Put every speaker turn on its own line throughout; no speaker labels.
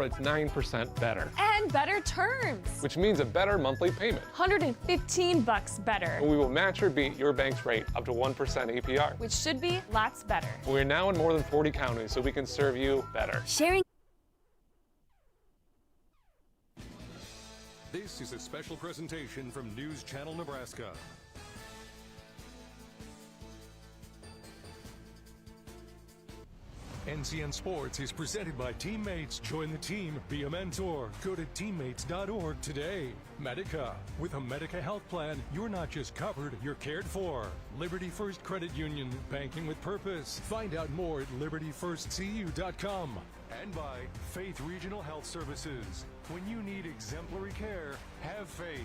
It's 9% better.
And better terms.
Which means a better monthly payment.
$115 better.
And we will match or beat your bank's rate up to 1% APR.
Which should be lots better.
We're now in more than 40 counties, so we can serve you better.
Sharing.
This is a special presentation from News Channel Nebraska. NCN Sports is presented by Teammates. Join the team, be a mentor. Go to teammates.org today. Medica. With a Medica health plan, you're not just covered, you're cared for. Liberty First Credit Union, banking with purpose. Find out more at libertyfirstcu.com. And by Faith Regional Health Services. When you need exemplary care, have faith.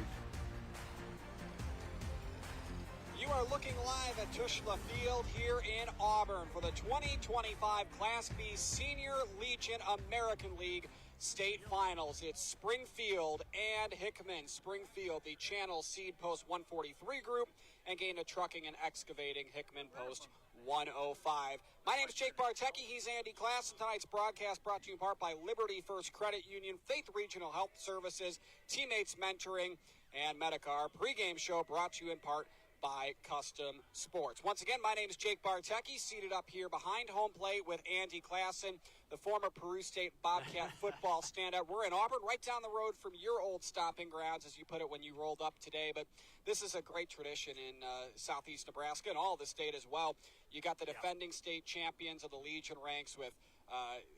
You are looking live at Tushla Field here in Auburn for the 2025 Class B Senior Legion American League State Finals. It's Springfield and Hickman. Springfield, the Channel Seed Post 143 group, and Gana Trucking and Excavating, Hickman Post 105. My name is Jake Bartecki. He's Andy Klassen. Tonight's broadcast brought to you in part by Liberty First Credit Union, Faith Regional Health Services, Teammates Mentoring, and Medica. Our pregame show brought to you in part by Custom Sports. Once again, my name is Jake Bartecki, seated up here behind home plate with Andy Klassen, the former Peru State Bobcat football standout. We're in Auburn, right down the road from your old stomping grounds, as you put it when you rolled up today. But this is a great tradition in southeast Nebraska and all of the state as well. You got the defending state champions of the Legion ranks with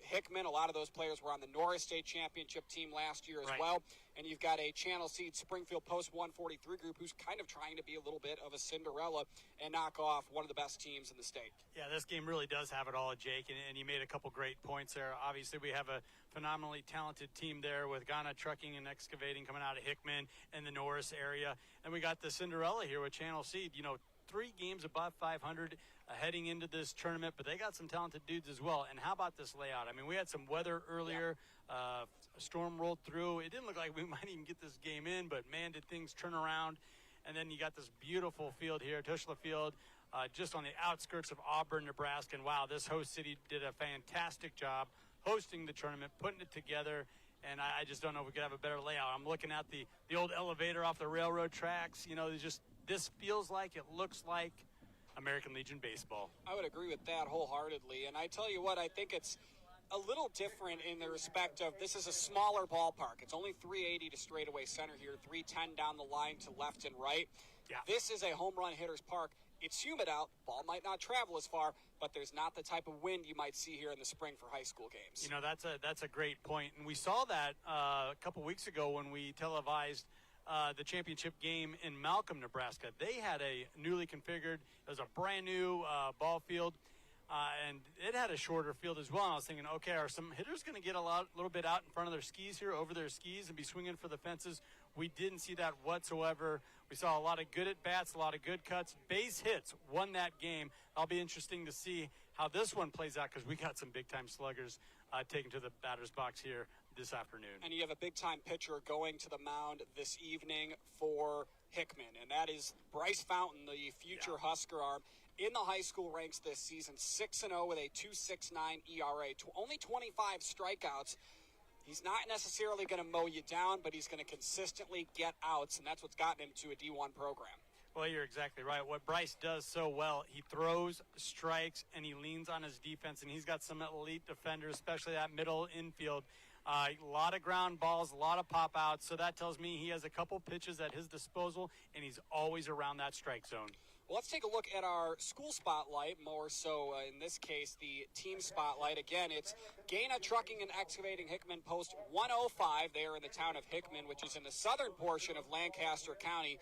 Hickman. A lot of those players were on the Noris State Championship team last year as well. And you've got a Channel Seed Springfield Post 143 group who's kind of trying to be a little bit of a Cinderella and knock off one of the best teams in the state.
Yeah, this game really does have it all, Jake, and you made a couple great points there. Obviously, we have a phenomenally talented team there with Gana Trucking and Excavating coming out of Hickman and the Noris area. And we got the Cinderella here with Channel Seed. 3 games above 500 heading into this tournament, but they got some talented dudes as well. And how about this layout? I mean, we had some weather earlier. A storm rolled through. It didn't look like we might even get this game in, but man, did things turn around. And then you got this beautiful field here, Tushla Field, just on the outskirts of Auburn, Nebraska. And wow, this host city did a fantastic job hosting the tournament, putting it together. And I just don't know if we could have a better layout. I'm looking at the old elevator off the railroad tracks. This feels like, it looks like American Legion baseball.
I would agree with that wholeheartedly. And I tell you what, I think it's a little different in the respect of this is a smaller ballpark. It's only 380 to straightaway center here, 310 down the line to left and right. Yeah. This is a home run hitter's park. It's humid out. Ball might not travel as far, but there's not the type of wind you might see here in the spring for high school games.
That's a great point. And we saw that a couple weeks ago when we televised the championship game in Malcolm, Nebraska. They had a newly configured, it was a brand new ball field, and it had a shorter field as well. And I was thinking, okay, are some hitters going to get a little bit out in front of their skis here, over their skis, and be swinging for the fences? We didn't see that whatsoever. We saw a lot of good at-bats, a lot of good cuts. Base hits won that game. It'll be interesting to see how this one plays out, because we got some big-time sluggers taken to the batter's box here this afternoon.
And you have a big-time pitcher going to the mound this evening for Hickman, and that is Bryce Fountain, the future Husker arm. In the high school ranks this season, 6-0 with a 2.69 ERA, only 25 strikeouts. He's not necessarily going to mow you down, but he's going to consistently get outs, and that's what's gotten him to a D1 program.
Well, you're exactly right. What Bryce does so well, he throws, strikes, and he leans on his defense, and he's got some elite defenders, especially that middle infield. A lot of ground balls, a lot of pop-outs, so that tells me he has a couple pitches at his disposal, and he's always around that strike zone.
Well, let's take a look at our school spotlight, more so in this case the team spotlight. Again, it's Gana Trucking and Excavating, Hickman Post 105 there in the town of Hickman, which is in the southern portion of Lancaster County.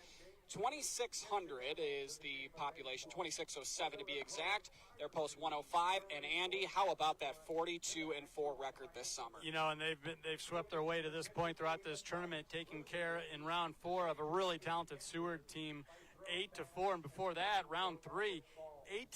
2,600 is the population, 2,607 to be exact. They're post 105. And Andy, how about that 42-4 record this summer?
And they've swept their way to this point throughout this tournament, taking care in round 4 of a really talented Seward team, 8-4, and before that, round 3,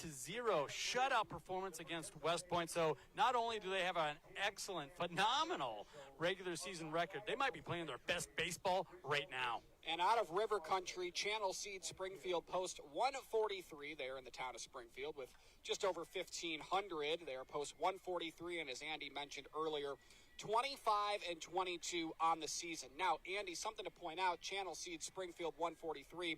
8-0 shutout performance against West Point. So not only do they have an excellent, phenomenal regular season record, they might be playing their best baseball right now.
And out of River Country, Channel Seed Springfield Post 143 there in the town of Springfield with just over 1,500. They are post 143, and as Andy mentioned earlier, 25-22 on the season. Now, Andy, something to point out, Channel Seed Springfield 143,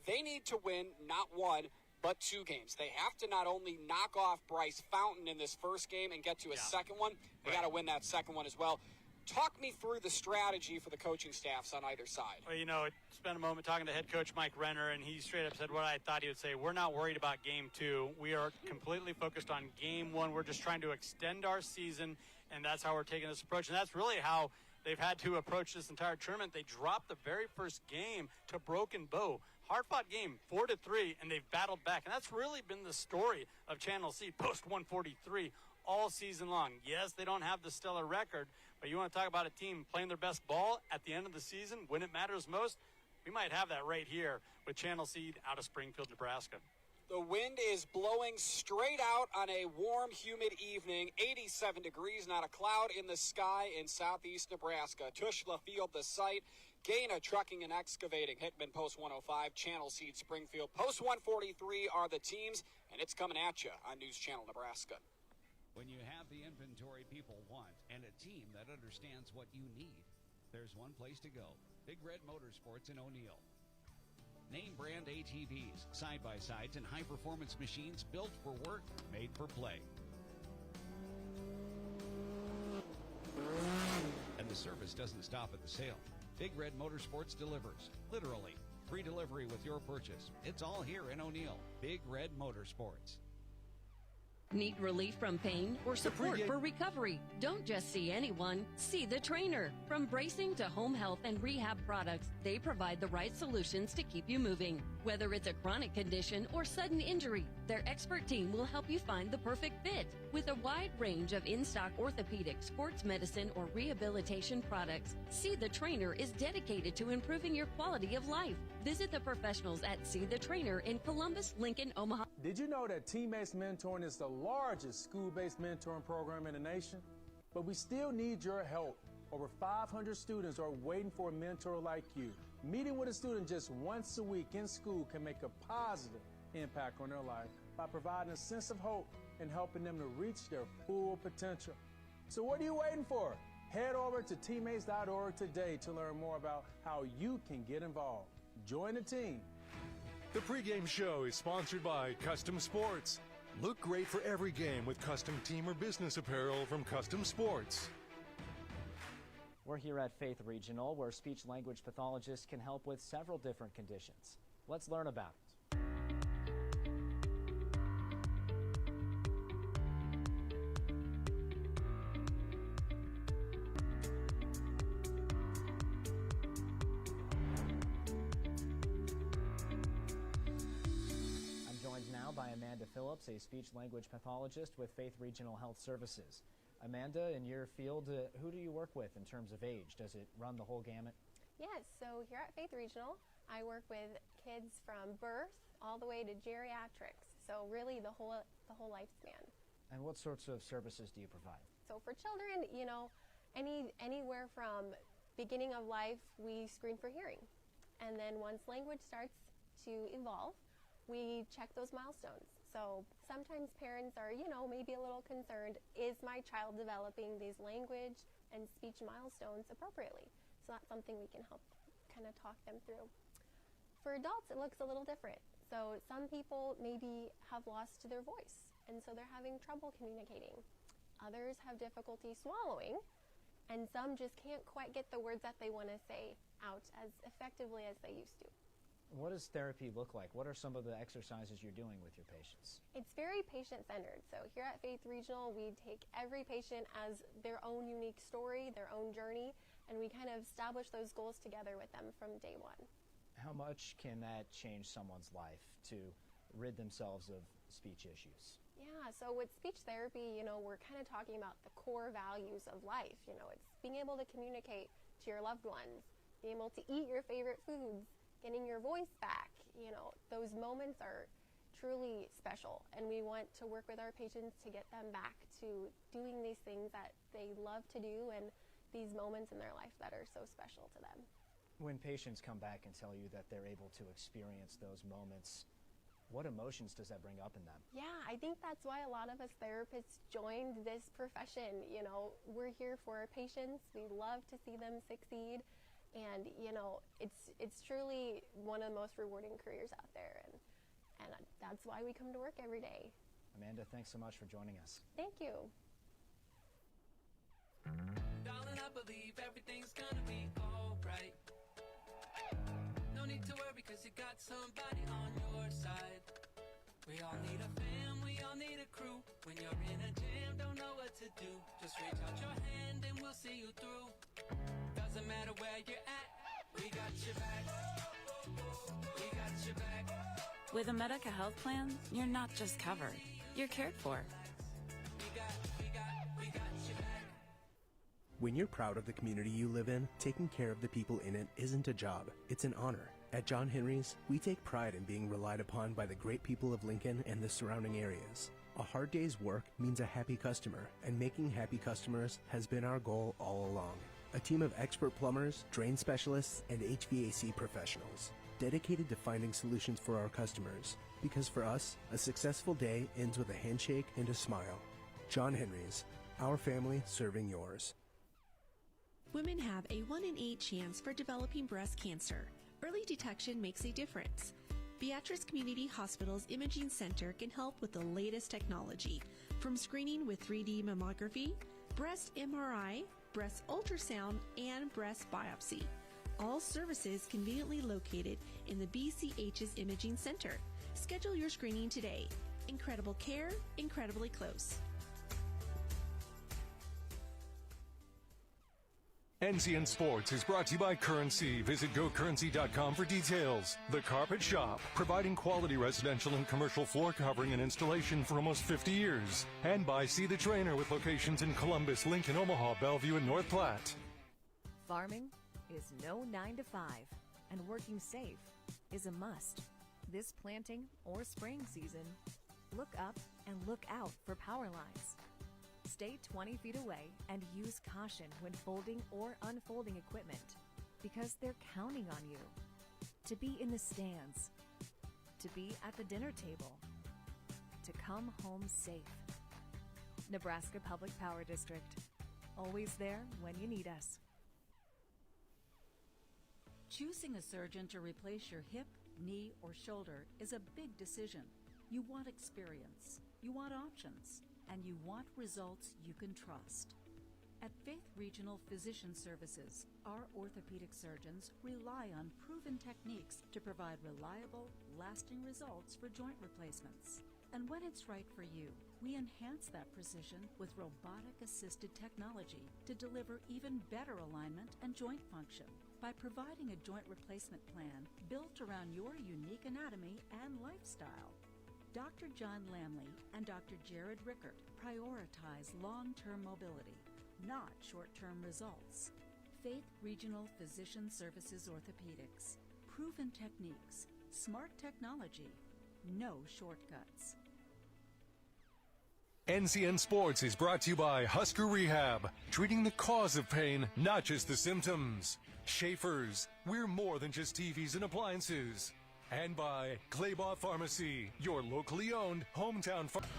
they need to win not one, but 2 games. They have to not only knock off Bryce Fountain in this first game and get to a second one, they got to win that second one as well. Talk me through the strategy for the coaching staffs on either side.
Well, I spent a moment talking to head coach Mike Renner, and he straight up said what I thought he would say. We're not worried about game 2. We are completely focused on game 1. We're just trying to extend our season, and that's how we're taking this approach. And that's really how they've had to approach this entire tournament. They dropped the very first game to Broken Bow. Hard-fought game, 4-3, and they've battled back. And that's really been the story of Channel Seed post 143 all season long. Yes, they don't have the stellar record, but you want to talk about a team playing their best ball at the end of the season when it matters most? We might have that right here with Channel Seed out of Springfield, Nebraska.
The wind is blowing straight out on a warm, humid evening. 87 degrees, not a cloud in the sky in southeast Nebraska. Tushla Field, the site. Gana Trucking and Excavating, Hickman, Post 105, Channel Seed Springfield. Post 143 are the teams, and it's coming at you on News Channel Nebraska.
When you have the inventory people want and a team that understands what you need, there's one place to go. Big Red Motorsports in O'Neill. Name brand ATVs, side-by-sides, and high-performance machines built for work, made for play. And the service doesn't stop at the sale. Big Red Motorsports delivers, literally. Free delivery with your purchase. It's all here in O'Neill. Big Red Motorsports.
Need relief from pain or support for recovery? Don't just see anyone, see the trainer. From bracing to home health and rehab products, they provide the right solutions to keep you moving. Whether it's a chronic condition or sudden injury, their expert team will help you find the perfect fit. With a wide range of in-stock orthopedic, sports medicine, or rehabilitation products, See the Trainer is dedicated to improving your quality of life. Visit the professionals at See the Trainer in Columbus, Lincoln, Omaha.
Did you know that Teammates Mentoring is the largest school-based mentoring program in the nation? But we still need your help. Over 500 students are waiting for a mentor like you. Meeting with a student just once a week in school can make a positive impact on their life by providing a sense of hope and helping them to reach their full potential. So what are you waiting for? Head over to teammates.org today to learn more about how you can get involved. Join the team.
The pregame show is sponsored by Custom Sports. Look great for every game with custom team or business apparel from Custom Sports.
We're here at Faith Regional, where speech-language pathologists can help with several different conditions. Let's learn about it. I'm joined now by Amanda Phillips, a speech-language pathologist with Faith Regional Health Services. Amanda, in your field, who do you work with in terms of age? Does it run the whole gamut?
Yes, so here at Faith Regional, I work with kids from birth all the way to geriatrics, so really the whole lifespan.
And what sorts of services do you provide?
So for children, anywhere from beginning of life, we screen for hearing. And then once language starts to evolve, we check those milestones. So sometimes parents are, maybe a little concerned, is my child developing these language and speech milestones appropriately? So that's something we can help kind of talk them through. For adults, it looks a little different. So some people maybe have lost their voice, and so they're having trouble communicating. Others have difficulty swallowing, and some just can't quite get the words that they want to say out as effectively as they used to.
What does therapy look like? What are some of the exercises you're doing with your patients?
It's very patient-centered. So here at Faith Regional, we take every patient as their own unique story, their own journey, and we kind of establish those goals together with them from day one.
How much can that change someone's life to rid themselves of speech issues?
Yeah, so with speech therapy, we're kind of talking about the core values of life. It's being able to communicate to your loved ones, being able to eat your favorite foods, getting your voice back. Those moments are truly special, and we want to work with our patients to get them back to doing these things that they love to do and these moments in their life that are so special to them.
When patients come back and tell you that they're able to experience those moments, What emotions does that bring up in them?
Yeah, I think that's why a lot of us therapists joined this profession. You know, we're here for our patients. We love to see them succeed. And, you know, it's truly one of the most rewarding careers out there. And that's why we come to work every day.
Amanda, thanks so much for joining us.
Thank you.
Darling, I believe everything's gonna be alright. No need to worry, cause you got somebody on your side. We all need a fam, we all need a crew. When you're in a jam, don't know what to do, just reach out your hand and we'll see you through. Doesn't matter where you're at, we got your back. We got your back.
With a Medica health plan, you're not just covered, you're cared for.
We got your back.
When you're proud of the community you live in, taking care of the people in it isn't a job, it's an honor. At John Henry's, we take pride in being relied upon by the great people of Lincoln and the surrounding areas. A hard day's work means a happy customer, and making happy customers has been our goal all along. A team of expert plumbers, drain specialists, and HVAC professionals, dedicated to finding solutions for our customers. Because for us, a successful day ends with a handshake and a smile. John Henry's, our family serving yours.
Women have a 1 in 8 chance for developing breast cancer. Early detection makes a difference. Beatrice Community Hospital's Imaging Center can help with the latest technology, from screening with 3D mammography, breast MRI, breast ultrasound, and breast biopsy. All services conveniently located in the BCH's Imaging Center. Schedule your screening today. Incredible care, incredibly close.
NCN Sports is brought to you by Currency. Visit GoCurrency.com for details. The Carpet Shop, providing quality residential and commercial floor covering and installation for almost 50 years. And by See the Trainer, with locations in Columbus, Lincoln, Omaha, Bellevue, and North Platte.
Farming is no 9 to 5, and working safe is a must. This planting or spraying season, look up and look out for power lines. Stay 20 feet away and use caution when folding or unfolding equipment, because they're counting on you to be in the stands, to be at the dinner table, to come home safe. Nebraska Public Power District, always there when you need us.
Choosing a surgeon to replace your hip, knee, or shoulder is a big decision. You want experience, you want options, and you want results you can trust. At Faith Regional Physician Services, our orthopedic surgeons rely on proven techniques to provide reliable, lasting results for joint replacements. And when it's right for you, we enhance that precision with robotic-assisted technology to deliver even better alignment and joint function by providing a joint replacement plan built around your unique anatomy and lifestyle. Dr. John Lamley and Dr. Jared Rickert prioritize long-term mobility, not short-term results. Faith Regional Physician Services Orthopedics. Proven techniques, smart technology, no shortcuts.
NCN Sports is brought to you by Husker Rehab, treating the cause of pain, not just the symptoms. Schaefer's, we're more than just TVs and appliances. And by Claybaugh Pharmacy, your locally owned hometown pharmacy.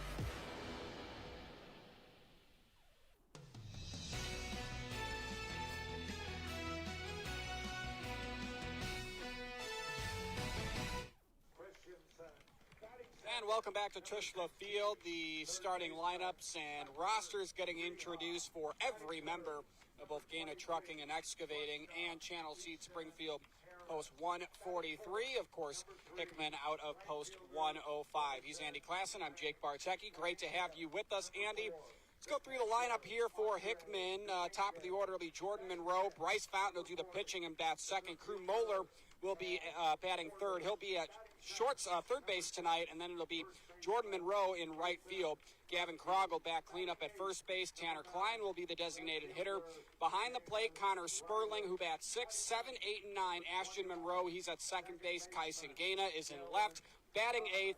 And welcome back to Tushla Field. The starting lineups and rosters getting introduced for every member of both Gana Trucking and Excavating and Channel Seat Springfield. Post 143, of course, Hickman out of post 105. He's Andy Klassen. I'm Jake Bartecki. Great to have you with us, Andy. Let's go through the lineup here for Hickman. Top of the order will be Jordan Monroe. Bryce Fountain will do the pitching and bat second. Crew Moeller will be batting third. He'll be at third base tonight, and then it'll be Jordan Monroe in right field. Gavin Krog will back cleanup at first base. Tanner Klein will be the designated hitter. Behind the plate, Connor Sperling, who bats 6, 7, 8, and 9. Ashton Monroe, he's at second base. Kyson Gana is in left, batting eighth.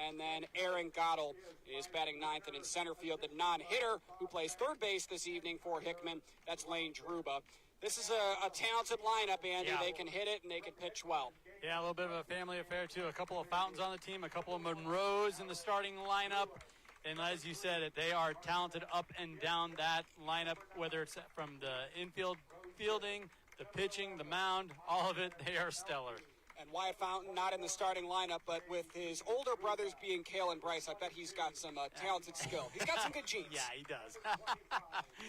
And then Aaron Goddell is batting ninth. And in center field, the non-hitter who plays third base this evening for Hickman, that's Lane Druba. This is a talented lineup, Andy. Yeah. They can hit it and they can pitch well.
Yeah, a little bit of a family affair, too. A couple of Fountains on the team, a couple of Monroes in the starting lineup. And as you said, they are talented up and down that lineup, whether it's from the infield fielding, the pitching, the mound, all of it, they are stellar.
And Wyatt Fountain not in the starting lineup, but with his older brothers being Cale and Bryce, I bet he's got some talented skill. He's got some good genes.
Yeah, he does.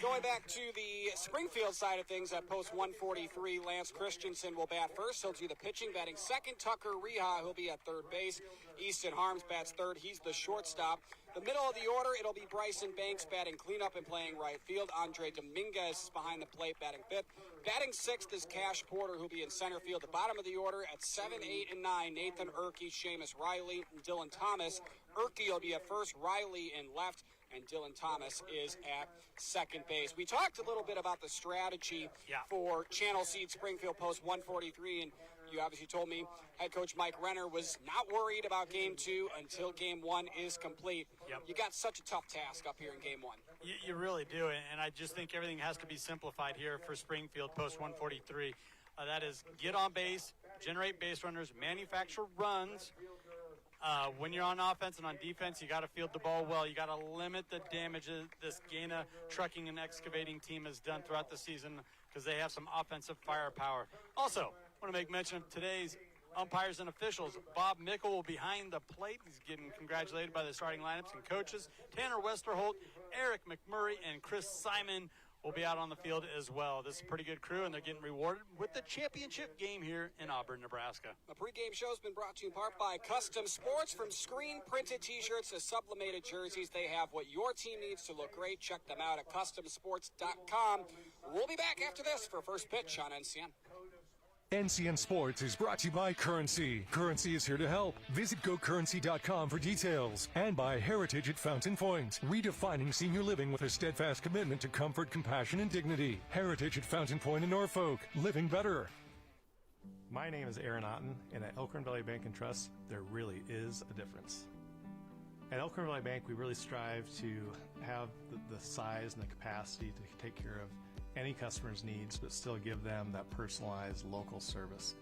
Going back to the Springfield side of things, at post 143, Lance Christensen will bat first. He'll do the pitching. Batting second, Tucker Reha. He'll be at third base. Easton Harms bats third. He's the shortstop. The middle of the order, it'll be Bryson Banks batting cleanup and playing right field. Andre Dominguez is behind the plate batting fifth. Batting sixth is Cash Porter, who'll be in center field. The bottom of the order at 7, 8, and 9, Nathan Erkey, Seamus Riley, and Dylan Thomas. Erkey will be at first, Riley in left, and Dylan Thomas is at second base. We talked a little bit about the strategy for Channel Seed Springfield post 143, and you obviously told me head coach Mike Renner was not worried about game 2 until game 1 is complete.
Yep.
You got such a tough task up here in game 1.
You really do, and I just think everything has to be simplified here for Springfield post 143. That is, get on base, generate base runners, manufacture runs. When you're on offense and on defense, you got to field the ball well. You got to limit the damages this Gana trucking and excavating team has done throughout the season because they have some offensive firepower. Also, I want to make mention of today's umpires and officials. Bob Mickle will be behind the plate. He's getting congratulated by the starting lineups and coaches. Tanner Westerholt, Eric McMurray, and Chris Simon will be out on the field as well. This is a pretty good crew, and they're getting rewarded with the championship game here in Auburn, Nebraska.
The pregame show has been brought to you in part by Custom Sports. From screen-printed T-shirts to sublimated jerseys, they have what your team needs to look great. Check them out at CustomSports.com. We'll be back after this for First Pitch on NCN.
NCN Sports is brought to you by Currency. Currency is here to help. Visit GoCurrency.com for details. And by Heritage at Fountain Point, redefining senior living with a steadfast commitment to comfort, compassion, and dignity. Heritage at Fountain Point in Norfolk, living better.
My name is Aaron Otten, and at Elkhorn Valley Bank and Trust, there really is a difference. At Elkhorn Valley Bank, we really strive to have the size and the capacity to take care of any customer's needs, but still give them that personalized local service.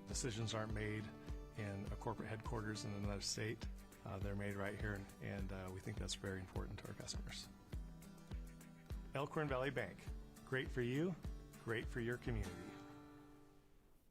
Decisions aren't made in a corporate headquarters in another state. They're made right here, and we think that's very important to our customers. Elkhorn Valley Bank, great for you, great for your community.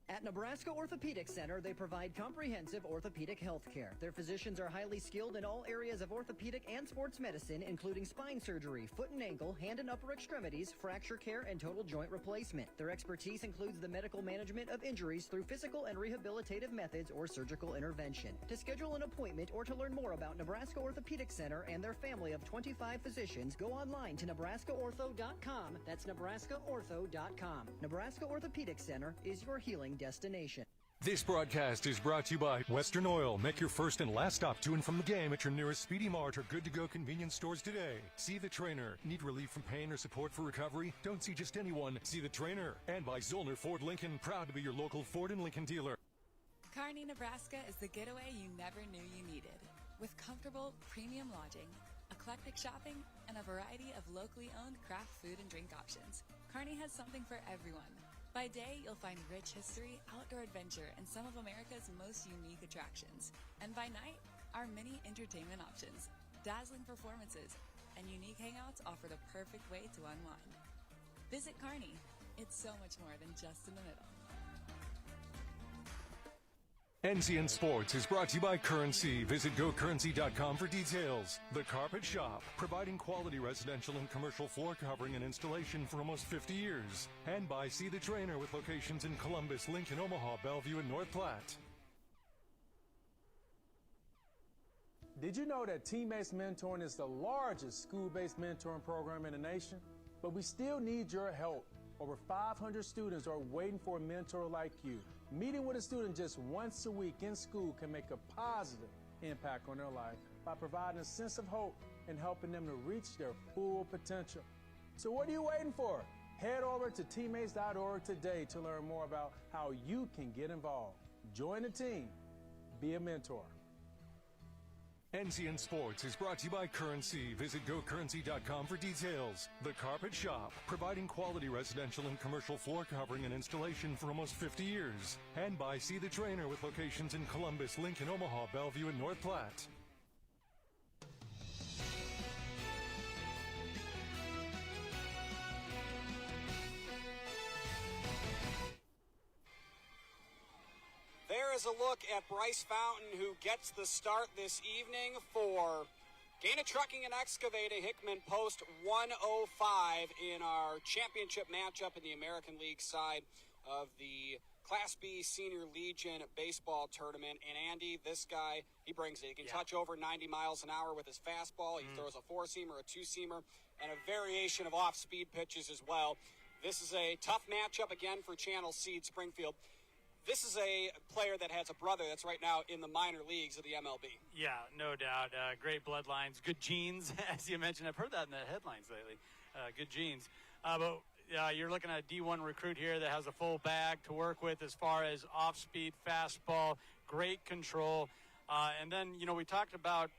At Nebraska Orthopedic Center, they provide comprehensive orthopedic health care. Their physicians are highly skilled in all areas of orthopedic and sports medicine, including spine surgery, foot and ankle, hand and upper extremities, fracture care, and total joint replacement. Their expertise includes the medical management of injuries through physical and rehabilitative methods or surgical intervention. To schedule an appointment or to learn more about Nebraska Orthopedic Center and their family of 25 physicians, go online to NebraskaOrtho.com. That's NebraskaOrtho.com. Nebraska Orthopedic Center is your healing destination.
This broadcast is brought to you by Western Oil. Make your first and last stop to and from the game at your nearest Speedy Mart or good-to-go convenience stores today. See the trainer. Need relief from pain or support for recovery? Don't see just anyone. See the trainer. And by Zollner Ford Lincoln. Proud to be your local Ford and Lincoln dealer.
Kearney, Nebraska is the getaway you never knew you needed. With comfortable, premium lodging, eclectic shopping, and a variety of locally owned craft food and drink options, Kearney has something for everyone. By day, you'll find rich history, outdoor adventure, and some of America's most unique attractions. And by night, our many entertainment options, dazzling performances, and unique hangouts offer the perfect way to unwind. Visit Kearney. It's so much more than just in the middle.
NCN Sports is brought to you by Currency. Visit GoCurrency.com for details. The Carpet Shop, providing quality residential and commercial floor covering and installation for almost 50 years. And by See the Trainer with locations in Columbus, Lincoln, Omaha, Bellevue, and North Platte.
Did you know that Teammates Mentoring is the largest school-based mentoring program in the nation? But we still need your help. Over 500 students are waiting for a mentor like you. Meeting with a student just once a week in school can make a positive impact on their life by providing a sense of hope and helping them to reach their full potential. So what are you waiting for? Head over to teammates.org today to learn more about how you can get involved. Join the team. Be a mentor.
NCN Sports is brought to you by Currency. Visit gocurrency.com for details. The Carpet Shop, providing quality residential and commercial floor covering and installation for almost 50 years. And by See the Trainer with locations in Columbus, Lincoln, Omaha, Bellevue, and North Platte.
There is a look at Bryce Fountain, who gets the start this evening for Gana Trucking and Excavating. Hickman post 105 in our championship matchup in the American League side of the Class B Senior Legion baseball tournament. And Andy, this guy, he brings it. He can touch over 90 miles an hour with his fastball. He throws a four-seamer, a two-seamer, and a variation of off-speed pitches as well. This is a tough matchup again for Channel Seed Springfield. This is a player that has a brother that's right now in the minor leagues of the MLB. Yeah, no doubt. Great bloodlines, good genes, as you mentioned. I've heard that in the headlines lately. Good genes. But you're looking at a D1 recruit here that has a full bag to work with as far as off-speed fastball, great control. And then, we talked about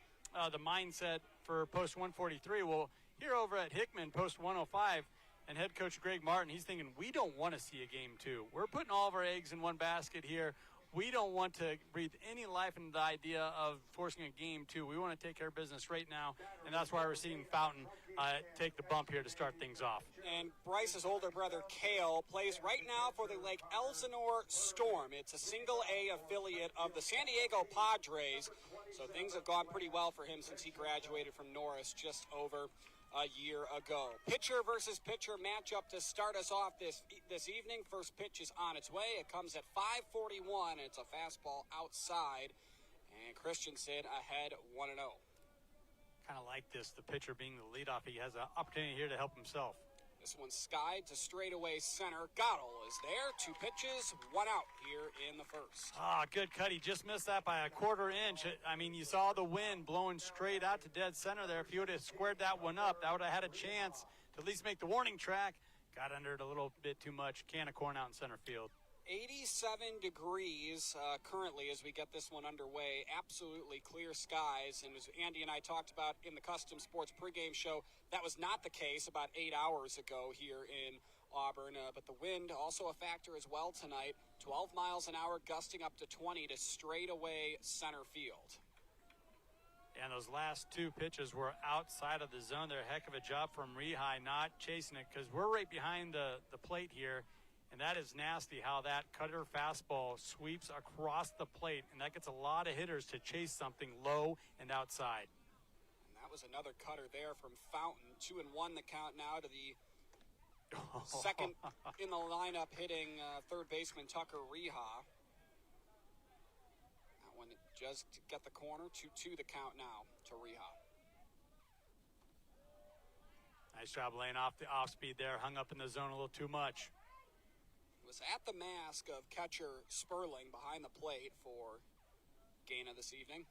the mindset for post 143. Well, here over at Hickman, post 105, and head coach Greg Martin, he's thinking, we don't want to see a game two. We're putting all of our eggs in one basket here. We don't want to breathe any life into the idea of forcing a game two. We want to take care of business right now, and that's why we're seeing Fountain take the bump here to start things off. And Bryce's older brother, Cale, plays right now for the Lake Elsinore Storm. It's a single-A affiliate of the San Diego Padres, so things have gone pretty well for him since he graduated from Noris just over a year ago. Pitcher versus pitcher matchup to start us off this evening. First pitch is on its way. It comes at 5:41, and it's a fastball outside. And Christensen ahead 1-0. Kind of like this, the pitcher being the leadoff. He has an opportunity here to help himself. This one's skied to straightaway center. Gottle is there. 2 pitches, 1 out here in the first. Good cut. He just missed that by a quarter inch. I mean, you saw the wind blowing straight out to dead center there. If he would have squared that one up, that would have had a chance to at least make the warning track. Got under it a little bit too much. Can of corn out in center field. 87 degrees currently as we get this one underway. Absolutely clear skies. And as Andy and I talked about in the Custom Sports pregame show, that was not the case about 8 hours ago here in Auburn. But the wind also a factor as well tonight. 12 miles an hour, gusting up to 20 to straightaway center field. And those last 2 pitches were outside of the zone. They're a heck of a job from Rehigh not chasing it, because we're right behind the plate here. And that is nasty how that cutter fastball sweeps across the plate, and that gets a lot of hitters to chase something low and outside. And that was another cutter there from Fountain. 2-1 the count now to the second in the lineup hitting third baseman Tucker Rehigh. That one just got the corner. 2-2 the count now to Rehigh. Nice job laying off the off-speed there. Hung up in the zone a little too much. Was at the mask of catcher Sperling behind the plate for Gana this evening.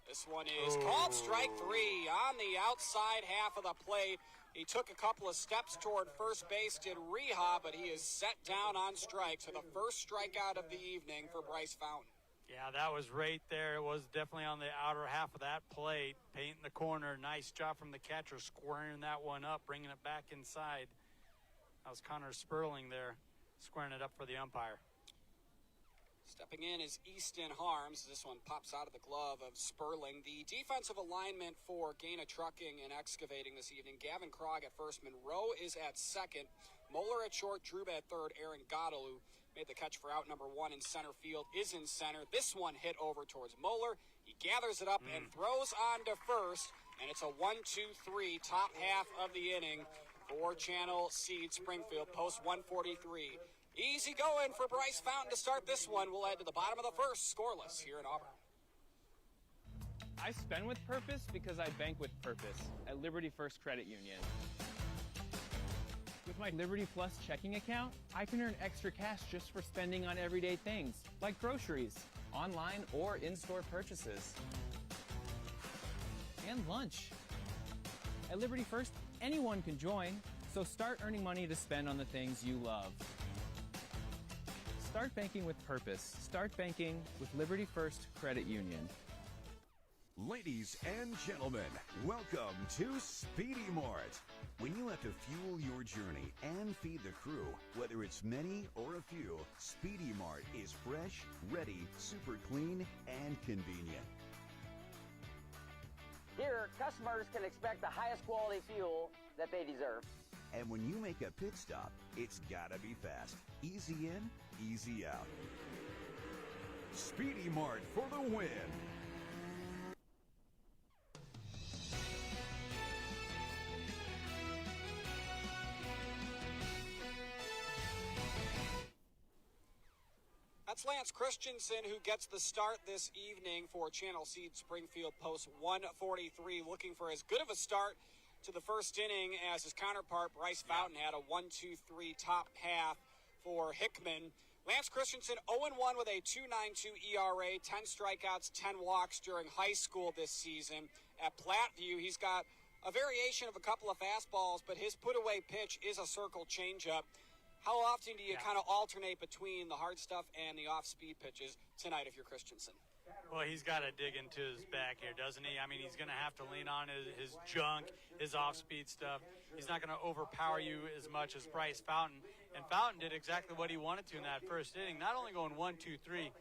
This one is called strike 3 on the outside half of the plate. He took a couple of steps toward first base, did Rehab, but he is set down on strike. So the first strikeout of the evening for Bryce Fountain. Yeah, that was right there. It was definitely on the outer half of that plate, painting the corner. Nice job from the catcher, squaring that one up, bringing it back inside. That was Connor Sperling there, squaring it up for the umpire. Stepping in is Easton Harms. This one pops out of the glove of Sperling. The defensive alignment for Gana Trucking and Excavating this evening. Gavin Krog at first. Monroe is at second. Moeller at short. Drube at third. Aaron Gottel, who made the catch for out number 1 in center field, is in center. This one hit over towards Moeller. He gathers it up and throws on to first. And it's a 1-2-3 top half of the inning for Channel Seed Springfield, post 143. Easy going for Bryce Fountain to start this one. We'll head to the bottom of the first, scoreless here in Auburn.
I spend with purpose because I bank with purpose at Liberty First Credit Union. With my Liberty Plus checking account, I can earn extra cash just for spending on everyday things, like groceries, online or in-store purchases, and lunch. At Liberty First, anyone can join, so start earning money to spend on the things you love. Start banking with purpose. Start banking with Liberty First Credit Union.
Ladies and gentlemen, welcome to Speedy Mart. When you have to fuel your journey and feed the crew, whether it's many or a few, Speedy Mart is fresh, ready, super clean, and convenient.
Here, customers can expect the highest quality fuel that they deserve.
And when you make a pit stop, it's gotta be fast. Easy in, easy out. Speedy Mart for the win.
That's Lance Christensen, who gets the start this evening for Channel Seed Springfield Post 143, looking for as good of a start to the first inning as his counterpart Bryce Fountain had a 1-2-3 top path for Hickman. Lance Christensen 0-1 with a 2.92 ERA, 10 strikeouts, 10 walks during high school this season. At Platteview, he's got a variation of a couple of fastballs, but his put-away pitch is a circle changeup. How often do you kind of alternate between the hard stuff and the off-speed pitches tonight if you're Christensen?
Well, he's got to dig into his back here, doesn't he? I mean, he's going to have to lean on his junk, his off-speed stuff. He's not going to overpower you as much as Bryce Fountain. And Fountain did exactly what he wanted to in that first inning, not only going 1-2-3,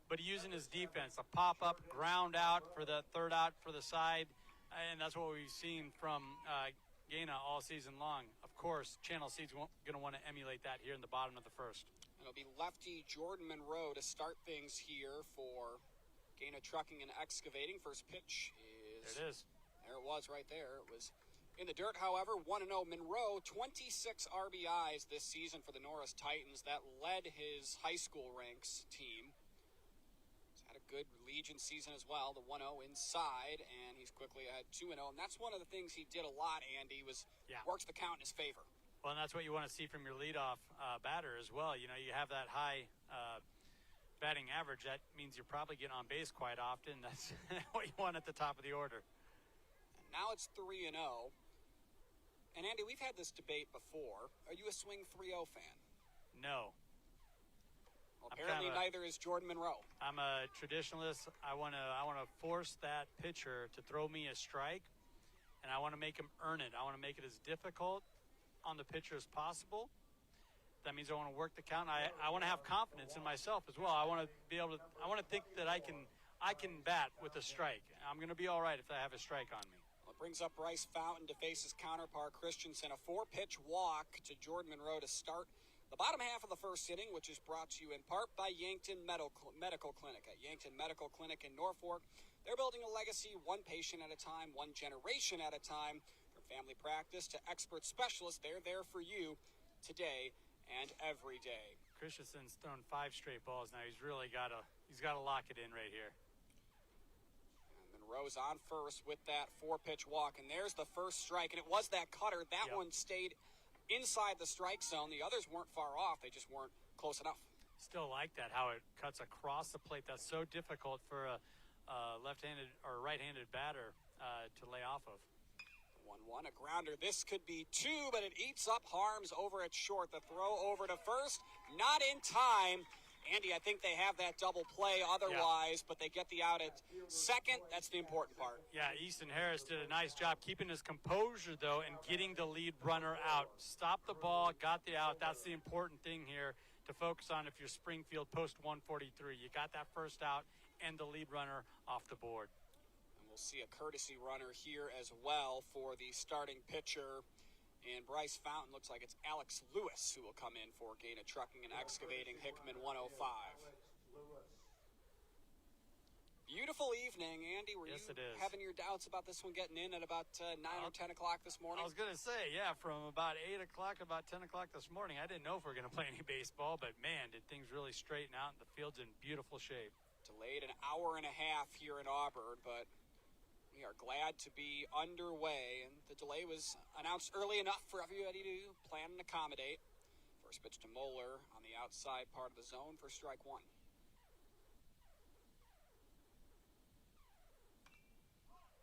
but using his defense, a pop-up, ground out for the third out for the side. And that's what we've seen from Gana all season long. Of course, Channel Seed's going to want to emulate that here in the bottom of the first.
It'll be lefty Jordan Monroe to start things here for Gana Trucking and Excavating. First pitch is...
There it is.
There it was right there. It was in the dirt, however. 1-0. Monroe, 26 RBIs this season for the Noris Titans. That led his high school ranks team. He's had a good Legion season as well. The 1-0 inside, and he's quickly ahead 2-0. And that's one of the things he did a lot, Andy, was works the count in his favor.
Well, and that's what you want to see from your leadoff batter as well. You know, you have that high batting average. That means you're probably getting on base quite often. That's what you want at the top of the order.
And now it's 3-0. And Andy, we've had this debate before. Are you a swing 3-0 fan?
No.
Well, apparently neither is Jordan Monroe.
I'm a traditionalist. I want to force that pitcher to throw me a strike, and I want to make him earn it. I want to make it as difficult on the pitcher as possible. That means I want to work the count. I want to have confidence in myself as well. I want to be able to. I want to think that I can bat with a strike. I'm going to be all right if I have a strike on me.
Well, it brings up Bryce Fountain to face his counterpart Christensen. A 4-pitch walk to Jordan Monroe to start the bottom half of the first inning, which is brought to you in part by Yankton Medical Clinic. At Yankton Medical Clinic in Norfolk, they're building a legacy one patient at a time, one generation at a time. From family practice to expert specialists, they're there for you today and every day.
Christensen's thrown 5 straight balls now. He's got to lock it in right here.
And Monroe's on first with that 4-pitch walk, and there's the first strike, and it was that cutter. That one stayed inside the strike zone. The others weren't far off. They just weren't close enough.
Still like that, how it cuts across the plate. That's so difficult for a left-handed or right-handed batter to lay off of.
1-1, a grounder. This could be 2, but it eats up Harms over at short. The throw over to first, not in time. Andy, I think they have that double play otherwise, but they get the out at second. That's the important part.
Yeah, Easton Harris did a nice job keeping his composure, though, and getting the lead runner out. Stopped the ball, got the out. That's the important thing here to focus on if you're Springfield Post 143. You got that first out and the lead runner off the board.
And we'll see a courtesy runner here as well for the starting pitcher. And Bryce Fountain, looks like it's Alex Lewis who will come in for Gana Trucking and Excavating, Hickman 105. Beautiful evening, Andy. Were you having your doubts about this one getting in at about 9 or 10 o'clock this morning?
I was going to say, from about 8 o'clock, about 10 o'clock this morning. I didn't know if we were going to play any baseball, but, man, did things really straighten out, and the field's in beautiful shape.
Delayed an hour and a half here in Auburn, but we are glad to be underway, and the delay was announced early enough for everybody to plan and accommodate. First pitch to Moeller on the outside part of the zone for strike 1.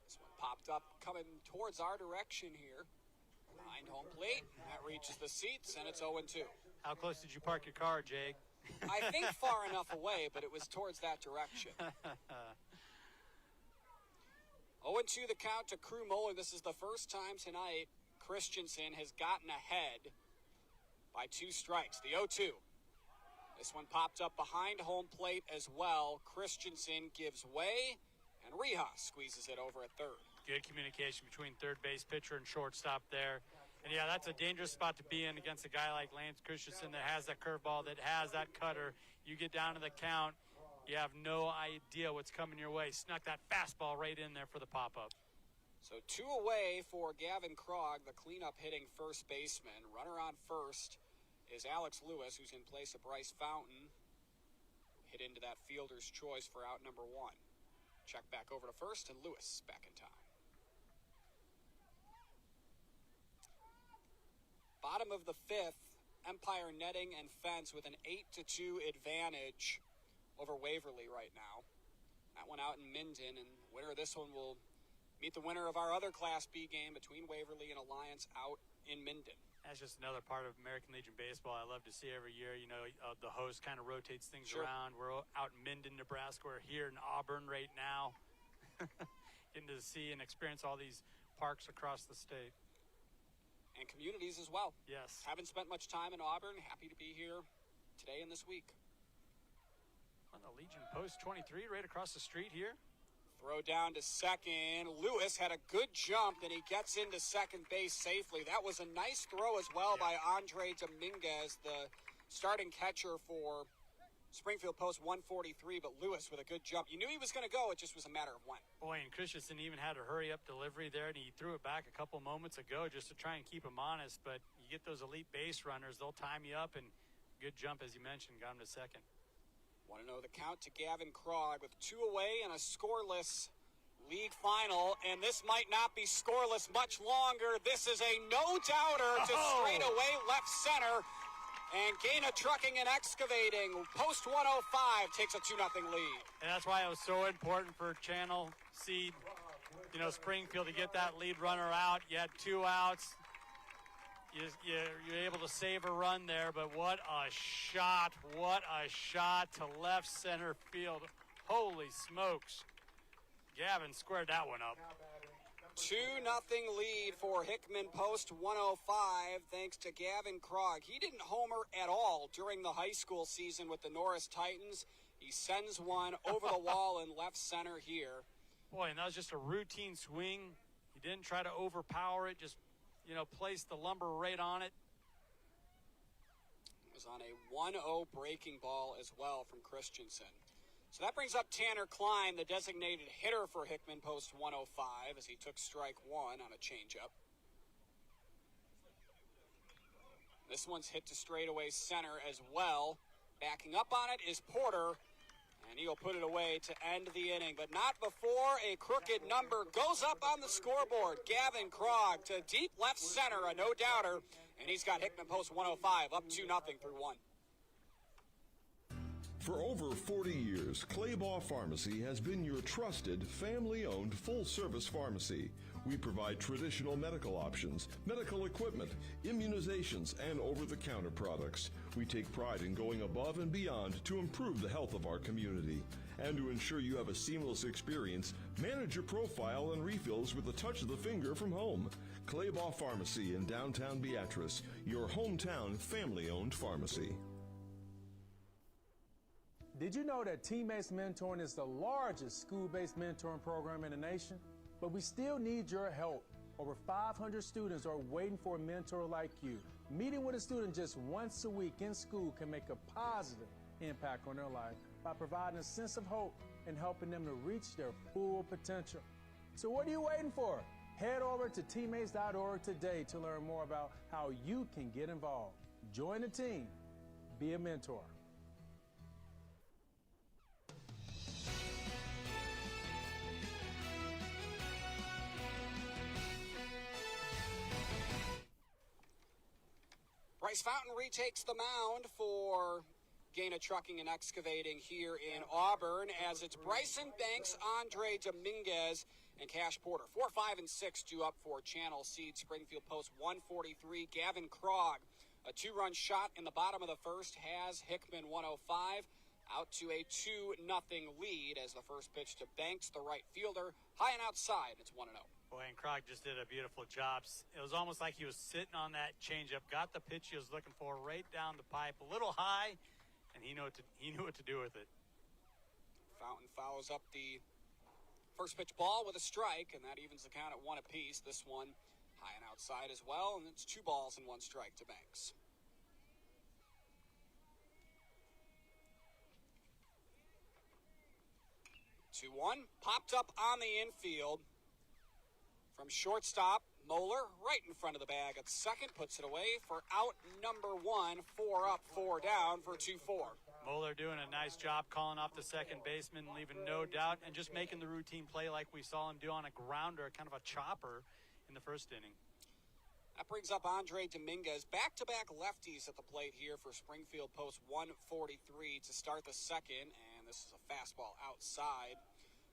This one popped up coming towards our direction here. Behind home plate, that reaches the seats, and it's 0-2.
How close did you park your car, Jake?
I think far enough away, but it was towards that direction. 0-2 the count to Crew Moeller. This is the first time tonight Christensen has gotten ahead by 2 strikes. The 0-2. This one popped up behind home plate as well. Christensen gives way, and Rihas squeezes it over at third.
Good communication between third base pitcher and shortstop there. And yeah, that's a dangerous spot to be in against a guy like Lance Christensen that has that curveball, that has that cutter. You get down to the count, you have no idea what's coming your way. Snuck that fastball right in there for the pop-up.
So 2 away for Gavin Krog, the cleanup hitting first baseman. Runner on first is Alex Lewis, who's in place of Bryce Fountain. Hit into that fielder's choice for out number 1. Check back over to first, and Lewis back in time. Bottom of the 5th, Empire netting and fence with an 8-2 advantage over Waverly right now. That one out in Minden, and winner of this one will meet the winner of our other Class B game between Waverly and Alliance out in Minden.
That's just another part of American Legion Baseball I love to see every year. You know, the host kind of rotates things around. We're out in Minden, Nebraska. We're here in Auburn right now. Getting to see and experience all these parks across the state.
And communities as well.
Yes.
Haven't spent much time in Auburn. Happy to be here today and this week.
On the Legion Post 23 right across the street here.
Throw down to second. Lewis had a good jump, and he gets into second base safely. That was a nice throw as well by Andre Dominguez, the starting catcher for Springfield Post 143, but Lewis with a good jump. You knew he was going to go. It just was a matter of when.
Boy, and Christensen even had a hurry-up delivery there, and he threw it back a couple moments ago just to try and keep him honest. But you get those elite base runners, they'll time you up, and good jump, as you mentioned, got him to second.
Want to know the count to Gavin Krog with 2 away and a scoreless league final, and this might not be scoreless much longer. This is a no-doubter to straightaway left center, and Gana Trucking and Excavating, Post 105, takes a 2-0 lead.
And that's why it was so important for Channel Seed, Springfield to get that lead runner out. You had 2 outs. You're able to save a run there, but what a shot to left center field. Holy smokes. Gavin squared that one up.
2-0 lead for Hickman Post 105 thanks to Gavin Krog. He didn't homer at all during the high school season with the Noris Titans. He sends one over the wall in left center here.
Boy, and that was just a routine swing. He didn't try to overpower it, just placed the lumber right on it.
It was on a 1-0 breaking ball as well from Christensen. So that brings up Tanner Klein, the designated hitter for Hickman Post 105, as he took strike 1 on a changeup. This one's hit to straightaway center as well. Backing up on it is Porter, and he'll put it away to end the inning, but not before a crooked number goes up on the scoreboard. Gavin Krog to deep left center, a no-doubter, and he's got Hickman Post 105 up 2-0 through 1.
For over 40 years, Claybaugh Pharmacy has been your trusted, family-owned, full-service pharmacy. We provide traditional medical options, medical equipment, immunizations, and over-the-counter products. We take pride in going above and beyond to improve the health of our community. And to ensure you have a seamless experience, manage your profile and refills with a touch of the finger from home. Claybaugh Pharmacy in downtown Beatrice, your hometown family-owned pharmacy.
Did you know that Teammates Mentoring is the largest school-based mentoring program in the nation? But we still need your help. Over 500 students are waiting for a mentor like you. Meeting with a student just once a week in school can make a positive impact on their life by providing a sense of hope and helping them to reach their full potential. So what are you waiting for? Head over to teammates.org today to learn more about how you can get involved. Join the team. Be a mentor.
Bryce Fountain retakes the mound for Gana Trucking and Excavating here in Auburn, as it's Bryson Banks, Andre Dominguez, and Cash Porter. 4, 5, and 6 due up for Channel Seed Springfield Post 143. Gavin Krog, a 2-run shot in the bottom of the first, has Hickman 105. out to a 2-0 lead as the first pitch to Banks, the right fielder, high and outside. It's 1-0.
Boy, and Krog just did a beautiful job. It was almost like he was sitting on that changeup, got the pitch he was looking for right down the pipe, a little high, and he knew what to do with it.
Fountain fouls up the first pitch ball with a strike, and that evens the count at 1 apiece. This one high and outside as well, and it's 2 balls and 1 strike to Banks. 2-1, popped up on the infield from shortstop. Moeller right in front of the bag at second, puts it away for out number 1. 4 up, 4 down for 2-4.
Moeller doing a nice job calling off the second baseman, leaving no doubt, and just making the routine play like we saw him do on a grounder, kind of a chopper in the first inning.
That brings up Andre Dominguez. Back-to-back lefties at the plate here for Springfield Post 143 to start the second, and this is a fastball outside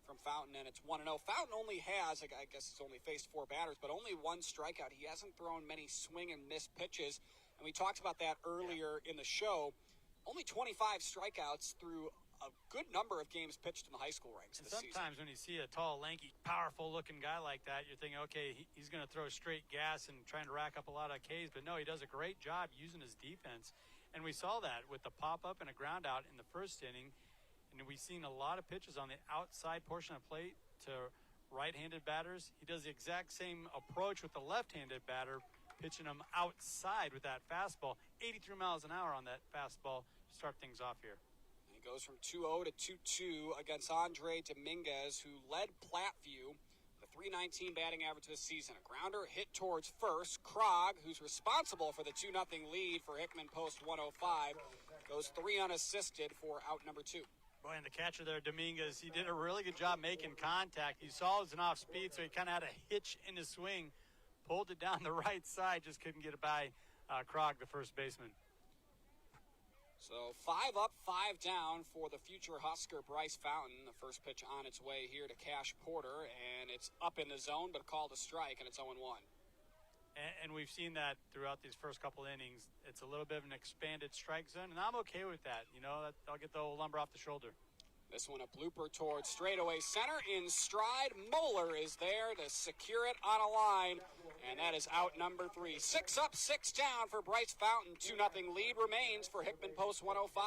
from Fountain, and it's 1-0. Fountain only has, I guess he's only faced 4 batters, but only 1 strikeout. He hasn't thrown many swing and miss pitches, and we talked about that earlier in the show. Only 25 strikeouts through a good number of games pitched in the high school ranks this season.
Sometimes when you see a tall, lanky, powerful-looking guy like that, you're thinking, okay, he's going to throw straight gas and trying to rack up a lot of Ks, but no, he does a great job using his defense, and we saw that with the pop-up and a ground-out in the first inning. And we've seen a lot of pitches on the outside portion of the plate to right-handed batters. He does the exact same approach with the left-handed batter, pitching him outside with that fastball. 83 miles an hour on that fastball to start things off here.
And he goes from 2-0 to 2-2 against Andre Dominguez, who led Platteview with a .319 batting average this season. A grounder hit towards first. Krog, who's responsible for the 2-0 lead for Hickman Post 105, goes 3 unassisted for out number 2.
Boy, and the catcher there, Dominguez, he did a really good job making contact. You saw it was an off speed, so he kind of had a hitch in his swing, pulled it down the right side, just couldn't get it by Krog, the first baseman.
So 5 up, 5 down for the future Husker Bryce Fountain. The first pitch on its way here to Cash Porter, and it's up in the zone, but called a strike, and it's 0-1.
And we've seen that throughout these first couple innings. It's a little bit of an expanded strike zone, and I'm okay with that. You know, I'll get the old lumber off the shoulder.
This one a blooper towards straightaway center in stride. Moeller is there to secure it on a line, and that is out number 3. 6 up, 6 down for Bryce Fountain. 2-0 lead remains for Hickman Post 105.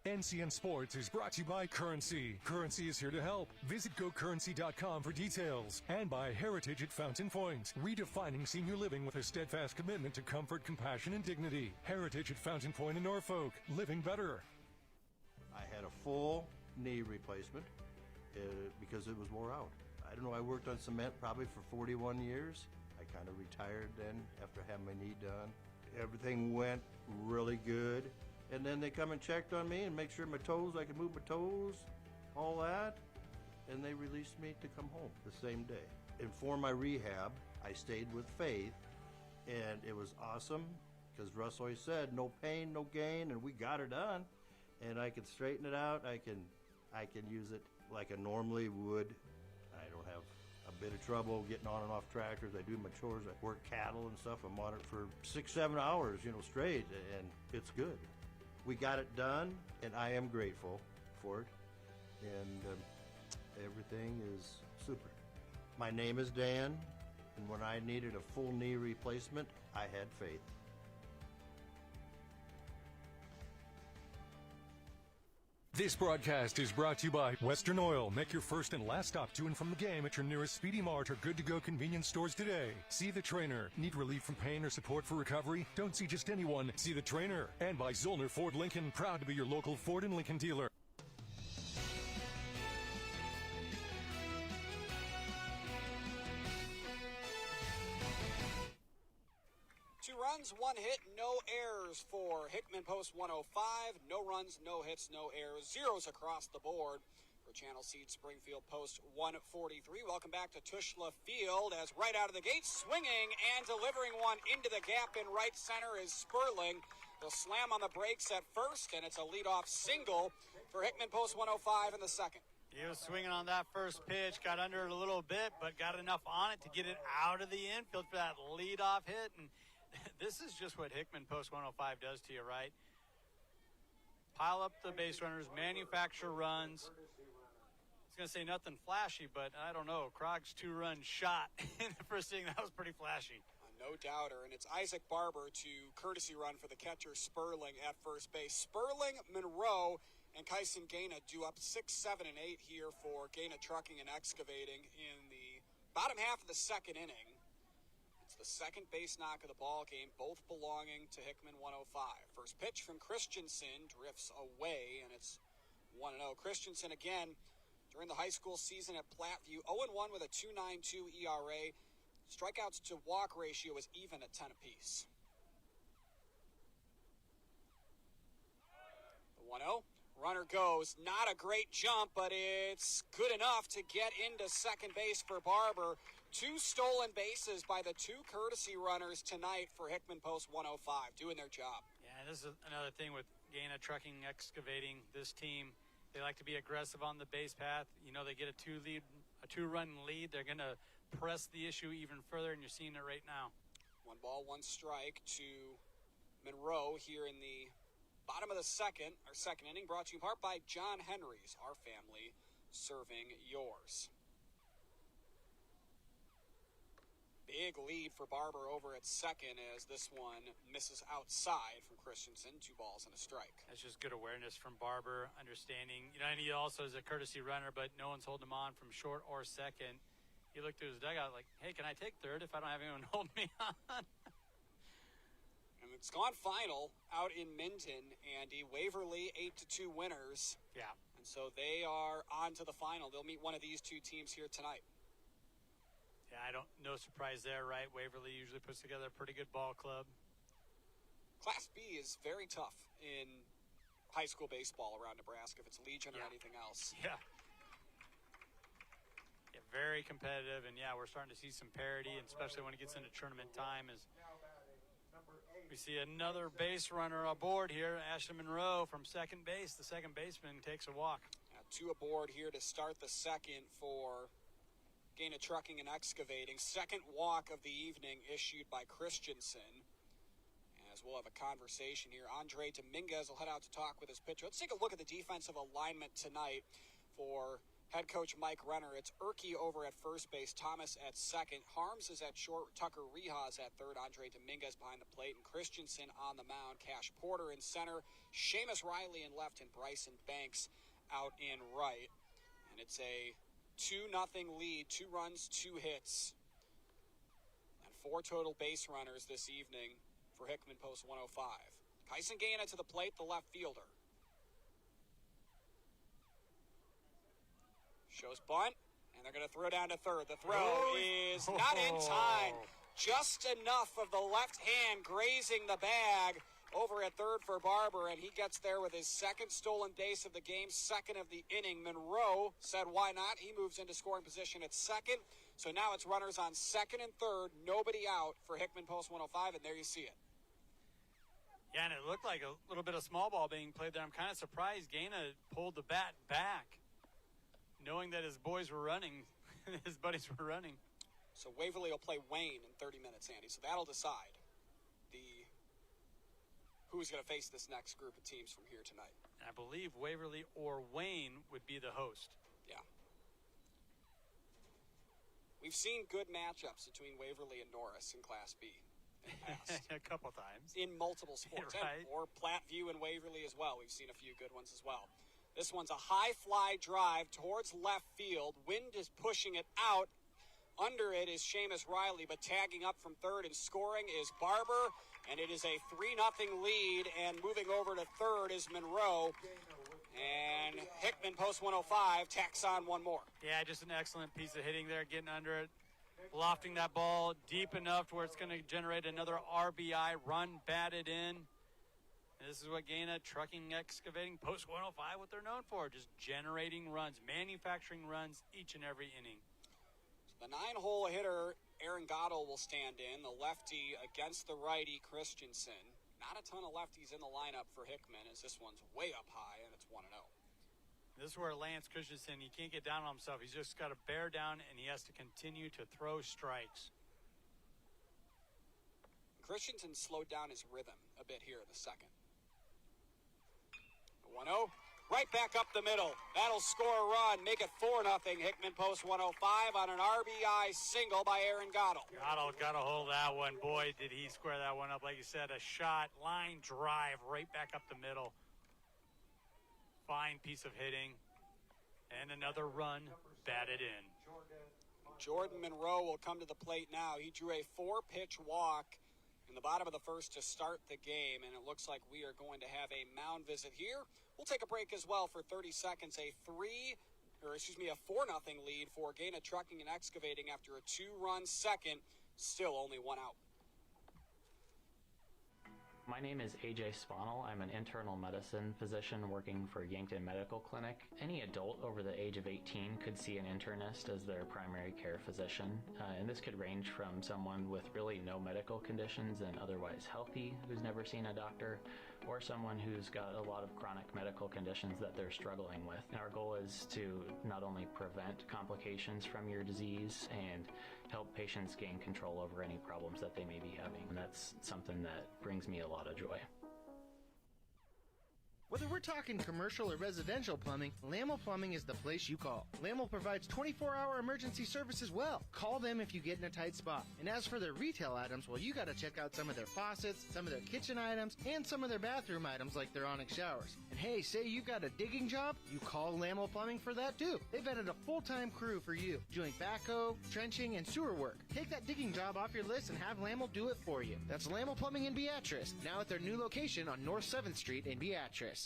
NCN Sports is brought to you by Currency. Currency is here to help. Visit GoCurrency.com for details. And by Heritage at Fountain Point, redefining senior living with a steadfast commitment to comfort, compassion, and dignity. Heritage at Fountain Point in Norfolk. Living better.
I had a full knee replacement because it was wore out. I don't know, I worked on cement probably for 41 years. I kind of retired then after having my knee done. Everything went really good. And then they come and checked on me and make sure my toes, I could move my toes, all that. And they released me to come home the same day. And for my rehab, I stayed with Faith, and it was awesome because Russ always said, no pain, no gain, and we got her done. And I can straighten it out. I can use it like I normally would. I don't have a bit of trouble getting on and off tractors. I do my chores. I work cattle and stuff. I'm on it for 6-7 hours, straight, and it's good. We got it done, and I am grateful for it, and everything is super. My name is Dan, and when I needed a full knee replacement, I had Faith.
This broadcast is brought to you by Western Oil. Make your first and last stop to and from the game at your nearest Speedy Mart or good-to-go convenience stores today. See the trainer. Need relief from pain or support for recovery? Don't see just anyone. See the trainer. And by Zollner Ford Lincoln. Proud to be your local Ford and Lincoln dealer.
2 runs, 1 hit, no errors for Hickman Post 105. No runs, no hits, no errors. Zeros across the board for Channel Seed Springfield Post 143. Welcome back to Tushla Field as right out of the gate, swinging and delivering one into the gap in right center is Sperling. They'll slam on the brakes at first, and it's a leadoff single for Hickman Post 105 in the second.
He was swinging on that first pitch, got under it a little bit, but got enough on it to get it out of the infield for that leadoff hit. And this is just what Hickman Post 105 does to you, right? pile up the base runners, manufacture runs. I was going to say nothing flashy, but I don't know. Krog's 2-run shot in the first inning, that was pretty flashy.
No doubter, and it's Isaac Barber to courtesy run for the catcher Sperling at first base. Sperling, Monroe, and Kyson Gana do up 6, 7, and 8 here for Gana Trucking and Excavating in the bottom half of the second inning. It's the second base knock of the ball game, both belonging to Hickman 105. First pitch from Christensen drifts away, and it's 1-0. Christensen again during the high school season at Platteview, 0-1 with a 2.92 ERA. Strikeouts to walk ratio is even at 10 apiece. The 1-0. Runner goes. Not a great jump, but it's good enough to get into second base for Barber. 2 stolen bases by the 2 courtesy runners tonight for Hickman Post 105, doing their job.
Yeah, this is another thing with Gana Trucking Excavating. This team, they like to be aggressive on the base path. You know, they get a 2-run lead. They're going to press the issue even further, and you're seeing it right now.
1 ball, 1 strike to Monroe here in the bottom of the second, our second inning, brought to you in part by John Henry's, our family serving yours. Big lead for Barber over at second as this one misses outside from Christensen. 2 balls and a strike.
That's just good awareness from Barber, understanding. You know, and he also is a courtesy runner, but no one's holding him on from short or second. He looked to his dugout like, hey, can I take third if I don't have anyone holding me on?
And it's gone final out in Minton, Andy. Waverly 8-2 winners.
Yeah.
And so they are on to the final. They'll meet one of these 2 teams here tonight.
Yeah, no surprise there, right? Waverly usually puts together a pretty good ball club.
Class B is very tough in high school baseball around Nebraska, if it's Legion or anything else.
Yeah. Very competitive, and yeah, we're starting to see some parity, and especially when it gets into tournament time, as we see another base runner aboard here. Ashton Monroe from second base. The second baseman takes a walk.
2 aboard here to start the second for Gana Trucking and Excavating. Second walk of the evening issued by Christensen. As we'll have a conversation here, Andre Dominguez will head out to talk with his pitcher. Let's take a look at the defensive alignment tonight for head coach Mike Renner. It's Erke over at first base, Thomas at second, Harms is at short, Tucker Rehas at third, Andre Dominguez behind the plate, and Christensen on the mound, Cash Porter in center, Seamus Riley in left, and Bryson Banks out in right. And it's a 2-0 lead, 2 runs, 2 hits, and 4 total base runners this evening for Hickman Post 105. Kyson Gana to the plate, the left fielder. Shows bunt, and they're going to throw down to third. The throw is not in time. Just enough of the left hand grazing the bag over at third for Barber, and he gets there with his second stolen base of the game, second of the inning. Monroe said, why not? He moves into scoring position at second. So now it's runners on second and third, nobody out for Hickman Post 105, and there you see it.
Yeah, and it looked like a little bit of small ball being played there. I'm kind of surprised Gana pulled the bat back, knowing that his boys were running, his buddies were running.
So Waverly will play Wayne in 30 minutes, Andy. So that'll decide who's going to face this next group of teams from here tonight.
And I believe Waverly or Wayne would be the host.
Yeah. We've seen good matchups between Waverly and Noris in Class B in the past.
A couple times.
In multiple sports.
Right.
Or Platteview and Waverly as well. We've seen a few good ones as well. This one's a high fly drive towards left field. Wind is pushing it out. Under it is Seamus Riley, but tagging up from third and scoring is Barber, and it is a 3-0 lead, and moving over to third is Monroe, and Hickman Post 105 tacks on one more.
Yeah, just an excellent piece of hitting there, getting under it, lofting that ball deep enough to where it's going to generate another RBI run batted in. And this is what Gana Trucking Excavating Post 105, what they're known for, just generating runs, manufacturing runs each and every inning.
The 9-hole hitter, Aaron Goddell, will stand in. The lefty against the righty, Christensen. Not a ton of lefties in the lineup for Hickman, as this one's way up high, and it's 1-0.
This is where Lance Christensen, he can't get down on himself. He's just got to bear down, and he has to continue to throw strikes.
Christensen slowed down his rhythm a bit here in the second. 1-0. Right back up the middle. That'll score a run. Make it 4-0. Hickman post 105 on an RBI single by Aaron Gottle.
Gottle got a hold of that one. Boy, did he square that one up. Like you said, a shot, line drive right back up the middle. Fine piece of hitting. And another run batted in.
Jordan Monroe will come to the plate now. He drew a 4-pitch walk in the bottom of the first to start the game, and it looks like we are going to have a mound visit here. We'll take a break as well for 30 seconds. A 4-0 lead for Gana Trucking and Excavating after a 2-run second. Still only 1 out.
My name is AJ Spanel. I'm an internal medicine physician working for Yankton Medical Clinic. Any adult over the age of 18 could see an internist as their primary care physician, and this could range from someone with really no medical conditions and otherwise healthy who's never seen a doctor, or someone who's got a lot of chronic medical conditions that they're struggling with. And our goal is to not only prevent complications from your disease and help patients gain control over any problems that they may be having. And that's something that brings me a lot of joy.
Whether we're talking commercial or residential plumbing, Lamel Plumbing is the place you call. Lamel provides 24-hour emergency service as well. Call them if you get in a tight spot. And as for their retail items, well, you got to check out some of their faucets, some of their kitchen items, and some of their bathroom items like their Onyx showers. And hey, say you got a digging job, you call Lamel Plumbing for that too. They've added a full-time crew for you, doing backhoe, trenching, and sewer work. Take that digging job off your list and have Lamel do it for you. That's Lamel Plumbing in Beatrice, now at their new location on North 7th Street in Beatrice.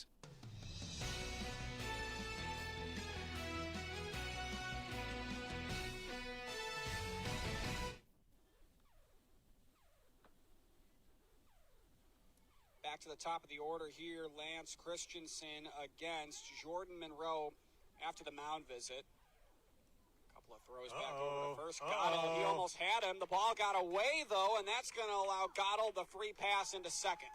Back to the top of the order here, Lance Christensen against Jordan Monroe after the mound visit. A couple of throws back over to first. Gottle, he almost had him. The ball got away, though, and that's going to allow Gottle the free pass into second.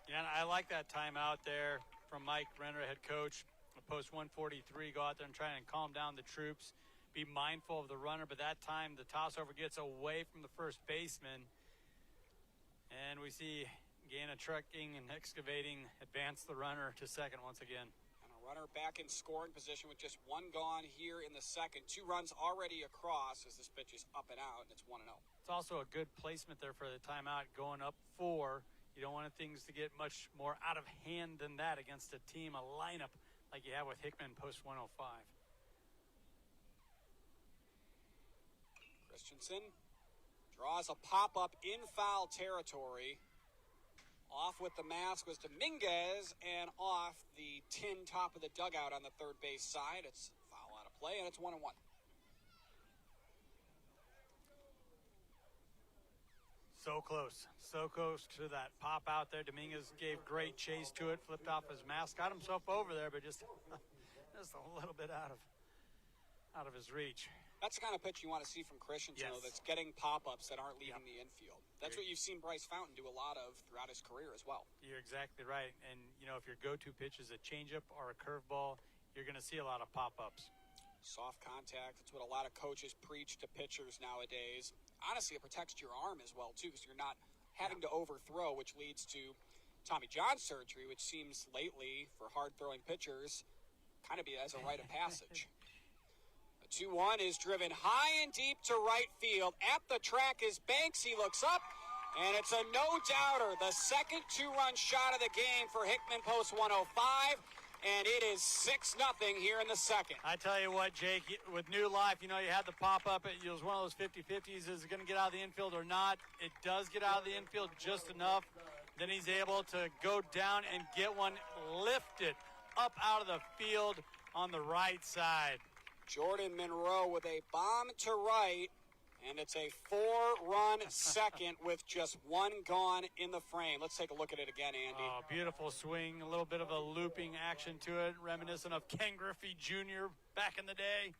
Yeah, and I like that timeout there from Mike Renner, head coach. Post 143, go out there and try and calm down the troops. Be mindful of the runner, but that time the tossover gets away from the first baseman. And we see Gana Trucking and Excavating advance the runner to second once again.
And a runner back in scoring position with just 1 gone here in the second. 2 runs already across as this pitch is up and out, and it's 1-0.
It's also a good placement there for the timeout, going up 4. You don't want things to get much more out of hand than that against a team, a lineup like you have with Hickman post 105.
Christensen draws a pop-up in foul territory. Off with the mask was Dominguez, and off the tin top of the dugout on the third base side. It's foul out of play, and it's 1-1.
So close to that pop out there. Dominguez gave great chase to it, flipped off his mask, got himself over there, but just a little bit out of his reach.
That's the kind of pitch you want to see from Christensen, though, that's getting pop-ups that aren't leaving the infield. That's what you've seen Bryce Fountain do a lot of throughout his career as well.
You're exactly right. And, if your go-to pitch is a changeup or a curveball, you're going to see a lot of pop-ups.
Soft contact, that's what a lot of coaches preach to pitchers nowadays. Honestly, it protects your arm as well, too, because you're not having to overthrow, which leads to Tommy John surgery, which seems lately, for hard-throwing pitchers, kind of be as a rite of passage. 2-1 is driven high and deep to right field. At the track is Banks. He looks up, and it's a no-doubter. The second 2-run shot of the game for Hickman post 105, and it is 6-0 here in the second.
I tell you what, Jake, with New Life, you had the pop-up. It was one of those 50-50s. Is it going to get out of the infield or not? It does get out of the infield just enough. Then he's able to go down and get one lifted up out of the field on the right side.
Jordan Monroe with a bomb to right, and it's a 4-run second with just 1 gone in the frame. Let's take a look at it again, Andy.
Oh, beautiful swing, a little bit of a looping action to it, reminiscent of Ken Griffey Jr. back in the day.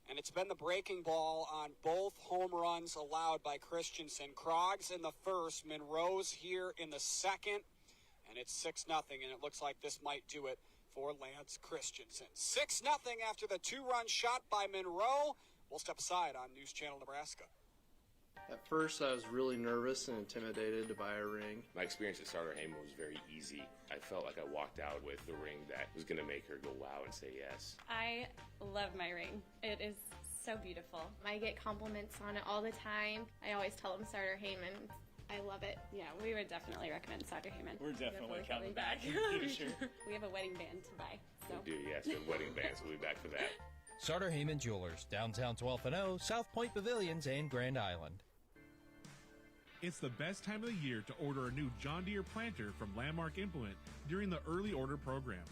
And it's been the breaking ball on both home runs allowed by Christensen. Krog's in the first, Monroe's here in the second, and it's 6-0, and it looks like this might do it for Lance Christensen. 6-0 after the 2-run shot by Monroe. We'll step aside on News Channel Nebraska.
At first, I was really nervous and intimidated to buy a ring.
My experience at Starter Heyman was very easy. I felt like I walked out with the ring that was going to make her go wow and say yes.
I love my ring. It is so beautiful. I get compliments on it all the time. I always tell them Starter Heyman. I love it. Yeah, we would definitely recommend Starter Heyman.
We're definitely coming back.
Sure. We have a wedding band to buy. So.
We do, yes. The wedding bands. We'll be back for that.
Starter Heyman Jewelers, downtown 12th and O, South Point Pavilions, and Grand Island.
It's the best time of the year to order a new John Deere planter from Landmark Implement during the early order program.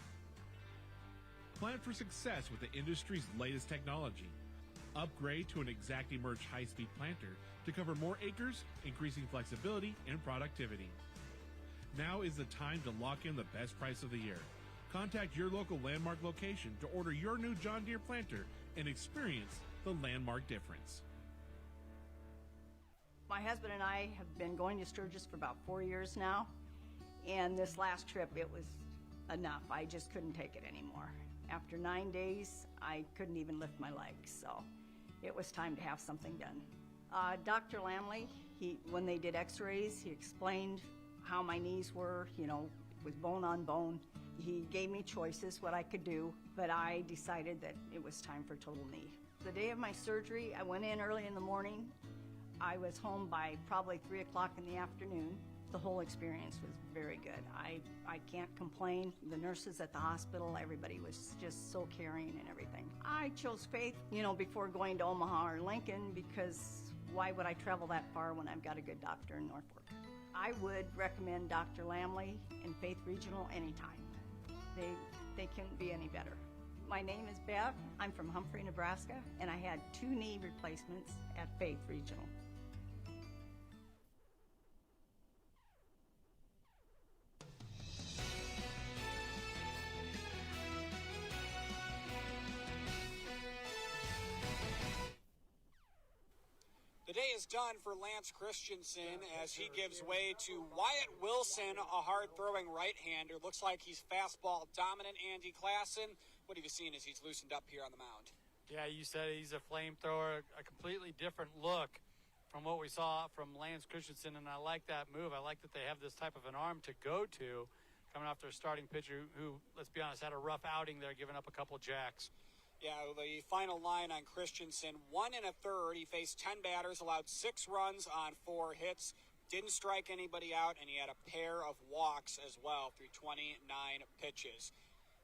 Plan for success with the industry's latest technology. Upgrade to an ExactEmerge high-speed planter to cover more acres, increasing flexibility and productivity. Now is the time to lock in the best price of the year. Contact your local Landmark location to order your new John Deere planter and experience the Landmark difference.
My husband and I have been going to Sturgis for about 4 years now, and this last trip, it was enough. I just couldn't take it anymore. After 9 days, I couldn't even lift my legs, so it was time to have something done. Dr. Lamley, when they did x-rays, he explained how my knees were, with bone on bone. He gave me choices, what I could do, but I decided that it was time for total knee. The day of my surgery, I went in early in the morning. I was home by probably 3 o'clock in the afternoon. The whole experience was very good. I can't complain. The nurses at the hospital, everybody was just so caring and everything. I chose Faith, before going to Omaha or Lincoln, because why would I travel that far when I've got a good doctor in Norfolk? I would recommend Dr. Lamley and Faith Regional anytime. They couldn't be any better. My name is Bev. I'm from Humphrey, Nebraska, and I had 2 knee replacements at Faith Regional.
The day is done for Lance Christensen as he gives way to Wyatt Wilson, a hard-throwing right-hander. Looks like he's fastball dominant. Andy Klassen, what have you seen as he's loosened up here on the mound?
Yeah, you said he's a flamethrower, a completely different look from what we saw from Lance Christensen, and I like that move. I like that they have this type of an arm to go to coming off their starting pitcher who, let's be honest, had a rough outing there, giving up a couple jacks.
Yeah, the final line on Christensen, 1 1/3. He faced 10 batters, allowed 6 runs on 4 hits, didn't strike anybody out, and he had a pair of walks as well through 29 pitches.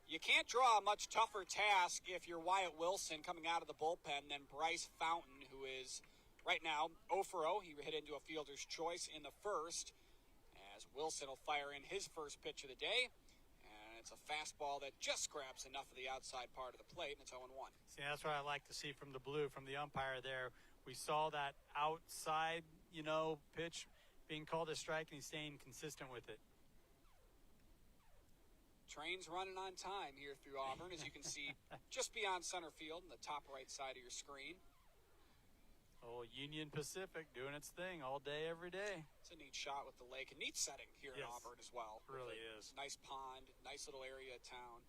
You can't draw a much tougher task if you're Wyatt Wilson coming out of the bullpen than Bryce Fountain, who is right now 0 for 0. He hit into a fielder's choice in the first, as Wilson will fire in his first pitch of the day. It's a fastball that just grabs enough of the outside part of the plate, and it's 0-1.
See, that's what I like to see from the blue, from the umpire there. We saw that outside, pitch being called a strike, and he's staying consistent with it.
Train's running on time here through Auburn, as you can see just beyond center field on the top right side of your screen.
Oh, Union Pacific doing its thing all day, every day.
It's a neat shot with the lake. A neat setting here in Auburn as well.
It really is.
Nice pond, nice little area of town.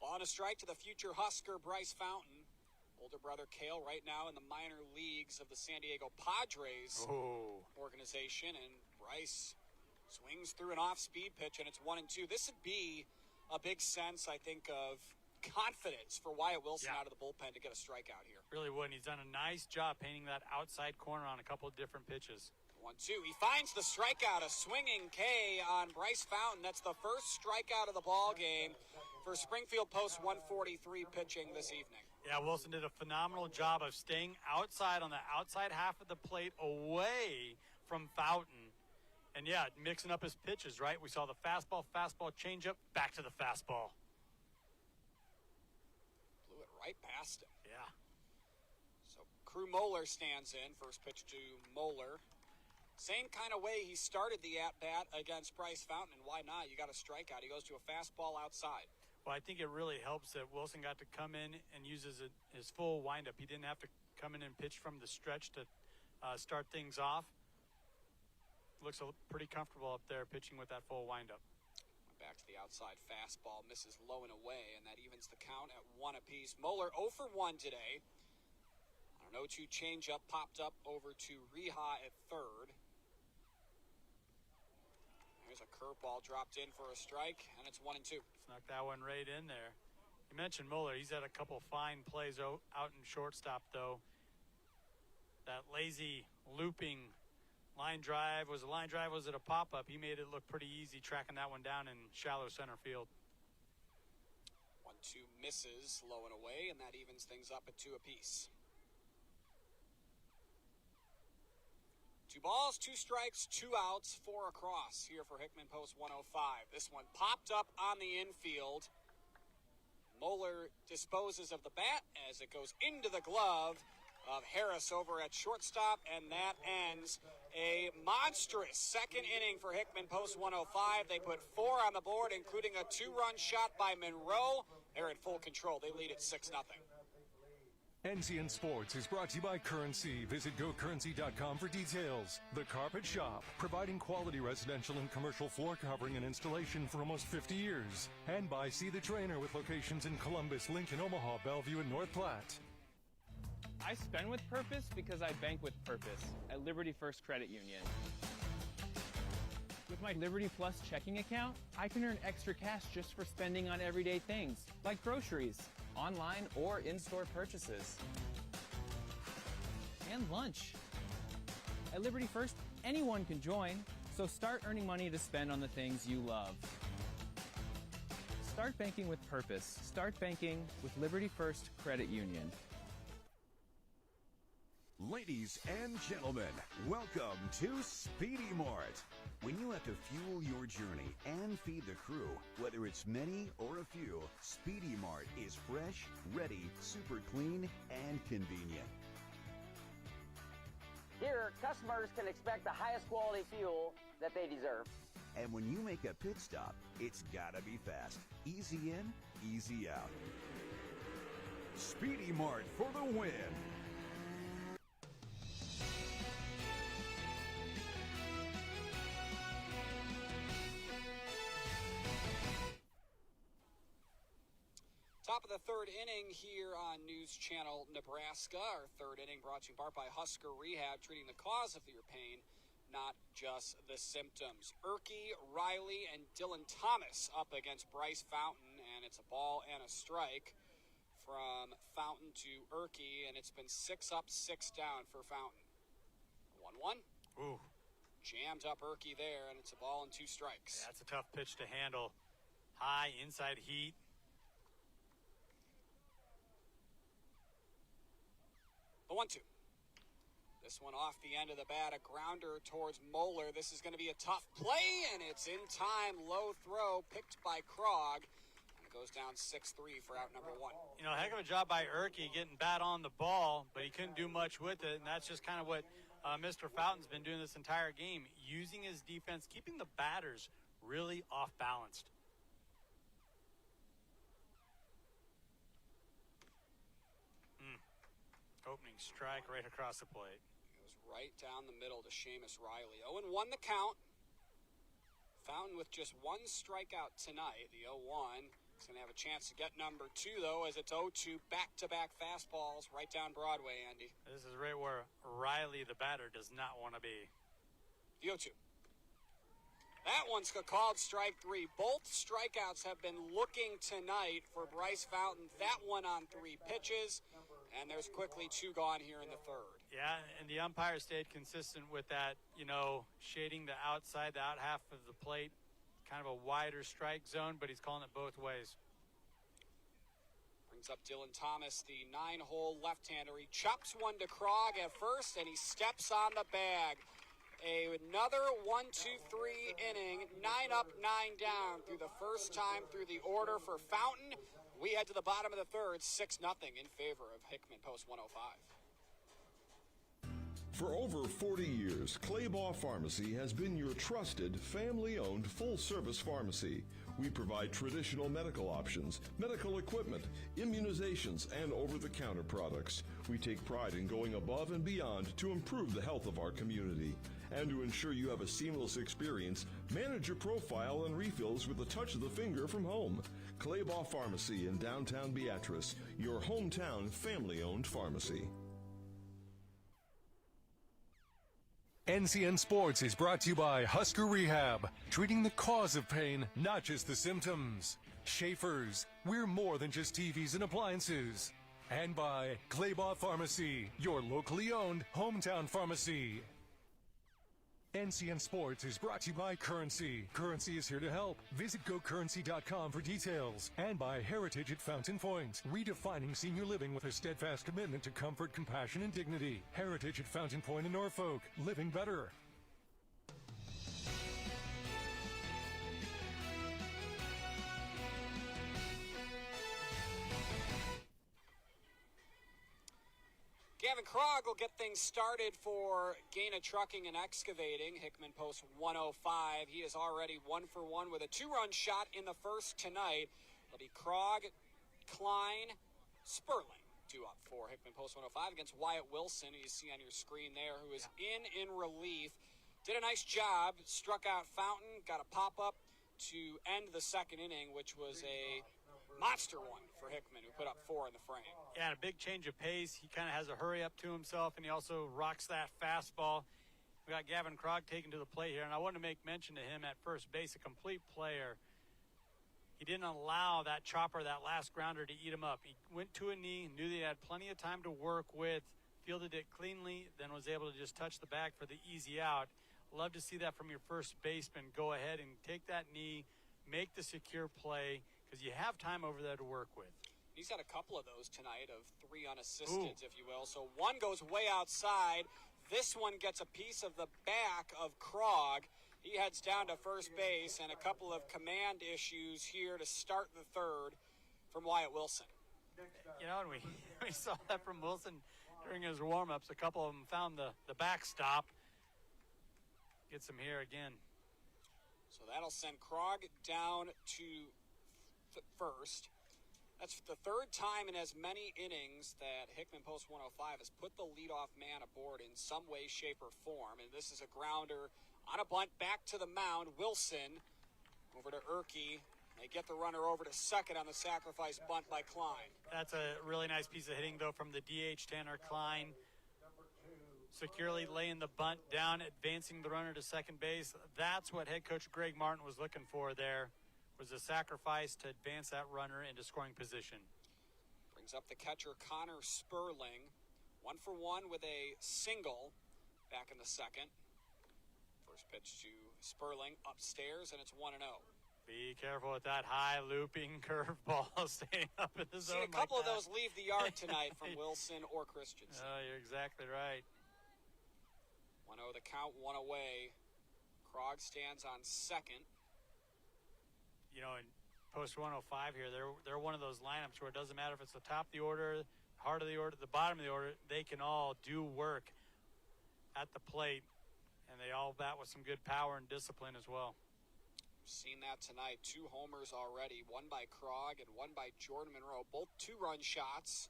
On a strike to the future Husker, Bryce Fountain. Older brother Cale right now in the minor leagues of the San Diego Padres organization. And Bryce swings through an off-speed pitch, and it's 1-2. This would be a big sense, I think, of confidence for Wyatt Wilson out of the bullpen to get a strikeout here.
Really would. And he's done a nice job painting that outside corner on a couple of different pitches.
1-2. He finds the strikeout, a swinging K on Bryce Fountain. That's the first strikeout of the ball game for Springfield Post 143 pitching this evening.
Yeah, Wilson did a phenomenal job of staying outside on the outside half of the plate away from Fountain. And mixing up his pitches, right? We saw the fastball, changeup, back to the fastball.
Blew it right past him.
Yeah.
So Crew Moeller stands in. First pitch to Moeller. Same kind of way he started the at-bat against Bryce Fountain, and why not? You got a strikeout. He goes to a fastball outside.
Well, I think it really helps that Wilson got to come in and use his full windup. He didn't have to come in and pitch from the stretch to start things off. Looks pretty comfortable up there pitching with that full windup.
Back to the outside fastball, misses low and away, and that evens the count at 1 apiece. Moeller 0 for 1 today. On An 0-2 changeup popped up over to Reha at third. There's a curveball dropped in for a strike, and it's 1-2.
Snuck that one right in there. You mentioned Mueller. He's had a couple fine plays out in shortstop, though. That lazy looping line drive. Was it a pop-up? He made it look pretty easy tracking that one down in shallow center field.
1-2 misses, low and away, and that evens things up at 2 apiece. 2 balls, 2 strikes, 2 outs, 4 across here for Hickman post 105. This one popped up on the infield. Moeller disposes of the bat as it goes into the glove of Harris over at shortstop, and that ends a monstrous second inning for Hickman post 105. They put 4 on the board, including a 2-run shot by Monroe. They're in full control. They lead at 6-0.
NCN Sports is brought to you by Currency. Visit GoCurrency.com for details. The Carpet Shop, providing quality residential and commercial floor covering and installation for almost 50 years. And by See the Trainer with locations in Columbus, Lincoln, Omaha, Bellevue, and North Platte.
I spend with purpose because I bank with purpose at Liberty First Credit Union. With my Liberty Plus checking account, I can earn extra cash just for spending on everyday things, like groceries, online or in-store purchases, and lunch. At Liberty First, anyone can join, so start earning money to spend on the things you love. Start banking with purpose. Start banking with Liberty First Credit Union.
Ladies and gentlemen, welcome to Speedy Mart. When you have to fuel your journey and feed the crew, whether it's many or a few, Speedy Mart is fresh, ready, super clean, and convenient.
Here, customers can expect the highest quality fuel that they deserve.
And when you make a pit stop, it's gotta be fast. Easy in, easy out. Speedy Mart for the win.
Top of the third inning here on News Channel Nebraska. Our third inning brought to you in part by Husker Rehab, treating the cause of your pain, not just the symptoms. Erkey, Riley, and Dylan Thomas up against Bryce Fountain, and it's a ball and a strike from Fountain to Erkey, and it's been 6 up, 6 down for Fountain. 1-1.
Ooh.
Jammed up Erkey there, and it's a ball and 2 strikes.
Yeah, that's a tough pitch to handle. High, inside heat.
The 1-2. This one off the end of the bat, a grounder towards Moeller. This is going to be a tough play, and it's in time. Low throw picked by Krog. And it goes down 6-3 for out number 1.
You know, heck of a job by Erkey getting bat on the ball, but he couldn't do much with it, and that's just kind of what Mr. Fountain's been doing this entire game, using his defense, keeping the batters really off-balanced. Opening strike right across the plate.
Goes right down the middle to Seamus Riley. 0-1 the count. Fountain with just 1 strikeout tonight. The 0-1. He's going to have a chance to get number 2, though, as it's 0-2 back-to-back fastballs right down Broadway, Andy.
This is right where Riley, the batter, does not want to be.
The 0-2. That one's called strike 3. Both strikeouts have been looking tonight for Bryce Fountain. That one on 3 pitches. And there's quickly 2 gone here in the third.
Yeah, and the umpire stayed consistent with that, you know, shading the outside, the out half of the plate, kind of a wider strike zone, but he's calling it both ways.
Brings up Dylan Thomas, the 9-hole left-hander. He chops one to Krog at first, and he steps on the bag. Another 1-2-3 inning, 9 up, 9 down through the first time through the order for Fountain. We head to the bottom of the third, 6-0 in favor of Hickman post 105.
For over 40 years, Claybaugh Pharmacy has been your trusted, family-owned, full-service pharmacy. We provide traditional medical options, medical equipment, immunizations, and over-the-counter products. We take pride in going above and beyond to improve the health of our community. And to ensure you have a seamless experience, manage your profile and refills with a touch of the finger from home. Claybaugh Pharmacy in downtown Beatrice, your hometown family-owned pharmacy.
NCN Sports is brought to you by Husker Rehab, treating the cause of pain, not just the symptoms. Schaefer's, we're more than just TVs and appliances. And by Claybaugh Pharmacy, your locally owned hometown pharmacy. NCN Sports is brought to you by Currency. Currency is here to help. Visit GoCurrency.com for details. And by Heritage at Fountain Point, redefining senior living with a steadfast commitment to comfort, compassion, and dignity. Heritage at Fountain Point in Norfolk, living better.
Gavin Krog will get things started for Gana Trucking and Excavating. Hickman posts 105. He is already 1 for 1 with a 2-run shot in the first tonight. It'll be Krog, Klein, Sperling. 2 up for Hickman posts 105 against Wyatt Wilson, who you see on your screen there, who is in relief. Did a nice job, struck out Fountain, got a pop-up to end the second inning, which was a monster one for Hickman, who put up 4 in the frame.
Yeah, and a big change of pace. He kind of has a hurry up to himself, and he also rocks that fastball. We got Gavin Krog taken to the plate here, and I wanted to make mention to him at first base, a complete player. He didn't allow that chopper, that last grounder, to eat him up. He went to a knee, knew that he had plenty of time to work with, fielded it cleanly, then was able to just touch the bag for the easy out. Love to see that from your first baseman. Go ahead and take that knee, make the secure play, because you have time over there to work with.
He's had a couple of those tonight of 3 unassisted, if you will. So one goes way outside. This one gets a piece of the back of Krog. He heads down to first base, and a couple of command issues here to start the third from Wyatt Wilson.
You know, and we saw that from Wilson during his warm-ups. A couple of them found the backstop. Gets him here again.
So that'll send Krog down to first. That's the third time in as many innings that Hickman Post 105 has put the leadoff man aboard in some way, shape, or form. And this is a grounder on a bunt back to the mound. Wilson over to Erke. They get the runner over to second on the sacrifice bunt by Klein.
That's a really nice piece of hitting, though, from the DH, Tanner Klein. Securely laying the bunt down, advancing the runner to second base. That's what head coach Greg Martin was looking for there. Was a sacrifice to advance that runner into scoring position.
Brings up the catcher Connor Sperling. 1 for 1 with a single back in the second. First pitch to Sperling upstairs, and it's 1-0.
Be careful with that high looping curveball staying up in the zone.
See a couple of those leave the yard tonight from Wilson or Christensen.
Oh, you're exactly right.
1-0 the count, 1 away. Krog stands on second.
You know, in post 105 here, they're one of those lineups where it doesn't matter if it's the top of the order, heart of the order, the bottom of the order, they can all do work at the plate, and they all bat with some good power and discipline as well.
Seen that tonight. 2 homers already, one by Krog and one by Jordan Monroe. Both 2-run shots,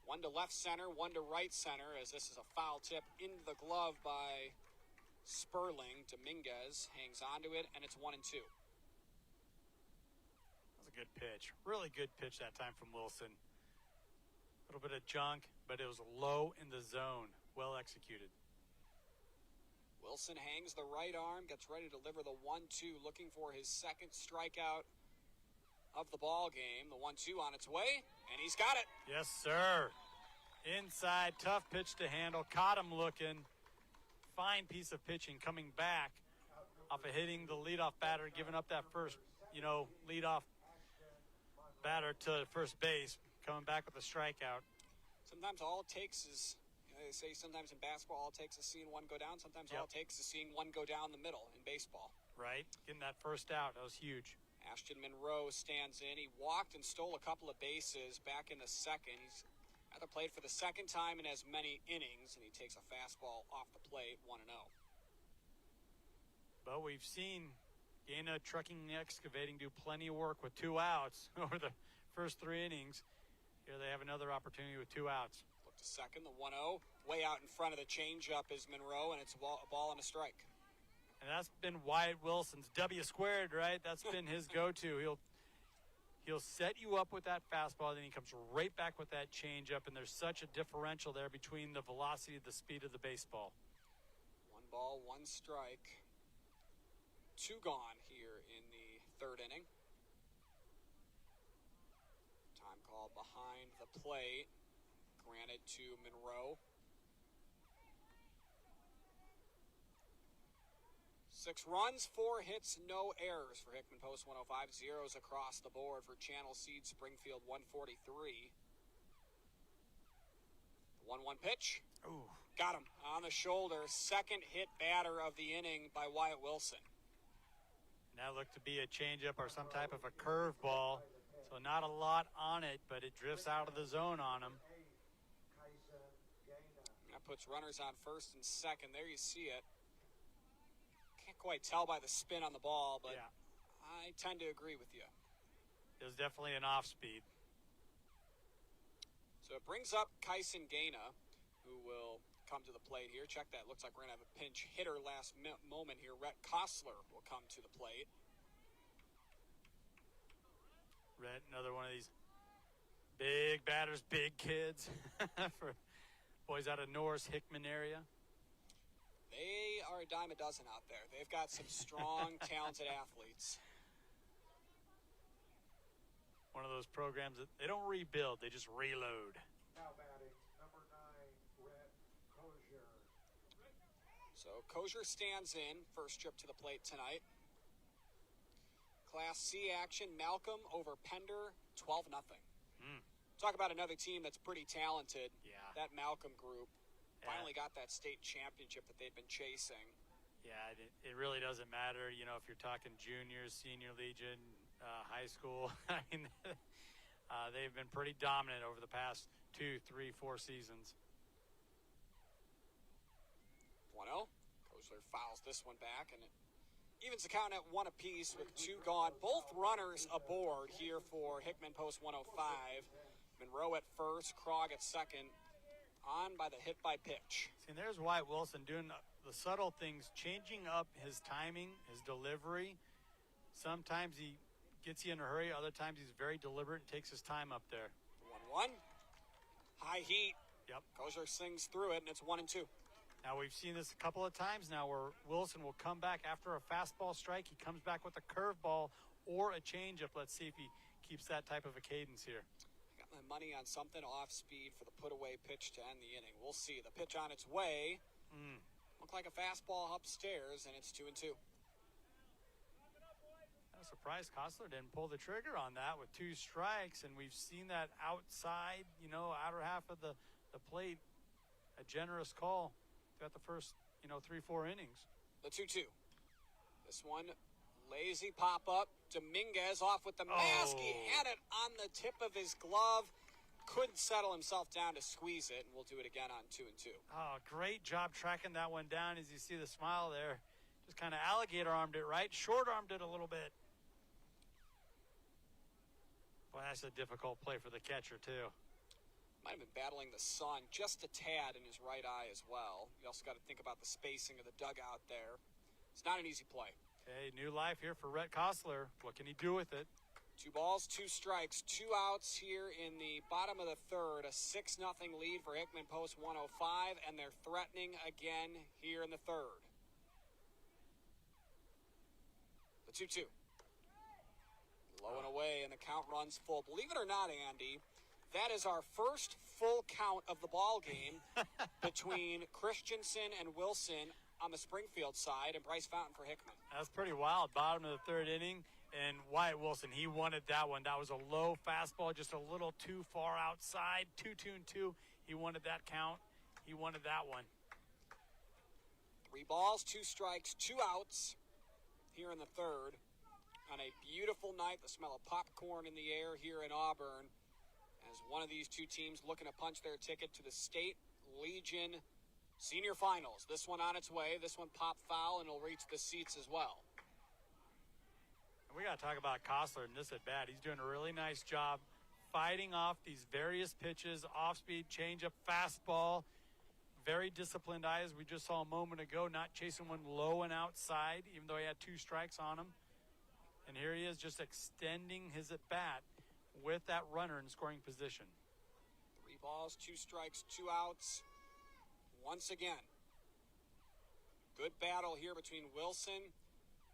one to left center, one to right center, as this is a foul tip into the glove by Sperling. Dominguez hangs onto it, and it's 1-2.
Good pitch. Really good pitch that time from Wilson. A little bit of junk, but it was low in the zone. Well executed.
Wilson hangs the right arm, gets ready to deliver the 1-2, looking for his second strikeout of the ball game. The 1-2 on its way, and he's got it.
Yes, sir. Inside, tough pitch to handle. Caught him looking. Fine piece of pitching coming back off of hitting the leadoff batter, giving up that first, leadoff batter to first base, coming back with a strikeout.
Sometimes all it takes is, they say sometimes in basketball, all it takes is seeing one go down. Sometimes all it takes is seeing one go down the middle in baseball.
Right, getting that first out, that was huge.
Ashton Monroe stands in. He walked and stole a couple of bases back in the second. He's at the plate for the second time in as many innings, and he takes a fastball off the plate, 1-0.
But we've seen Gana Trucking and Excavating do plenty of work with 2 outs over the first 3 innings. Here they have another opportunity with 2 outs.
Look to second, the 1-0. Way out in front of the changeup is Monroe, and it's a ball and a strike.
And that's been Wyatt Wilson's W squared, right? That's been his go-to. He'll set you up with that fastball, then he comes right back with that changeup, and there's such a differential there between the velocity and the speed of the baseball.
1 ball, 1 strike. 2 gone here in the 3rd inning. Time call behind the plate, granted to Monroe. 6 runs, 4 hits, no errors for Hickman Post 105. Zeros across the board for Channel Seed Springfield 143. 1-1 pitch.
Ooh.
Got him on the shoulder. Second hit batter of the inning by Wyatt Wilson.
And that looked to be a changeup or some type of a curveball. So not a lot on it, but it drifts out of the zone on him.
That puts runners on first and second. There you see it. Can't quite tell by the spin on the ball, but
yeah.
I tend to agree with you.
It was definitely an off-speed.
So it brings up Kyson Gana, who will come to the plate here. Check that. Looks like we're going to have a pinch hitter last moment here. Rhett Kostler will come to the plate.
Rhett, another one of these big batters, big kids for boys out of Noris, Hickman area.
They are a dime a dozen out there. They've got some strong, talented athletes.
One of those programs that they don't rebuild, they just reload.
Now batting, number 9, Rhett Kosher.
So Kosher stands in, first trip to the plate tonight. Class C action, Malcolm over Pender, 12-0. Talk about another team that's pretty talented.
Yeah.
That Malcolm group finally got that state championship that they've been chasing.
Yeah, it really doesn't matter, you know, if you're talking juniors, senior legion, high school. I mean, they've been pretty dominant over the past 2, 3, 4 seasons.
1-0. Kosler fouls this one back, and it evens the count at 1 apiece with 2 gone. Both runners aboard here for Hickman Post 105. Monroe at first, Krog at second, on by the hit by pitch.
See, and there's Wyatt Wilson doing the subtle things, changing up his timing, his delivery. Sometimes he gets you in a hurry. Other times he's very deliberate and takes his time up there.
1-1. High heat.
Yep.
Kosler sings through it, and it's 1-2.
Now, we've seen this a couple of times now where Wilson will come back after a fastball strike. He comes back with a curveball or a changeup. Let's see if he keeps that type of a cadence here.
I got my money on something off speed for the put-away pitch to end the inning. We'll see. The pitch on its way. Looked like a fastball upstairs, and it's 2-2.
I'm surprised Kostler didn't pull the trigger on that with 2 strikes, and we've seen that outside, you know, outer half of the plate. A generous call throughout the first, 3-4 innings.
The 2-2. This one, lazy pop-up. Dominguez off with the mask. He had it on the tip of his glove. Couldn't settle himself down to squeeze it, and we'll do it again on 2-2.
Oh, great job tracking that one down. As you see the smile there, just kind of alligator-armed it, right? Short-armed it a little bit. Boy, that's a difficult play for the catcher, too.
Might have been battling the sun just a tad in his right eye as well. You also got to think about the spacing of the dugout there. It's not an easy play.
Okay, new life here for Rhett Kostler. What can he do with it?
2 balls, 2 strikes, 2 outs here in the bottom of the 3rd. A 6-0 lead for Hickman Post 105, and they're threatening again here in the 3rd. The 2-2. Low and away, and the count runs full. Believe it or not, Andy, that is our first full count of the ball game between Christensen and Wilson on the Springfield side and Bryce Fountain for Hickman.
That's pretty wild. Bottom of the 3rd inning, and Wyatt Wilson, he wanted that one. That was a low fastball, just a little too far outside. 2-2-2. He wanted that count. He wanted that one.
3 balls, 2 strikes, 2 outs here in the 3rd. On a beautiful night, the smell of popcorn in the air here in Auburn, as one of these 2 teams looking to punch their ticket to the State Legion Senior Finals. This one on its way. This one popped foul, and it'll reach the seats as well.
And we got to talk about Kostler in this at bat. He's doing a really nice job fighting off these various pitches, off-speed, changeup, fastball. Very disciplined eye, as we just saw a moment ago, not chasing one low and outside, even though he had 2 strikes on him. And here he is just extending his at-bat with that runner in scoring position.
3 balls, 2 strikes, 2 outs. Once again. Good battle here between Wilson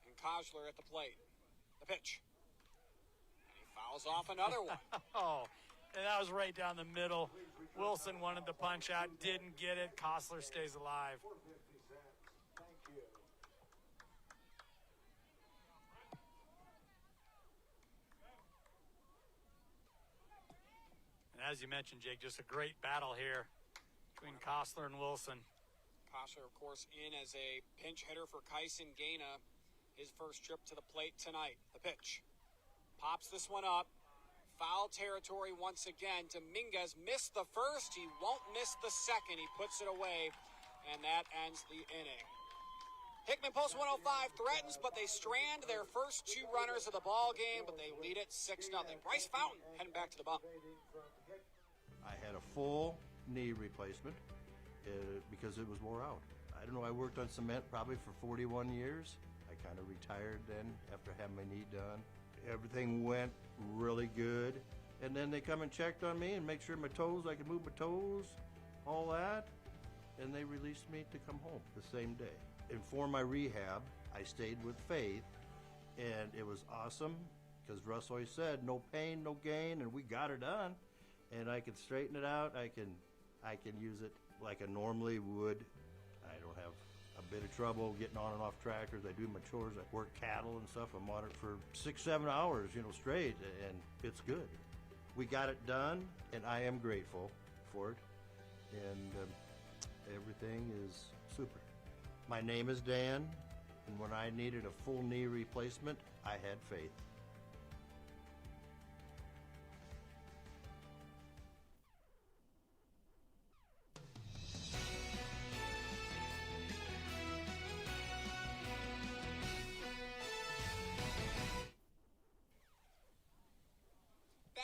and Kosler at the plate. The pitch. And he fouls off another one.
Oh, and that was right down the middle. Wilson wanted the punch out, didn't get it. Kosler stays alive. And as you mentioned, Jake, just a great battle here between Kosler and Wilson.
Kosler, of course, in as a pinch hitter for Kyson Gana. His first trip to the plate tonight. The pitch. Pops this one up. Foul territory once again. Dominguez missed the first. He won't miss the second. He puts it away, and that ends the inning. Hickman Post 105 threatens, but they strand their first two runners of the ball game, but they lead it 6-0. Bryce Fountain heading back to the bump.
I had a full knee replacement because it was wore out. I don't know, I worked on cement probably for 41 years. I kind of retired then after having my knee done. Everything went really good. And then they come and checked on me and make sure my toes, I could move my toes, all that. And they released me to come home the same day. And for my rehab, I stayed with Faith, and it was awesome because Russ always said, no pain, no gain, and we got her done. And I can straighten it out. I can use it like I normally would. I don't have a bit of trouble getting on and off tractors. I do my chores. I work cattle and stuff. I'm on it for 6-7 hours, straight, and it's good. We got it done, and I am grateful for it. And everything is super. My name is Dan, and when I needed a full knee replacement, I had Faith.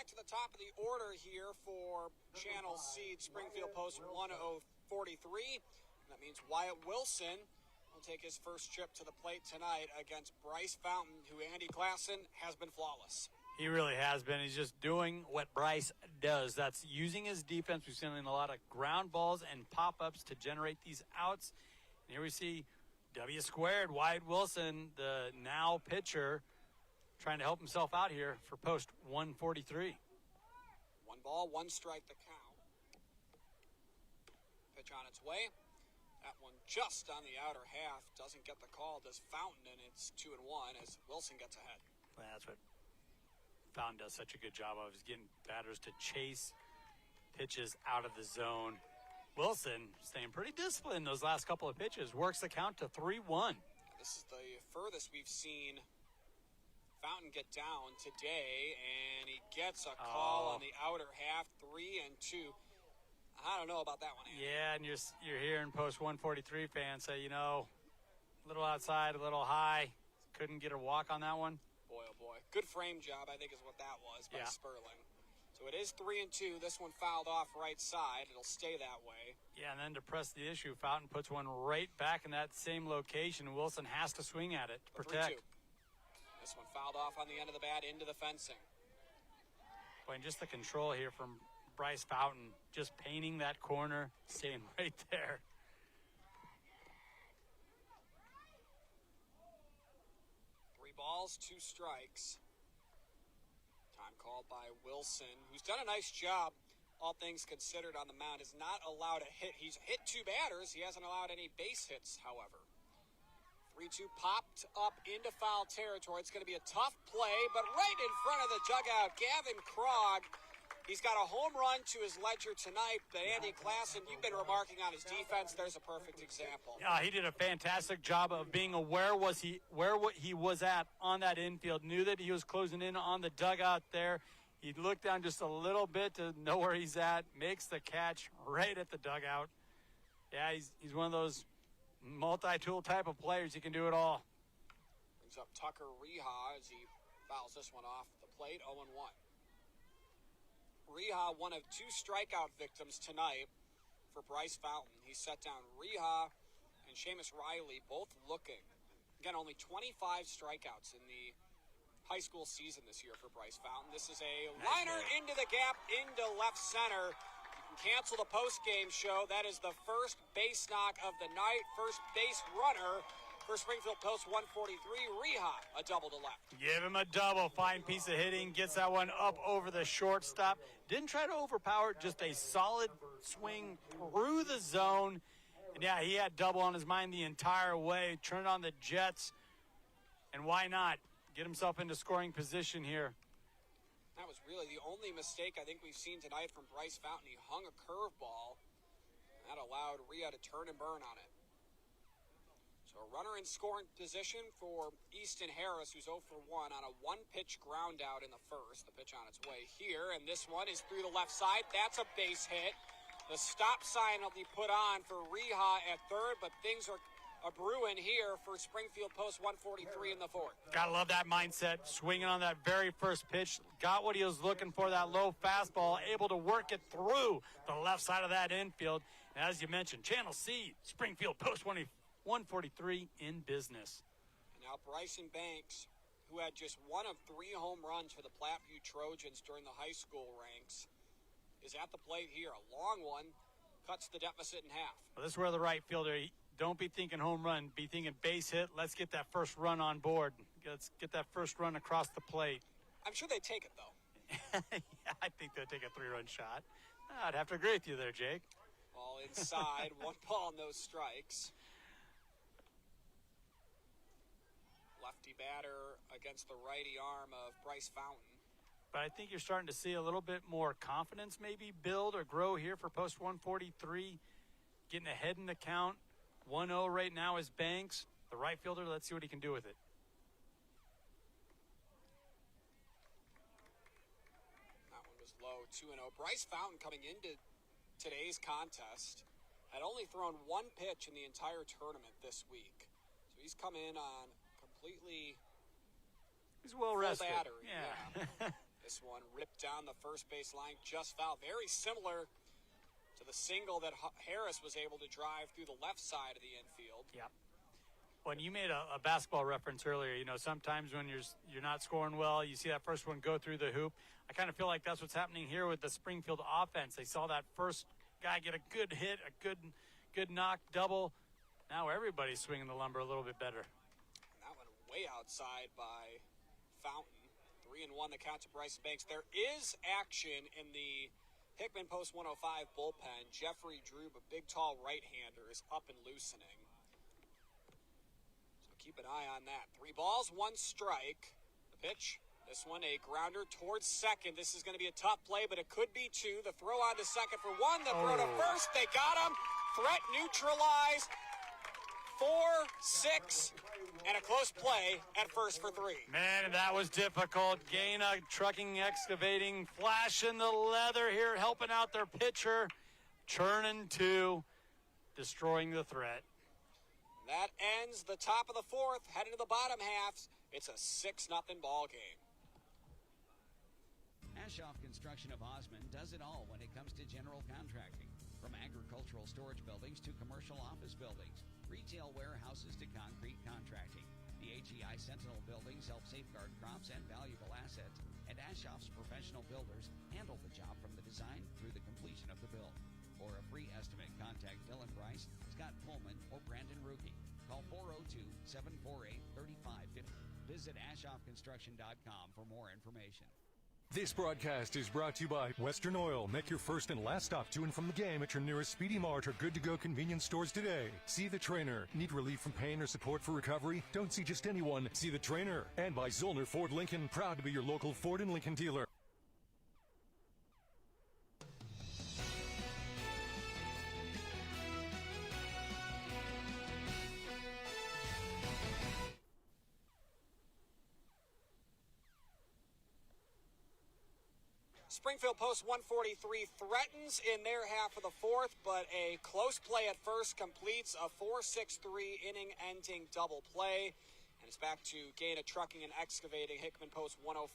To the top of the order here for Channel Seed Springfield Post 1043. That means Wyatt Wilson will take his first trip to the plate tonight against Bryce Fountain, who Andy Klassen has been flawless.
He really has been. He's just doing what Bryce does. That's using his defense. We've seen a lot of ground balls and pop-ups to generate these outs. And here we see W squared, Wyatt Wilson, the now pitcher, trying to help himself out here for Post 143.
1 ball, 1 strike the count. Pitch on its way. That one just on the outer half. Doesn't get the call. Does Fountain, and it's 2-1 as Wilson gets ahead.
Well, that's what Fountain does such a good job of, is getting batters to chase pitches out of the zone. Wilson staying pretty disciplined those last couple of pitches. Works the count to 3-1.
This is the furthest we've seen Fountain get down today, and he gets a call on the outer half, 3-2. I don't know about that one, Andy.
Yeah, and you're hearing Post 143 fans say, a little outside, a little high. Couldn't get a walk on that one.
Boy, oh boy. Good frame job, I think is what that was by Sperling. So it is 3-2. This one fouled off right side. It'll stay that way.
Yeah, and then to press the issue, Fountain puts one right back in that same location. Wilson has to swing at it to protect.
3-2. This one fouled off on the end of the bat into the fencing.
Boy, and just the control here from Bryce Fountain, just painting that corner, staying right there.
Three balls, 2 strikes. Time called by Wilson, who's done a nice job, all things considered, on the mound. Is not allowed a hit. He's hit 2 batters. He hasn't allowed any base hits, however. 3-2 popped up into foul territory. It's going to be a tough play, but right in front of the dugout, Gavin Krog. He's got a home run to his ledger tonight. But Andy Klassen, you've been remarking on his defense. There's a perfect example.
Yeah, he did a fantastic job of being aware where he was at on that infield. Knew that he was closing in on the dugout there. He looked down just a little bit to know where he's at. Makes the catch right at the dugout. Yeah, he's one of those multi-tool type of players. He can do it all.
Brings up Tucker Reha as he fouls this one off the plate, 0-1. Reha, one of 2 strikeout victims tonight for Bryce Fountain. He set down Reha and Seamus Riley, both looking. Again, only 25 strikeouts in the high school season this year for Bryce Fountain. This is a liner into the gap, into left center. and cancel the post-game show. That is the first base knock of the night. First base runner for Springfield Post 143, Reha, a double to left.
Give him a double. Fine piece of hitting. Gets that one up over the shortstop. Didn't try to overpower it. Just a solid swing through the zone. And yeah, he had double on his mind the entire way. Turned on the Jets. And why not? Get himself into scoring position here.
That was really the only mistake I think we've seen tonight from Bryce Fountain. He hung a curveball. That allowed Reha to turn and burn on it. So a runner in scoring position for Easton Harris, who's 0 for 1 on a one-pitch ground out in the first. The pitch on its way here, and this one is through the left side. That's a base hit. The stop sign will be put on for Reha at third, but things are a brewing here for Springfield Post 143 in the fourth.
Gotta love that mindset. Swinging on that very first pitch. Got what he was looking for, that low fastball. Able to work it through the left side of that infield. And as you mentioned, Channel C, Springfield Post 143 in business.
Now Bryson Banks, who had just one of 3 home runs for the Platteview Trojans during the high school ranks, is at the plate here. A long one, cuts the deficit in half.
Well, this is where the right fielder, don't be thinking home run, be thinking base hit. Let's get that first run on board. Let's get that first run across the plate.
I'm sure they take it, though.
Yeah, I think they'll take a 3-run shot. I'd have to agree with you there, Jake.
Ball inside, 1 ball, no strikes. Lefty batter against the righty arm of Bryce Fountain.
But I think you're starting to see a little bit more confidence maybe build or grow here for Post 143. Getting ahead in the count. 1-0 right now is Banks. The right fielder, let's see what he can do with it.
That one was low, 2-0. Bryce Fountain coming into today's contest had only thrown 1 pitch in the entire tournament this week. So he's come in on completely
He's well rested.
Battery.
Yeah.
This one ripped down the first base line, just foul. Very similar to the single that Harris was able to drive through the left side of the infield.
Yep. When you made a basketball reference earlier, you know, sometimes when you're not scoring well, you see that first one go through the hoop. I kind of feel like that's what's happening here with the Springfield offense. They saw that first guy get a good hit, a good knock, double. Now everybody's swinging the lumber a little bit better.
And that one way outside by Fountain. 3-1 the count to Bryce Banks. There is action in the Hickman Post 105 bullpen. Jeffrey Drew, a big, tall right-hander, is up and loosening. So keep an eye on that. 3 balls, 1 strike. The pitch, this one a grounder towards second. This is going to be a tough play, but it could be 2. The throw on to second for 1. The throw to first. They got him. Threat neutralized. 4, 6, and a close play at first for 3.
Man, that was difficult. Gana, trucking, excavating, flashing the leather here, helping out their pitcher. Churning 2, destroying the threat.
That ends the top of the fourth. Heading to the bottom half. It's a 6-0 ball game.
Ashoff Construction of Osmond does it all when it comes to general contracting. From agricultural storage buildings to commercial office buildings, retail warehouses to concrete contracting. The HEI Sentinel buildings help safeguard crops and valuable assets, and Ashoff's professional builders handle the job from the design through the completion of the build. For a free estimate, contact Dylan Bryce, Scott Pullman, or Brandon Ruki. Call 402-748-3550. Visit AshoffConstruction.com for more information.
This broadcast is brought to you by Western Oil. Make your first and last stop to and from the game at your nearest Speedy Mart or good-to-go convenience stores today. See the trainer. Need relief from pain or support for recovery? Don't see just anyone. See the trainer. And by Zollner Ford Lincoln. Proud to be your local Ford and Lincoln dealer.
Springfield Post 143 threatens in their half of the fourth, but a close play at first completes a 4-6-3 inning-ending double play. And it's back to Gana Trucking and Excavating, Hickman Post 105,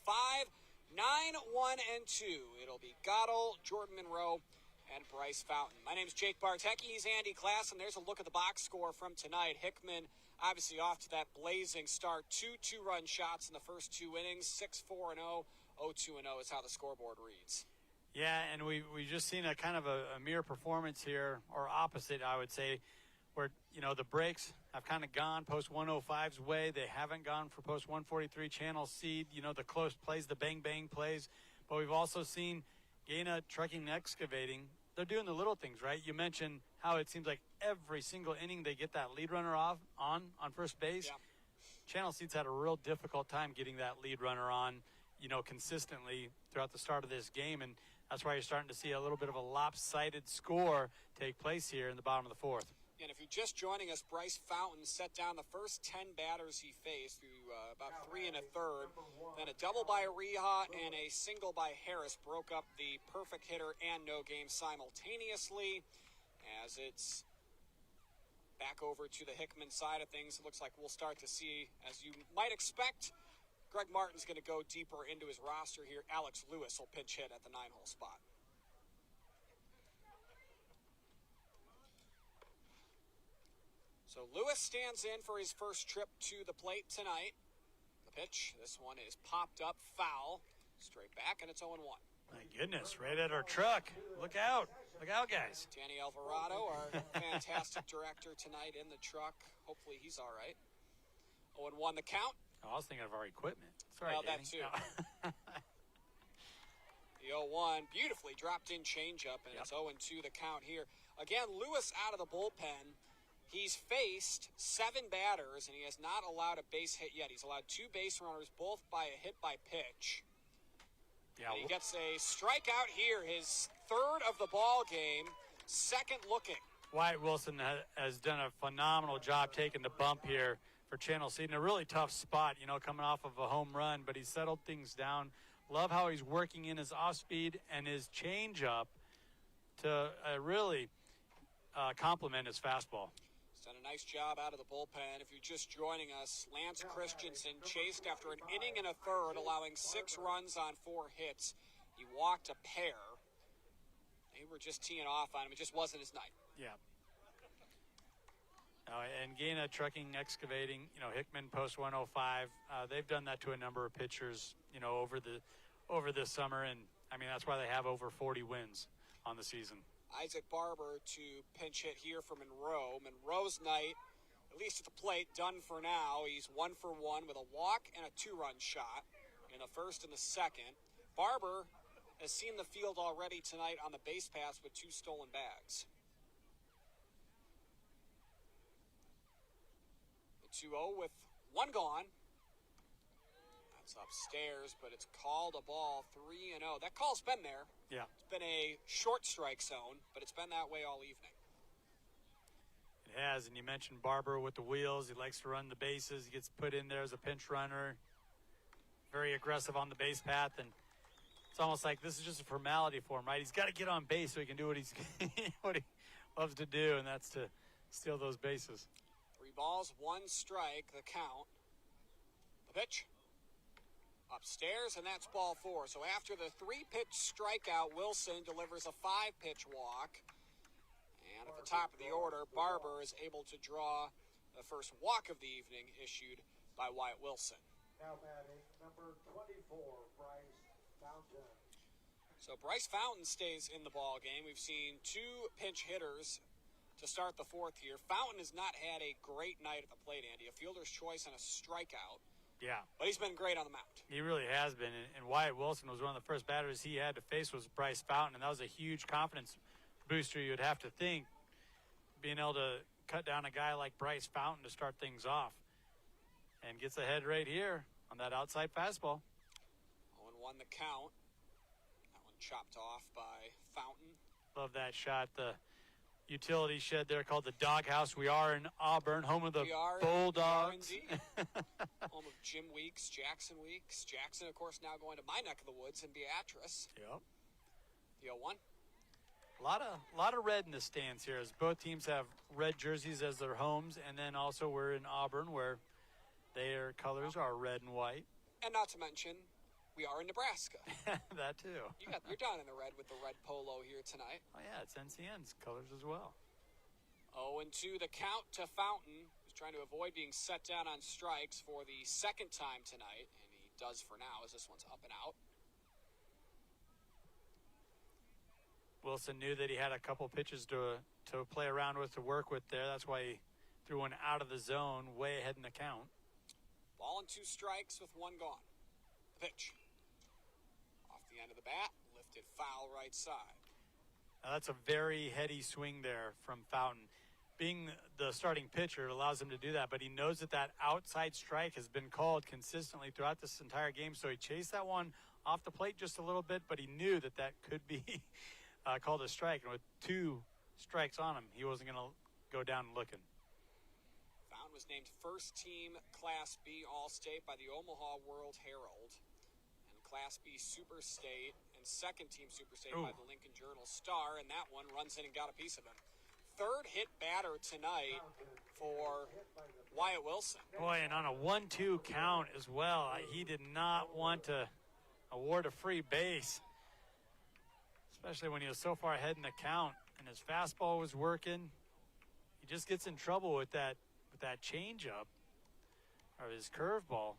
9-1-2. It'll be Goddell, Jordan Monroe, and Bryce Fountain. My name's Jake Bartecki. He's Andy Klass, and there's a look at the box score from tonight. Hickman obviously off to that blazing start. 2 2-run shots in the first 2 innings, 6-4-0. 0-2-0 is how the scoreboard reads.
Yeah, and we just seen a kind of a mirror performance here, or opposite, I would say, where, the breaks have kind of gone post 105's way. They haven't gone for post 143 channel seed, the close plays, the bang-bang plays. But we've also seen Gana trucking and excavating. They're doing the little things, right? You mentioned how it seems like every single inning they get that lead runner off on first base.
Yeah.
Channel Seed's had a real difficult time getting that lead runner on, consistently throughout the start of this game. And that's why you're starting to see a little bit of a lopsided score take place here in the bottom of the fourth.
And if you're just joining us, Bryce Fountain set down the first 10 batters he faced through about 3 1/3. Then a double by Rija and a single by Harris broke up the perfect hitter and no game simultaneously. As it's back over to the Hickman side of things, it looks like we'll start to see, as you might expect, Greg Martin's going to go deeper into his roster here. Alex Lewis will pinch hit at the 9-hole spot. So Lewis stands in for his first trip to the plate tonight. The pitch, this one is popped up, foul, straight back, and it's 0-1.
My goodness, right at our truck. Look out. Look out, guys.
Danny Alvarado, our fantastic director tonight in the truck. Hopefully he's all right. 0-1 the count.
Oh, I was thinking of our equipment. Sorry,
Well,
Danny.
that too. The 0-1, beautifully dropped in changeup, and it's 0-2 the count here. Again, Lewis out of the bullpen. He's faced 7 batters, and he has not allowed a base hit yet. He's allowed 2 base runners, both by a hit by pitch.
Yeah,
And he gets a strikeout here, his 3rd of the ball game, second looking.
Wyatt Wilson has done a phenomenal job taking the bump here for Channel Seed in a really tough spot, coming off of a home run, but he settled things down. Love how he's working in his off-speed and his changeup to really complement his fastball.
He's done a nice job out of the bullpen. If you're just joining us, Lance Christensen chased after an inning and a third, allowing 6 runs on 4 hits. He walked a pair. They were just teeing off on him. It just wasn't his night.
Yeah. And Gana trucking, excavating, Hickman post 105. They've done that to a number of pitchers, over this summer. And, that's why they have over 40 wins on the season.
Isaac Barber to pinch hit here for Monroe. Monroe's night, at least at the plate, done for now. He's 1 for 1 with a walk and a 2-run shot in the first and the second. Barber has seen the field already tonight on the base pass with 2 stolen bags. The 2-0 with 1 gone. That's upstairs, but it's called a ball, 3-0. That call's been there.
Yeah.
It's been a short strike zone, but it's been that way all evening.
It has, and you mentioned Barber with the wheels. He likes to run the bases. He gets put in there as a pinch runner. Very aggressive on the base path, and it's almost like this is just a formality for him, right? He's got to get on base so he can do what what he loves to do, and that's to steal those bases.
3 balls, 1 strike, the count. The pitch. Upstairs, and that's ball 4. So after the 3-pitch strikeout, Wilson delivers a 5-pitch walk. And at the top of the order, Barber is able to draw the first walk of the evening issued by Wyatt Wilson.
Now batting, number 24, Bryce Fountain.
So Bryce Fountain stays in the ball game. We've seen 2 pinch hitters to start the 4th here. Fountain has not had a great night at the plate, Andy. A fielder's choice and a strikeout.
Yeah.
But he's been great on the mound.
He really has been. And Wyatt Wilson was one of the first batters he had to face was Bryce Fountain, and that was a huge confidence booster, you would have to think, being able to cut down a guy like Bryce Fountain to start things off. And gets ahead right here on that outside fastball.
0-1 the count. That one chopped off by Fountain.
Love that shot. The utility shed there called the Doghouse. We are in Auburn, home of the Bulldogs.
We are indeed. Home of Jim Weeks, Jackson Weeks. Jackson, of course, now going to my neck of the woods in Beatrice.
Yep.
The 0-1.
A lot of red in the stands here, as both teams have red jerseys as their homes, and then also we're in Auburn, where their colors are red and white.
And not to mention, we are in Nebraska.
That too.
You're down in the red with the red polo here tonight.
Oh yeah, it's NCN's colors as well.
0-2 the count to Fountain, who's trying to avoid being set down on strikes for the 2nd time tonight, and he does for now as this one's up and out.
Wilson knew that he had a couple pitches to play around with, to work with there. That's why he threw one out of the zone, way ahead in the count.
Ball and 2 strikes with 1 gone. Pitch. Off the end of the bat, lifted foul right side.
Now that's a very heady swing there from Fountain. Being the starting pitcher, it allows him to do that, but he knows that outside strike has been called consistently throughout this entire game, so he chased that one off the plate just a little bit, but he knew that could be called a strike, and with 2 strikes on him, he wasn't going to go down looking.
Fountain was named first team Class B All-State by the Omaha World Herald, and Class B Super State and second team Super State by the Lincoln Journal-Star, and that one runs in and got a piece of him. 3rd hit batter tonight for Wyatt Wilson.
Boy, and on a 1-2 count as well, he did not want to award a free base, especially when he was so far ahead in the count and his fastball was working. He just gets in trouble with that changeup or his curveball.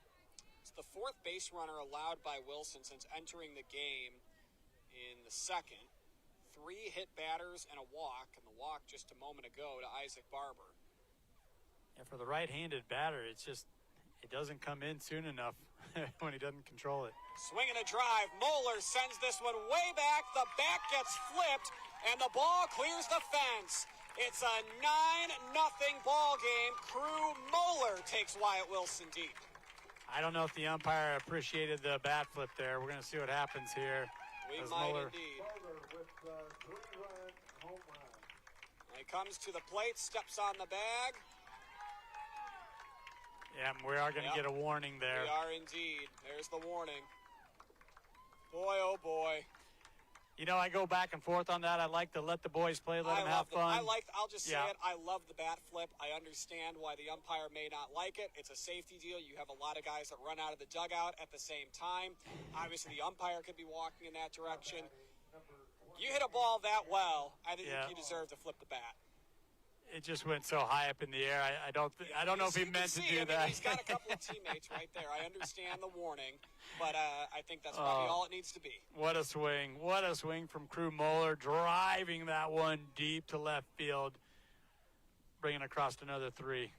It's the 4th base runner allowed by Wilson since entering the game in the 2nd. 3 hit batters and a walk, and the walk just a moment ago to Isaac Barber.
And for the right-handed batter, it doesn't come in soon enough when he doesn't control it.
Swing and a drive. Moeller sends this one way back. The bat gets flipped, and the ball clears the fence. It's a 9-0 ball game. Crew Moeller takes Wyatt Wilson deep.
I don't know if the umpire appreciated the bat flip there. We're going to see what happens here.
We might indeed. He comes to the plate, steps on the bag.
Yeah, we are going to get a warning there.
We are indeed. There's the warning. Boy, oh boy.
You know, I go back and forth on that. I like to let the boys play, let them have fun.
I'll just say it. I love the bat flip. I understand why the umpire may not like it. It's a safety deal. You have a lot of guys that run out of the dugout at the same time. Obviously, the umpire could be walking in that direction. You hit a ball that well, I think you deserve to flip the bat.
It just went so high up in the air. I don't know if he meant to do that.
He's got a couple of teammates right there. I understand the warning, but I think that's probably all it needs to be.
What a swing. What a swing from Crew Moeller, driving that one deep to left field, bringing across another 3.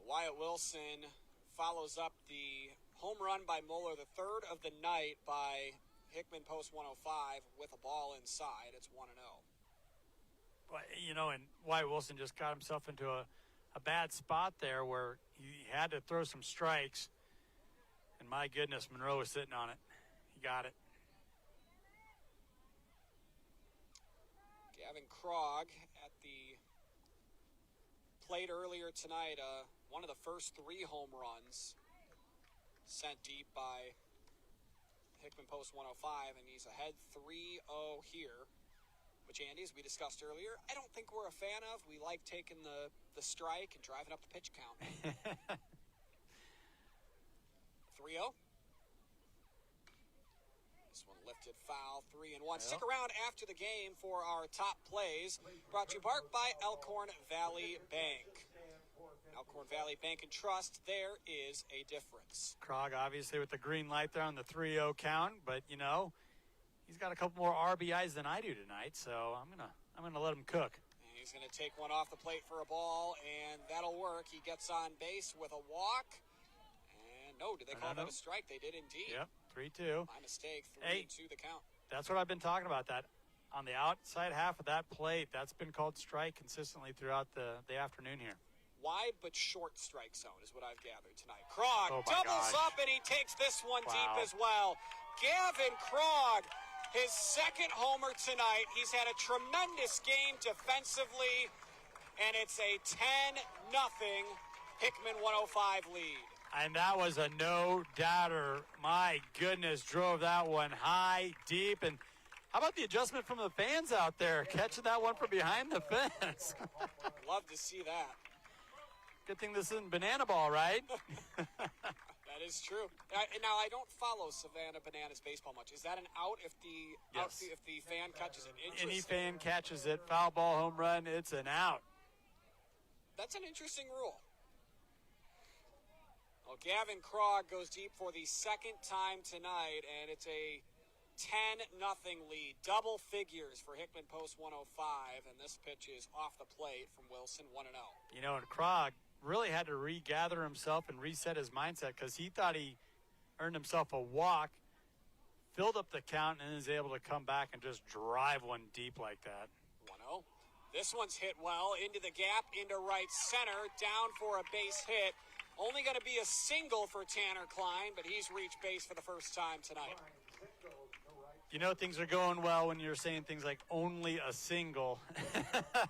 Wyatt Wilson follows up the home run by Moeller, the 3rd of the night by Hickman post 105 with a ball inside. It's 1-0.
You know, and Wyatt Wilson just got himself into a bad spot there where he had to throw some strikes. And my goodness, Monroe was sitting on it. He got it.
Gavin Krog at the plate earlier tonight. One of the first 3 home runs sent deep by Hickman post 105, and he's ahead 3-0 here. Which, Andy, as we discussed earlier, I don't think we're a fan of. We like taking the strike and driving up the pitch count. 3-0. This one lifted foul, 3-1. Yep. Stick around after the game for our top plays. Brought to you by Elkhorn Valley Bank. Elkhorn Valley Bank and Trust, there is a difference.
Krog, obviously, with the green light there on the 3-0 count, but, you know, he's got a couple more RBIs than I do tonight, so I'm gonna let him cook.
And he's gonna take one off the plate for a ball, and that'll work. He gets on base with a walk. And no, did they call that a strike? They did indeed.
Yep, 3-2.
My mistake, 3-2 the count.
That's what I've been talking about. That on the outside half of that plate, that's been called strike consistently throughout the afternoon here.
Wide but short strike zone is what I've gathered tonight. Krog doubles up, and he takes this one deep as well. Gavin Krog, his 2nd homer tonight. He's had a tremendous game defensively, and it's a 10-0 Hickman 105 lead.
And that was a no-doubter. My goodness, drove that one high, deep, and how about the adjustment from the fans out there, catching that one from behind the fence?
Love to see that.
Good thing this isn't banana ball, right?
That is true. Now, I don't follow Savannah Bananas baseball much. Is that an out if the fan catches it?
Any fan catches it, foul ball, home run, it's an out.
That's an interesting rule. Well, Gavin Krog goes deep for the 2nd time tonight, and it's a 10-0 lead. Double figures for Hickman Post 105, and this pitch is off the plate from Wilson, 1-0.
You know, and Krog really had to regather himself and reset his mindset because he thought he earned himself a walk, filled up the count, and is able to come back and just drive one deep like that.
1-0. This one's hit well into the gap, into right center, down for a base hit. Only going to be a single for Tanner Klein, but he's reached base for the first time tonight.
You know things are going well when you're saying things like only a single.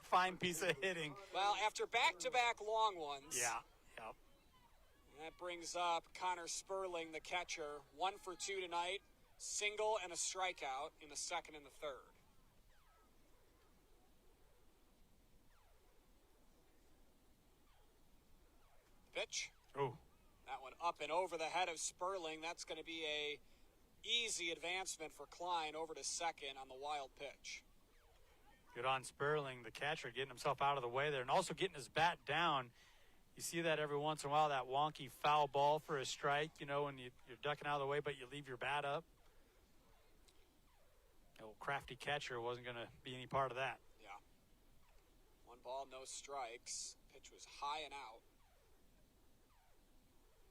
Fine piece of hitting.
Well, after back-to-back long ones.
Yeah, yep.
That brings up Connor Sperling, the catcher. 1 for 2 tonight. Single and a strikeout in the second and the third. Pitch.
Oh.
That one up and over the head of Sperling. That's going to be a easy advancement for Klein over to second on the wild pitch.
Good on Sperling, the catcher, getting himself out of the way there and also getting his bat down. You see that every once in a while, that wonky foul ball for a strike, you know, when you're ducking out of the way, but you leave your bat up. The old crafty catcher wasn't going to be any part of that.
Yeah. 1 ball, no strikes. Pitch was high and out.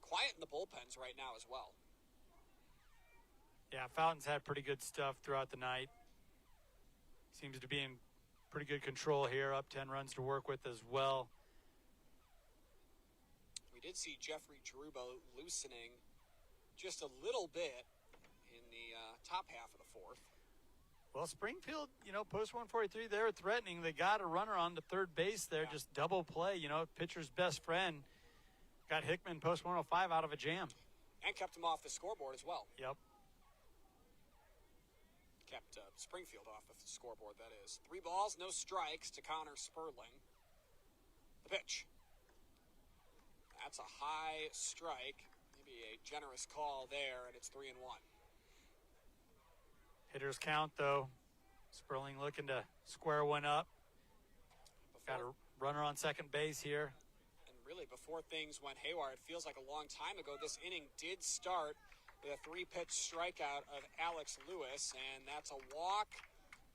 Quiet in the bullpens right now as well.
Yeah, Fountain's had pretty good stuff throughout the night. Seems to be in pretty good control here, up 10 runs to work with as well.
We did see Jeffrey Druba loosening just a little bit in the top half of the fourth.
Well, Springfield, you know, post 143, they were threatening. They got a runner on to third base there, just double play, you know, pitcher's best friend. Got Hickman post 105 out of a jam.
And kept him off the scoreboard as well.
Yep.
Kept Springfield off the scoreboard, that is. 3 balls, no strikes to Connor Sperling. The pitch. That's a high strike. Maybe a generous call there, and it's 3-1.
Hitters count, though. Sperling looking to square one up. Got a runner on second base here.
And really, before things went haywire, it feels like a long time ago, this inning did start with a 3-pitch strikeout of Alex Lewis, and that's a walk,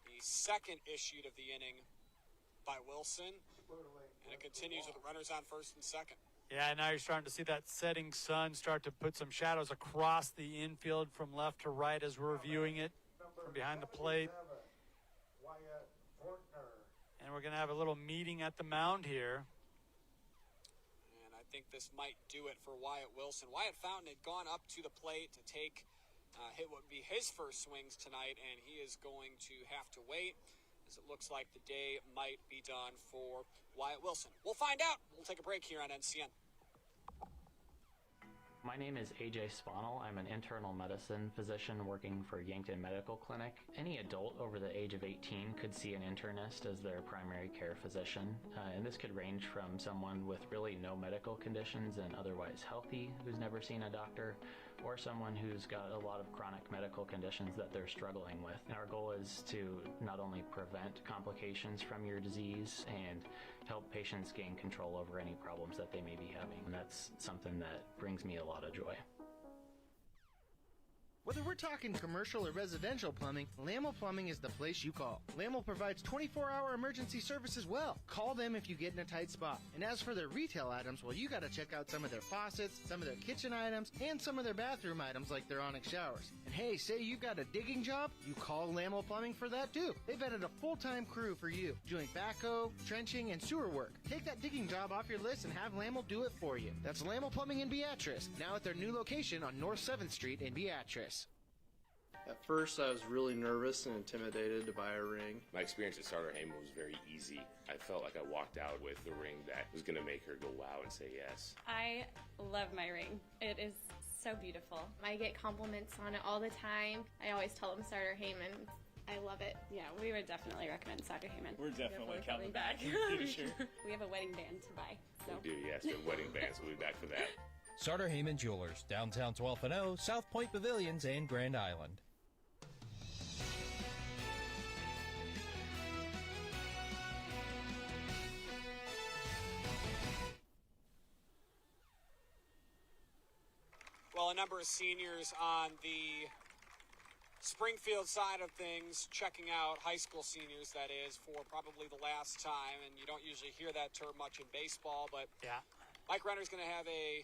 the second issued of the inning by Wilson, and it continues with runners on first and second.
Yeah, now you're starting to see that setting sun start to put some shadows across the infield from left to right as we're viewing it from behind the plate. And we're going to have a little meeting at the mound here.
I think this might do it for Wyatt Wilson. Wyatt Fountain had gone up to the plate to take hit what would be his first swings tonight, and he is going to have to wait as it looks like the day might be done for Wyatt Wilson. We'll find out. We'll take a break here on NCN.
My name is AJ Spanel. I'm an internal medicine physician working for Yankton Medical Clinic. Any adult over the age of 18 could see an internist as their primary care physician, and this could range from someone with really no medical conditions and otherwise healthy who's never seen a doctor, or someone who's got a lot of chronic medical conditions that they're struggling with. And our goal is to not only prevent complications from your disease and help patients gain control over any problems that they may be having. And that's something that brings me a lot of joy.
Whether we're talking commercial or residential plumbing, Lamel Plumbing is the place you call. Lamel provides 24-hour emergency service as well. Call them if you get in a tight spot. And as for their retail items, well, you got to check out some of their faucets, some of their kitchen items, and some of their bathroom items like their Onyx showers. And hey, say you've got a digging job, you call Lamel Plumbing for that too. They've added a full-time crew for you, doing backhoe, trenching, and sewer work. Take that digging job off your list and have Lamel do it for you. That's Lamel Plumbing in Beatrice, now at their new location on North 7th Street in Beatrice.
At first, I was really nervous and intimidated to buy a ring.
My experience at Starter Heyman was very easy. I felt like I walked out with the ring that was going to make her go wow and say yes.
I love my ring. It is so beautiful. I get compliments on it all the time. I always tell them Starter Heyman. I love it. Yeah, we would definitely recommend Starter Heyman.
We're definitely coming back. Sure.
We have a wedding band to buy. So.
We do, yes. The wedding bands. We'll be back for that.
Starter Heyman Jewelers, downtown 12th and O, South Point Pavilions, and Grand Island.
Well, a number of seniors on the Springfield side of things, checking out high school seniors, that is, for probably the last time. And you don't usually hear that term much in baseball, but
yeah,
Mike Renner's going to have a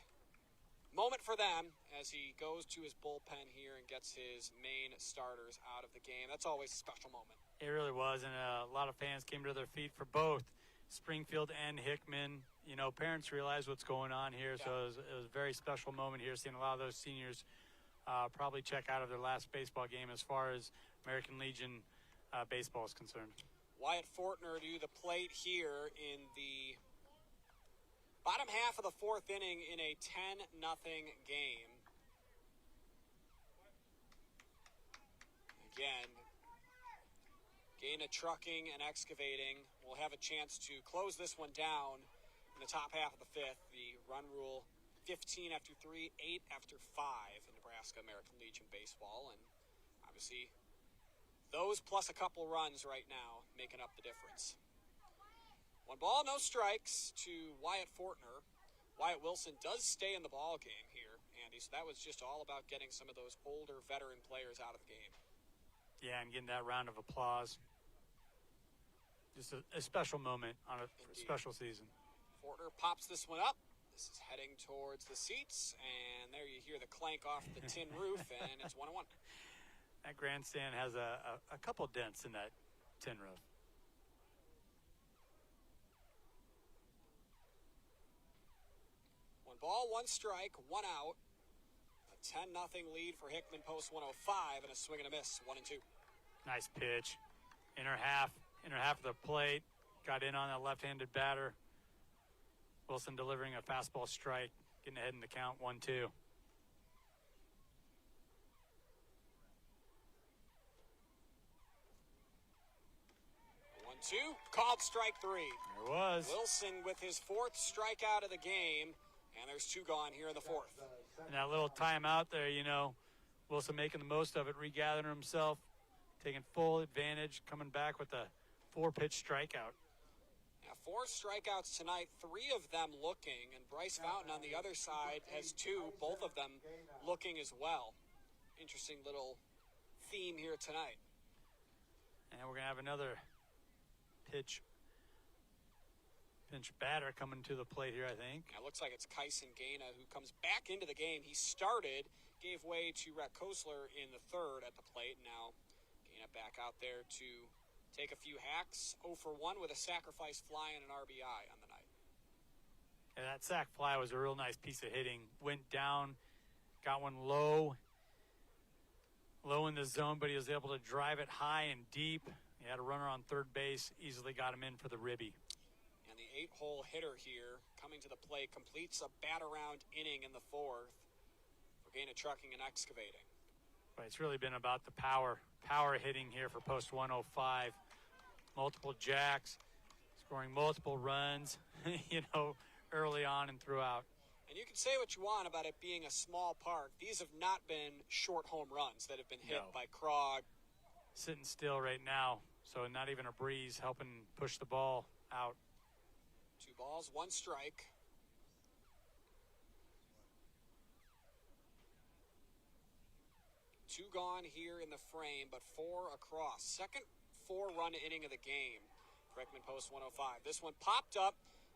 moment for them as he goes to his bullpen here and gets his main starters out of the game. That's always a special moment.
It really was, and a lot of fans came to their feet for both Springfield and Hickman. You know, parents realize what's going on here, so it was a very special moment here, seeing a lot of those seniors probably check out of their last baseball game as far as American Legion baseball is concerned.
Wyatt Fortner to the plate here in the bottom half of the fourth inning in a 10-0 game. Again, Gana Trucking and Excavating will have a chance to close this one down in the top half of the fifth. The run rule, 15 after 3, 8 after 5 in Nebraska American Legion baseball. And obviously, those plus a couple runs right now making up the difference. 1 ball, no strikes to Wyatt Fortner. Wyatt Wilson does stay in the ball game here, Andy, so that was just all about getting some of those older veteran players out of the game.
Yeah, and getting that round of applause. Just a special moment on a special season.
Fortner pops this one up. This is heading towards the seats, and there you hear the clank off the tin roof, and it's 1-1.
That grandstand has a couple dents in that tin roof.
One ball, one strike, one out. A 10-0 lead for Hickman post 105, and a swing and a miss, 1-2.
Nice pitch. Inner half of the plate. Got in on that left-handed batter. Wilson delivering a fastball strike, getting ahead in the count, 1-2.
Called strike 3.
There was.
Wilson with his 4th strikeout of the game, and there's 2 gone here in the 4th.
And that little timeout there, you know, Wilson making the most of it, regathering himself, taking full advantage, coming back with a 4-pitch strikeout.
Now, 4 strikeouts tonight, 3 of them looking, and Bryce Fountain on the other side has 2, both of them looking as well. Interesting little theme here tonight.
And we're going to have another pinch batter coming to the plate here, I think.
It looks like it's Kyson Gana who comes back into the game. He started, gave way to Rhett Kosler in the 3rd at the plate. Now Gana back out there to take a few hacks. 0 for 1 with a sacrifice fly and an RBI on the night.
And that sac fly was a real nice piece of hitting. Went down, got one low in the zone, but he was able to drive it high and deep. He had a runner on third base, easily got him in for the ribby.
And the 8-hole hitter here coming to the plate completes a bat-around inning in the 4th for Gana Trucking and Excavating.
But it's really been about the power hitting here for post 105. Multiple jacks, scoring multiple runs, you know, early on and throughout.
And you can say what you want about it being a small park. These have not been short home runs that have been hit by Krog.
Sitting still right now, so not even a breeze helping push the ball out.
2 balls, 1 strike. Two gone here in the frame, but 4 across. Second 4-run inning of the game. Hickman post 105. This one popped up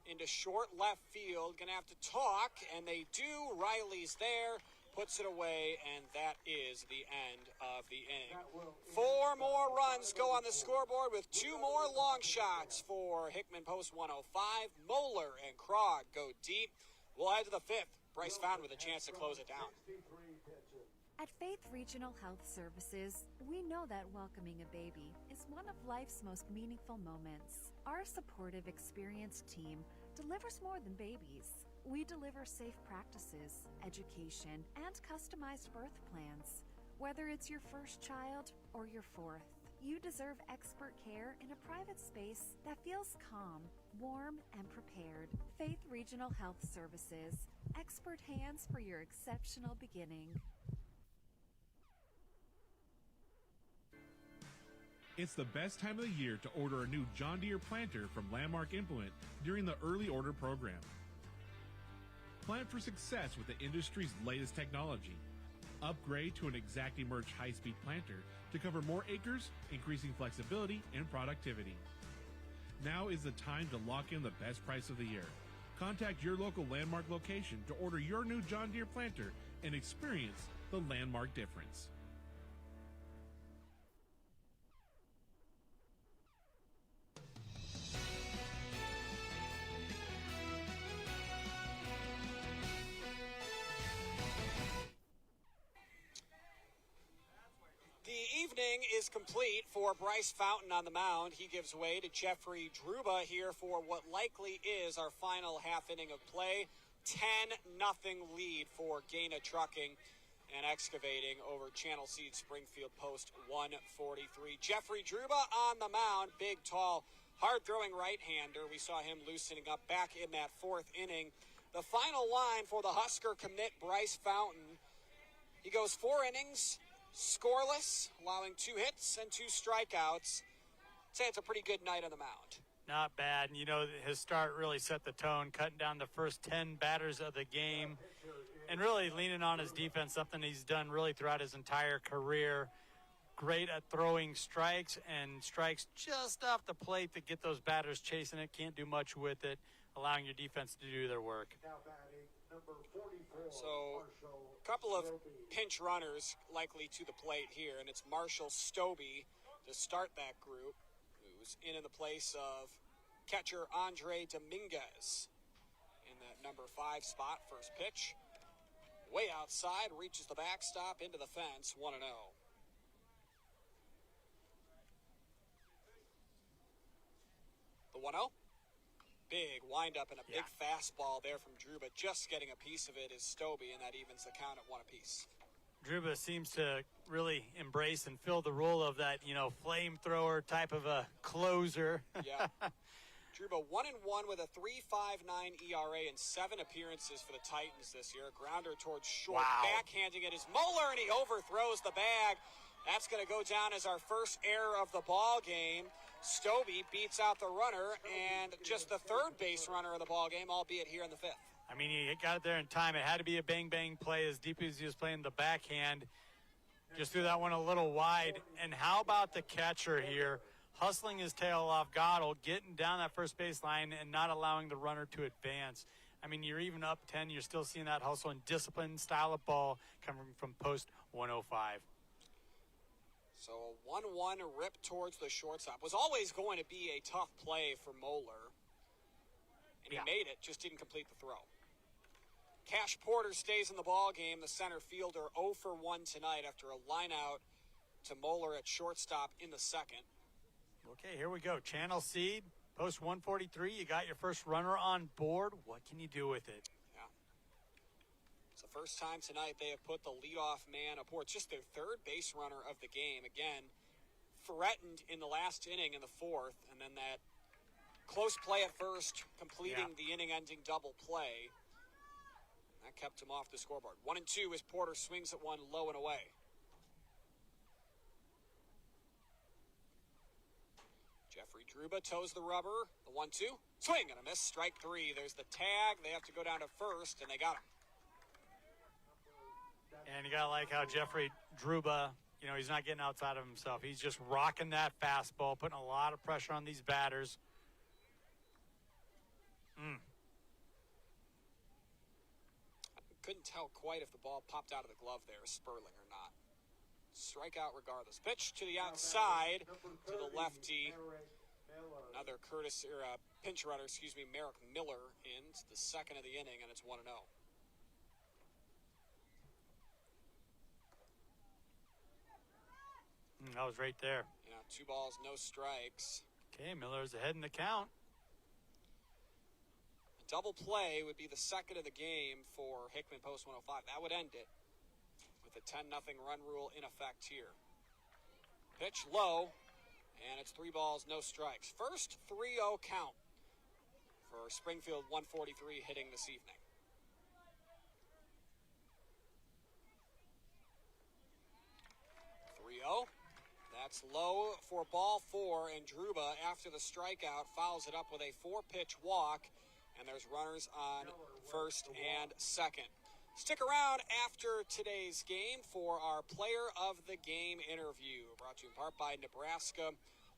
into short left field. Gonna have to talk, and they do. Riley's there, puts it away, and that is the end of the inning. 4 more runs go on the scoreboard with 2 more long shots for Hickman post 105. Moeller and Krog go deep. We'll head to the 5th. Bryce Fountain with a chance to close it down.
At Faith Regional Health Services, we know that welcoming a baby is one of life's most meaningful moments. Our supportive, experienced team delivers more than babies. We deliver safe practices, education, and customized birth plans. Whether it's your first child or your 4th, you deserve expert care in a private space that feels calm, warm, and prepared. Faith Regional Health Services, expert hands for your exceptional beginning.
It's the best time of the year to order a new John Deere planter from Landmark Implement during the early order program. Plant for success with the industry's latest technology. Upgrade to an ExactEmerge high-speed planter to cover more acres, increasing flexibility and productivity. Now is the time to lock in the best price of the year. Contact your local Landmark location to order your new John Deere planter and experience the Landmark difference.
The evening is complete for Bryce Fountain on the mound. He gives way to Jeffrey Druba here for what likely is our final half inning of play. 10-0 lead for Gana Trucking and Excavating over Channel Seed Springfield Post 143. Jeffrey Druba on the mound, big, tall, hard-throwing right-hander. We saw him loosening up back in that fourth inning. The final line for the Husker commit, Bryce Fountain. He goes 4 innings, scoreless, allowing 2 hits and 2 strikeouts. I'd say it's a pretty good night on the mound.
Not bad. And, you know, his start really set the tone, cutting down the first 10 batters of the game and really leaning on his defense, something he's done really throughout his entire career. Great at throwing strikes and strikes just off the plate to get those batters chasing it. Can't do much with it, allowing your defense to do their work.
So a couple of pinch runners likely to the plate here, and it's Marshall Stobie to start that group, who's in the place of catcher Andre Dominguez in that number 5 spot. First pitch, way outside, reaches the backstop into the fence, 1-0. The 1-0. Big windup and a big fastball there from Druba. Just getting a piece of it is Stobie, and that evens the count at 1 apiece.
Druba seems to really embrace and fill the role of that, you know, flamethrower type of a closer.
Yeah. Druba 1-1 with a 3.59 ERA in 7 appearances for the Titans this year. Grounder towards short.
Wow.
Backhanding it is Moeller, and he overthrows the bag. That's going to go down as our first error of the ball game. Stobie beats out the runner and just the third base runner of the ball game, albeit here in the 5th.
I mean, he got it there in time. It had to be a bang-bang play as deep as he was playing the backhand. Just threw that one a little wide. And how about the catcher here? Hustling his tail off Gottle, getting down that first base line and not allowing the runner to advance. I mean, you're even up 10. You're still seeing that hustle and discipline style of ball coming from post 105.
So a 1-1 rip towards the shortstop. Was always going to be a tough play for Moeller. And he made it, just didn't complete the throw. Cash Porter stays in the ball game, the center fielder 0 for 1 tonight after a line out to Moeller at shortstop in the 2nd.
Okay, here we go. Channel Seed, post 143. You got your first runner on board. What can you do with it?
Yeah. It's the first time tonight they have put the leadoff man aboard. Just their third base runner of the game. Again, threatened in the last inning in the 4th, and then that close play at first, completing the inning-ending double play. That kept him off the scoreboard. 1-2 as Porter swings at one low and away. Jeffrey Druba toes the rubber. The 1-2. Swing and a miss. Strike 3. There's the tag. They have to go down to first, and they got him.
And you got to like how Jeffrey Druba, you know, he's not getting outside of himself. He's just rocking that fastball, putting a lot of pressure on these batters.
Couldn't tell quite if the ball popped out of the glove there, Sperling or not. Strikeout regardless. Pitch to the outside to the lefty. Another pinch runner, Merrick Miller in. It's the 2nd of the inning, and it's 1-0.
That was right there.
Yeah, 2 balls, no strikes.
Okay, Miller's ahead in the count.
Double play would be the 2nd of the game for Hickman post 105. That would end it with a 10-0 run rule in effect here. Pitch low, and it's 3 balls, no strikes. First 3-0 count for Springfield 143 hitting this evening. That's low for ball 4, and Druba, after the strikeout, fouls it up with a 4-pitch walk, and there's runners on first and second. Stick around after today's game for our Player of the Game interview, brought to you in part by Nebraska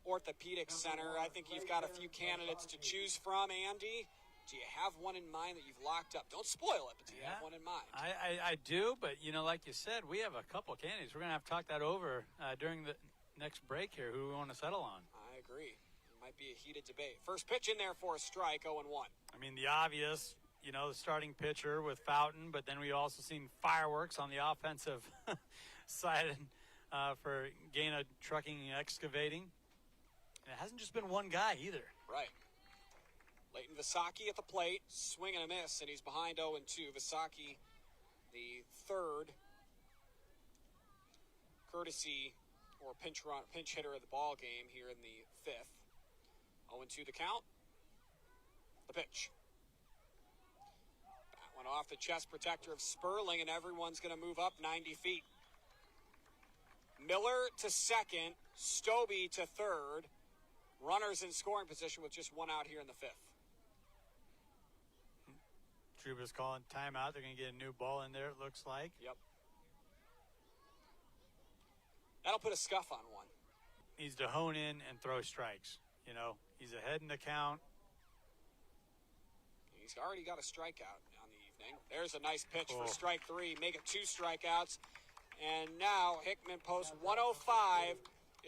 Orthopedic Center. I think you've got a few candidates to choose from, Andy. Do you have one in mind that you've locked up? Don't spoil it, but do you have one in mind?
I do, but, like you said, we have a couple of candidates. We're going to have to talk that over during the next break here, who we want to settle on.
I agree. It might be a heated debate. First pitch in there for a strike, 0-1.
I mean, the obvious, the starting pitcher with Fountain, but then we also seen fireworks on the offensive side for Gana Trucking and Excavating. And it hasn't just been one guy either.
Right. Leighton Visacki at the plate, swing and a miss, and he's behind 0-2. Visacki, the third courtesy or pinch hitter of the ball game here in the fifth. 0-2 the count. The pitch. That went off the chest protector of Sperling, and everyone's going to move up 90 feet. Miller to second, Stobie to third. Runners in scoring position with just one out here in the fifth.
Truba's calling timeout. They're going to get a new ball in there, it looks like.
Yep. That'll put a scuff on one.
Needs to hone in and throw strikes. He's ahead in the count.
He's already got a strikeout on the evening. There's a nice pitch for strike three. Make it 2 strikeouts. And now Hickman post 105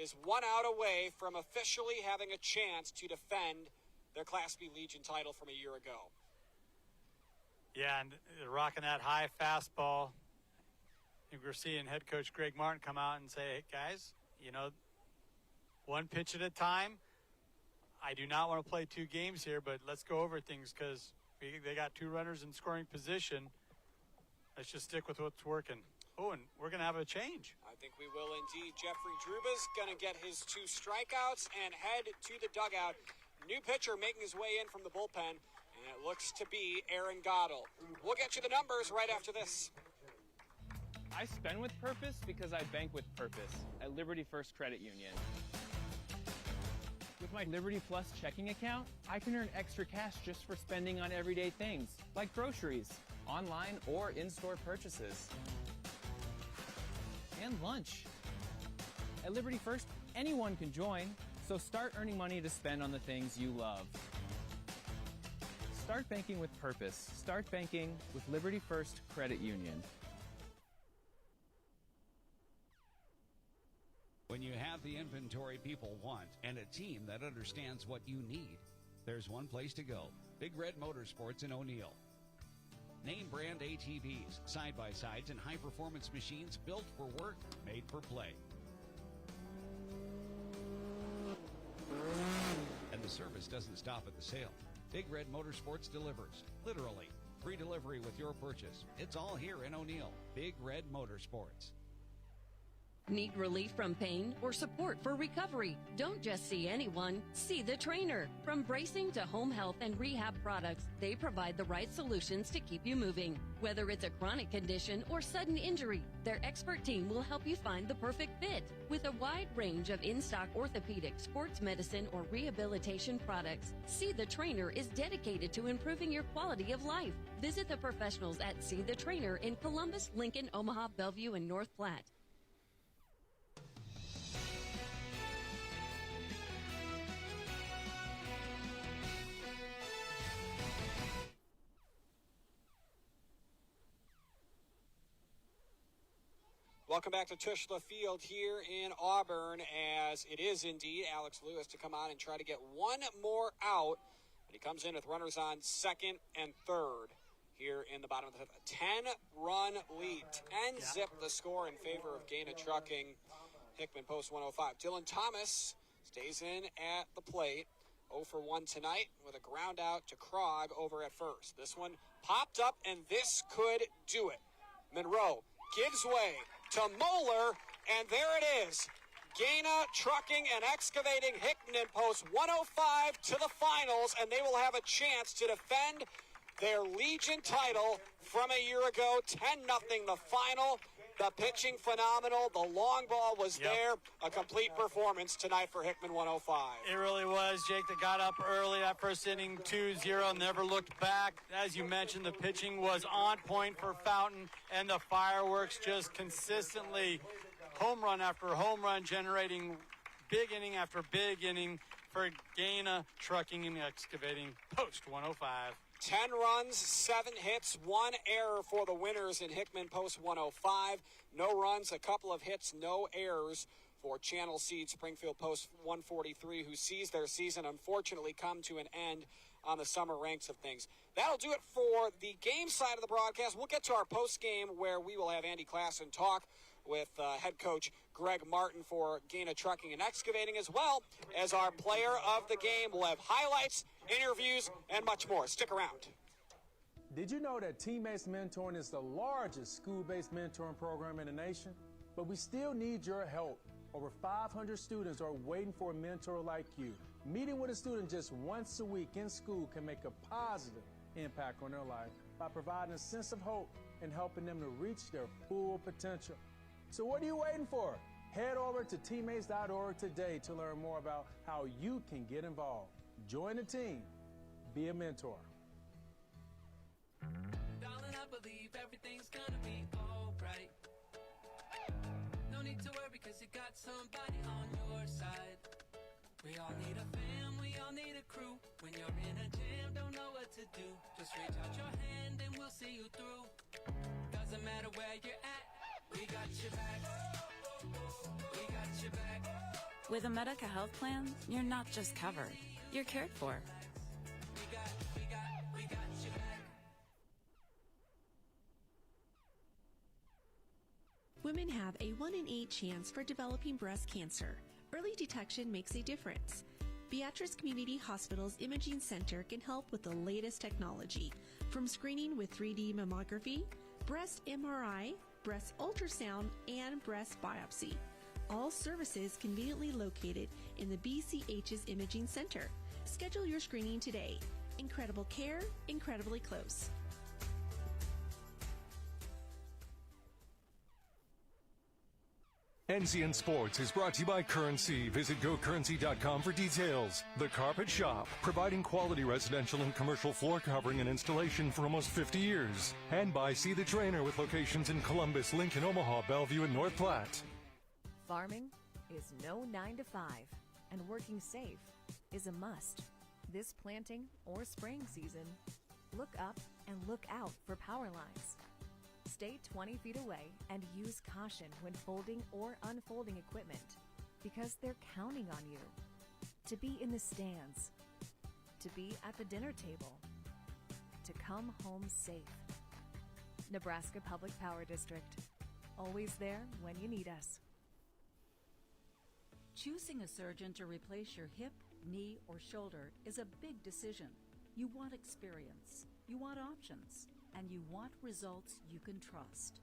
is 1 out away from officially having a chance to defend their Class B Legion title from a year ago.
Yeah, and they're rocking that high fastball. I think we're seeing head coach Greg Martin come out and say, hey, guys, one pitch at a time. I do not want to play 2 games here, but let's go over things because they got 2 runners in scoring position. Let's just stick with what's working. Oh, and we're going to have a change.
I think we will indeed. Jeffrey Druba's going to get his 2 strikeouts and head to the dugout. New pitcher making his way in from the bullpen, and it looks to be Aaron Goddell. We'll get you the numbers right after this.
I spend with purpose because I bank with purpose at Liberty First Credit Union. With my Liberty Plus checking account, I can earn extra cash just for spending on everyday things, like groceries, online or in-store purchases, and lunch. At Liberty First, anyone can join, so start earning money to spend on the things you love. Start banking with purpose. Start banking with Liberty First Credit Union.
When you have the inventory people want and a team that understands what you need, there's one place to go. Big Red Motorsports in O'Neill. Name brand ATVs, side-by-sides, and high-performance machines built for work, made for play. And the service doesn't stop at the sale. Big Red Motorsports delivers, literally. Free delivery with your purchase. It's all here in O'Neill. Big Red Motorsports.
Need relief from pain or support for recovery? Don't just see anyone, see the trainer. From bracing to home health and rehab products, they provide the right solutions to keep you moving. Whether it's a chronic condition or sudden injury, their expert team will help you find the perfect fit. With a wide range of in-stock orthopedic, sports medicine, or rehabilitation products, See the Trainer is dedicated to improving your quality of life. Visit the professionals at See the Trainer in Columbus, Lincoln, Omaha, Bellevue, and North Platte.
Welcome back to Tushla Field here in Auburn, as it is indeed Alex Lewis to come on and try to get one more out. But he comes in with runners on second and third here in the bottom of the fifth. A 10-run lead. 10-zip the score in favor of Gana Trucking. Hickman post 105. Dylan Thomas stays in at the plate. 0 for 1 tonight with a ground out to Krog over at first. This one popped up, and this could do it. Monroe gives way to Moeller, and there it is. Gana Trucking and Excavating Hickman post 105 to the finals, and they will have a chance to defend their Legion title from a year ago. 10-0 the final, The pitching phenomenal. The long ball was there. A complete performance tonight for Hickman 105.
It really was, Jake. That got up early that first inning, 2-0, never looked back. As you mentioned, the pitching was on point for Fountain, and the fireworks just consistently home run after home run, generating big inning after big inning for Gana Trucking and Excavating, Post 105.
10 runs, 7 hits, 1 error for the winners in Hickman Post 105. No runs, a couple of hits, no errors for Channel Seed Springfield Post 143, who sees their season unfortunately come to an end on the summer ranks of things. That'll do it for the game side of the broadcast. We'll get to our post game where we will have Andy Klassen talk with head coach Greg Martin for Gana Trucking and Excavating, as well as our player of the game. We'll have highlights, interviews, and much more. Stick around.
Did you know that Teammates Mentoring is the largest school-based mentoring program in the nation? But we still need your help. Over 500 students are waiting for a mentor like you. Meeting with a student just once a week in school can make a positive impact on their life by providing a sense of hope and helping them to reach their full potential. So what are you waiting for? Head over to teammates.org today to learn more about how you can get involved. Join the team. Be a mentor.
Darling, I believe everything's gonna be alright. No need to worry because you got somebody on your side. We all need a fam, we all need a crew. When you're in a jam, don't know what to do. Just reach out your hand and we'll see you through. Doesn't matter where you're at, we got your back. We got your back.
With a Medica health plan, you're not just covered, you're cared for.
We got your back.
Women have a 1 in 8 chance for developing breast cancer. Early detection makes a difference. Beatrice Community Hospital's Imaging Center can help with the latest technology, from screening with 3D mammography, breast MRI, breast ultrasound, and breast biopsy. All services conveniently located in the BCH's Imaging Center. Schedule your screening today. Incredible care, incredibly close.
NCN Sports is brought to you by Currency. Visit GoCurrency.com for details. The Carpet Shop, providing quality residential and commercial floor covering and installation for almost 50 years. And by See the Trainer, with locations in Columbus, Lincoln, Omaha, Bellevue, and North Platte.
Farming is no 9 to 5, and working safe is a must. This planting or spraying season, look up and look out for power lines. Stay 20 feet away and use caution when folding or unfolding equipment, because they're counting on you to be in the stands, to be at the dinner table, to come home safe. Nebraska Public Power District, always there when you need us.
Choosing a surgeon to replace your hip, knee, or shoulder is a big decision. You want experience, you want options, and you want results you can trust.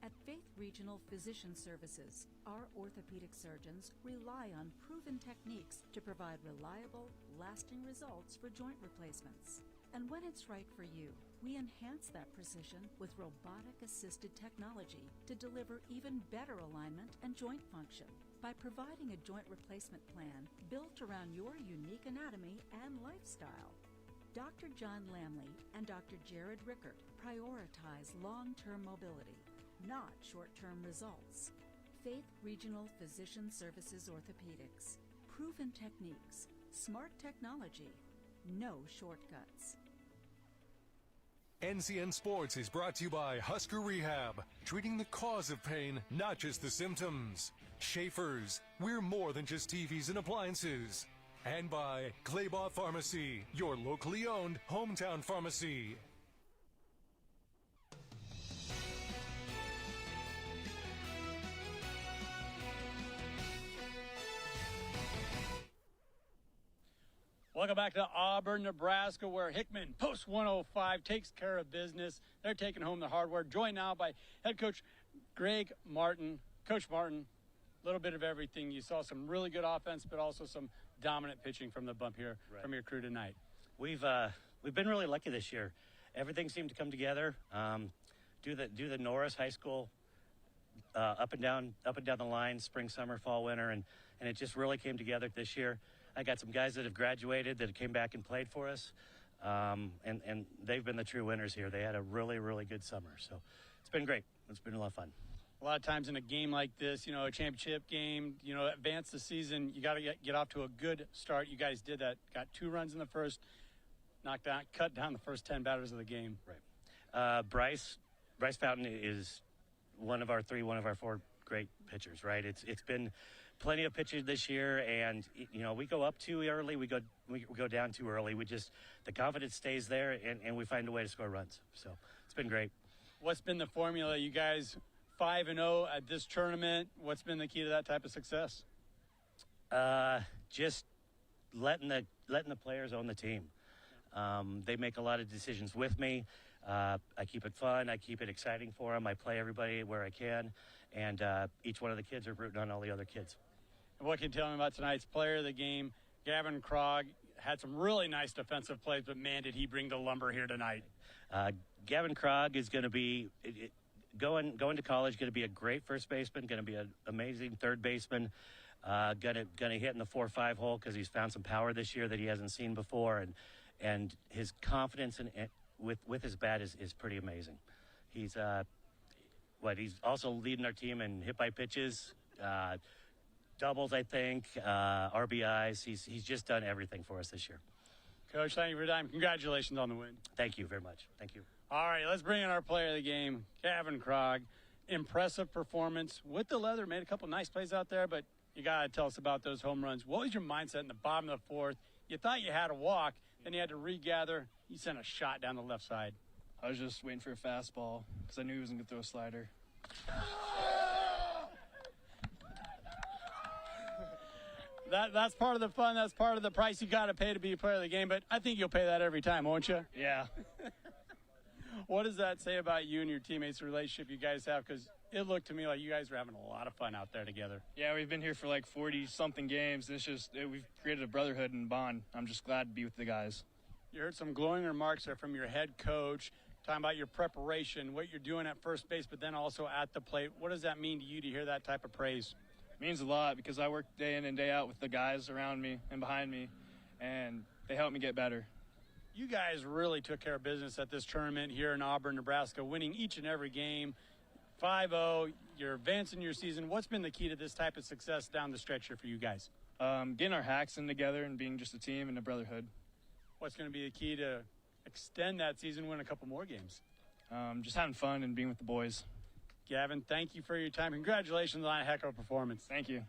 At Faith Regional Physician Services, our orthopedic surgeons rely on proven techniques to provide reliable, lasting results for joint replacements. And when it's right for you, we enhance that precision with robotic-assisted technology to deliver even better alignment and joint function by providing a joint replacement plan built around your unique anatomy and lifestyle. Dr. John Lamley and Dr. Jared Rickert prioritize long-term mobility, not short-term results. Faith Regional Physician Services Orthopedics. Proven techniques, smart technology, no shortcuts.
NCN Sports is brought to you by Husker Rehab, treating the cause of pain, not just the symptoms. Schaefer's, we're more than just TVs and appliances. And by Claybaugh Pharmacy, your locally owned hometown pharmacy.
Welcome back to Auburn, Nebraska, where Hickman Post 105 takes care of business. They're taking home the hardware. Joined now by head coach Greg Martin. Coach Martin, a little bit of everything. You saw some really good offense, but also some dominant pitching from the bump here from your crew tonight.
We've been really lucky this year. Everything seemed to come together. Do the Noris High School up and down the line, spring, summer, fall, winter, and it just really came together this year. I got some guys that have graduated that came back and played for us, and they've been the true winners here. They had a really, really good summer, so it's been great. It's been a lot of fun.
A lot of times in a game like this, a championship game, advance the season, you got to get off to a good start. You guys did that. Got 2 runs in the first, cut down the first 10 batters of the game.
Right. Bryce Fountain is one of our 4 great pitchers, right? It's been plenty of pitches this year, and we go up too early, we go down too early. The confidence stays there, and we find a way to score runs. So it's been great.
What's been the formula? You guys 5-0 at this tournament. What's been the key to that type of success?
Just letting the players own the team. They make a lot of decisions with me. I keep it fun. I keep it exciting for them. I play everybody where I can, and each one of the kids are rooting on all the other kids.
And what can you tell me about tonight's player of the game? Gavin Krog had some really nice defensive plays, but man, did he bring the lumber here tonight.
Gavin Krog is going to be going to college, going to be a great first baseman, going to be an amazing third baseman, going to hit in the 4-5 hole because he's found some power this year that he hasn't seen before, and his confidence with his bat is pretty amazing. He's also leading our team in hit by pitches, doubles, I think, RBIs. He's just done everything for us this year.
Coach, thank you for your time. Congratulations on the win.
Thank you very much. Thank you.
All right, let's bring in our player of the game, Gavin Krog. Impressive performance with the leather. Made a couple nice plays out there, but you got to tell us about those home runs. What was your mindset in the bottom of the 4th? You thought you had a walk, then you had to regather. You sent a shot down the left side.
I was just waiting for a fastball because I knew he wasn't going to throw a slider.
That's part of the fun. That's part of the price you got to pay to be a player of the game, but I think you'll pay that every time, won't you?
Yeah.
What does that say about you and your teammates, the relationship you guys have? Because it looked to me like you guys were having a lot of fun out there together.
Yeah, we've been here for like 40-something games. We've created a brotherhood and bond. I'm just glad to be with the guys.
You heard some glowing remarks there from your head coach, talking about your preparation, what you're doing at first base, but then also at the plate. What does that mean to you to hear that type of praise?
It means a lot because I work day in and day out with the guys around me and behind me, and they help me get better.
You guys really took care of business at this tournament here in Auburn, Nebraska, winning each and every game. 5-0, you're advancing your season. What's been the key to this type of success down the stretch here for you guys?
Getting our hacks in together and being just a team and a brotherhood.
What's going to be the key to extend that season, win a couple more games?
Just having fun and being with the boys.
Gavin, thank you for your time. Congratulations on a heck of a performance.
Thank you.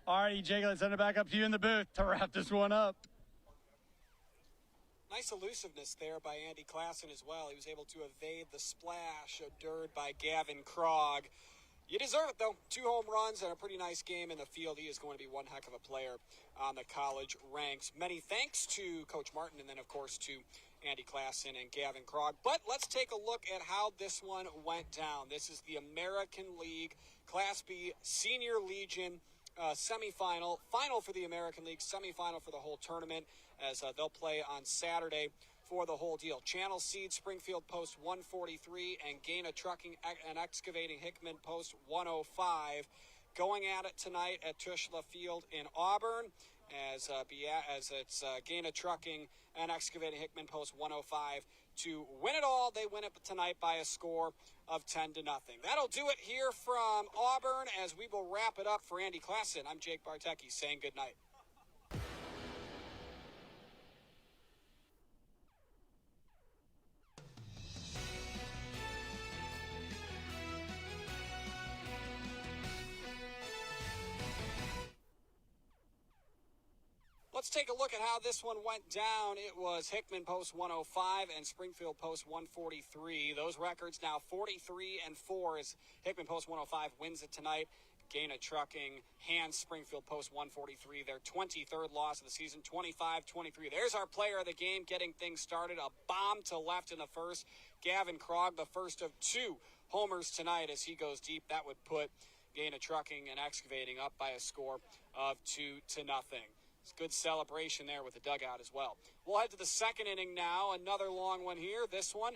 All righty, Jake, let's send it back up to you in the booth to wrap this one up.
Nice elusiveness there by Andy Klassen as well. He was able to evade the splash of dirt by Gavin Krog. You deserve it, though. 2 home runs and a pretty nice game in the field. He is going to be one heck of a player on the college ranks. Many thanks to Coach Martin and then, of course, to Andy Klassen and Gavin Krog. But let's take a look at how this one went down. This is the American League Class B Senior Legion semifinal. Final for the American League, semifinal for the whole tournament, as they'll play on Saturday for the whole deal. Channel Seed, Springfield post 143, and Gana Trucking and Excavating Hickman post 105. Going at it tonight at Tushla Field in Auburn, as it's Gana Trucking and Excavating Hickman post 105. To win it all, they win it tonight by a score of 10-0. That'll do it here from Auburn, as we will wrap it up for Andy Klassen. I'm Jake Bartecki saying good night. Let's take a look at how this one went down. It was Hickman post 105 and Springfield post 143. Those records now 43-4 as Hickman post 105 wins it tonight. Gana Trucking hands Springfield post 143, their 23rd loss of the season, 25-23. There's our player of the game getting things started. A bomb to left in the first. Gavin Krog, the first of 2 homers tonight as he goes deep. That would put Gana Trucking and Excavating up by a score of 2-0. It's good celebration there with the dugout as well. We'll head to the second inning now. Another long one here. This one,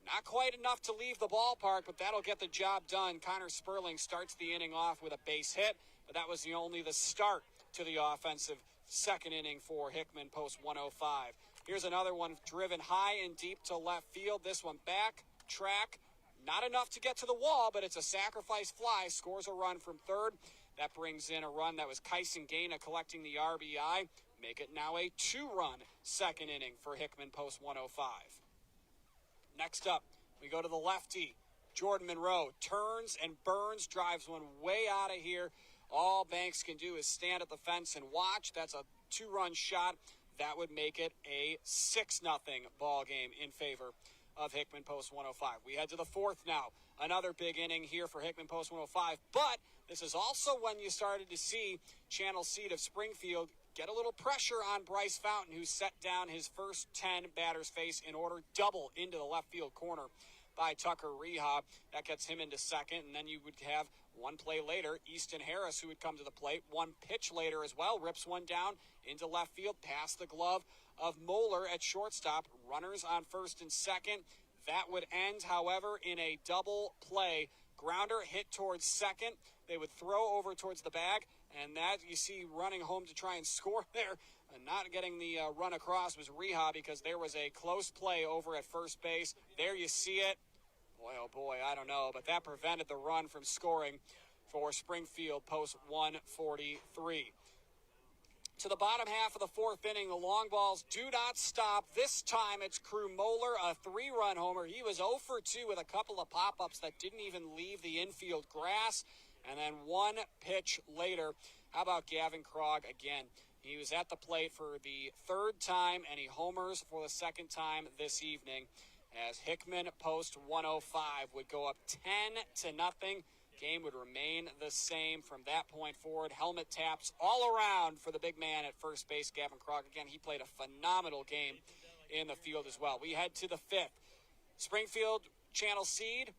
Not quite enough to leave the ballpark, but that'll get the job done. Connor Sperling starts the inning off with a base hit, but that was only the start to the offensive second inning for Hickman, post 105. Here's another one driven high and deep to left field. This one back, track, not enough to get to the wall, but it's a sacrifice fly, scores a run from third. That brings in a run that was Gana collecting the RBI. Make it now a 2-run second inning for Hickman, post 105. Next up, we go to the lefty. Jordan Monroe turns and burns, drives one way out of here. All Banks can do is stand at the fence and watch. That's a 2-run shot. That would make it a 6-0 ball game in favor of Hickman, post 105. We head to the fourth now. Another big inning here for Hickman, post 105. But this is also when you started to see Channel Seed of Springfield get a little pressure on Bryce Fountain, who set down his first 10 batters face in order, double into the left field corner by Tucker Rehab. That gets him into second, and then you would have one play later, Easton Harris, who would come to the plate. One pitch later as well, rips one down into left field, past the glove of Moeller at shortstop. Runners on first and second. That would end, however, in a double play. Grounder hit towards second. They would throw over towards the bag, and that you see running home to try and score there. And not getting the run across was Rehab, because there was a close play over at first base. There you see it. Boy, oh boy, I don't know, but that prevented the run from scoring for Springfield, post 143. To the bottom half of the fourth inning, the long balls do not stop. This time it's Crew Moeller, a 3-run homer. He was 0 for 2 with a couple of pop-ups that didn't even leave the infield grass. And then one pitch later, how about Gavin Krog again? He was at the plate for the third time, and he homers for the second time this evening, as Hickman, post 105, would go up 10-0. Game would remain the same from that point forward. Helmet taps all around for the big man at first base, Gavin Krog. Again, he played a phenomenal game in the field as well. We head to the fifth. Springfield Channel Seed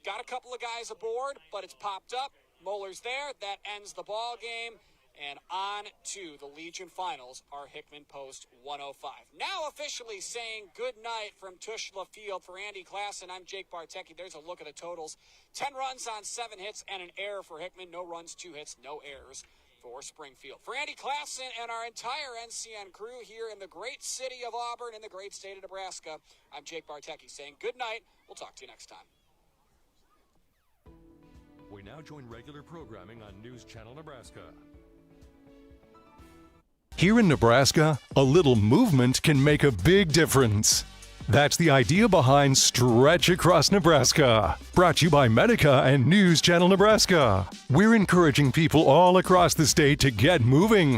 got a couple of guys aboard, but it's popped up. Moeller's there. That ends the ball game. And on to the Legion Finals are Hickman, post 105. Now officially saying good night from Tushla Field. For Andy Klassen, I'm Jake Bartecki. There's a look at the totals. 10 runs on 7 hits and an error for Hickman. No runs, 2 hits, no errors for Springfield. For Andy Klassen and our entire NCN crew here in the great city of Auburn in the great state of Nebraska, I'm Jake Bartecki saying good night. We'll talk to you next time.
We now join regular programming on News Channel Nebraska. Here in Nebraska, a little movement can make a big difference. That's the idea behind Stretch Across Nebraska, brought to you by Medica and News Channel Nebraska. We're encouraging people all across the state to get moving.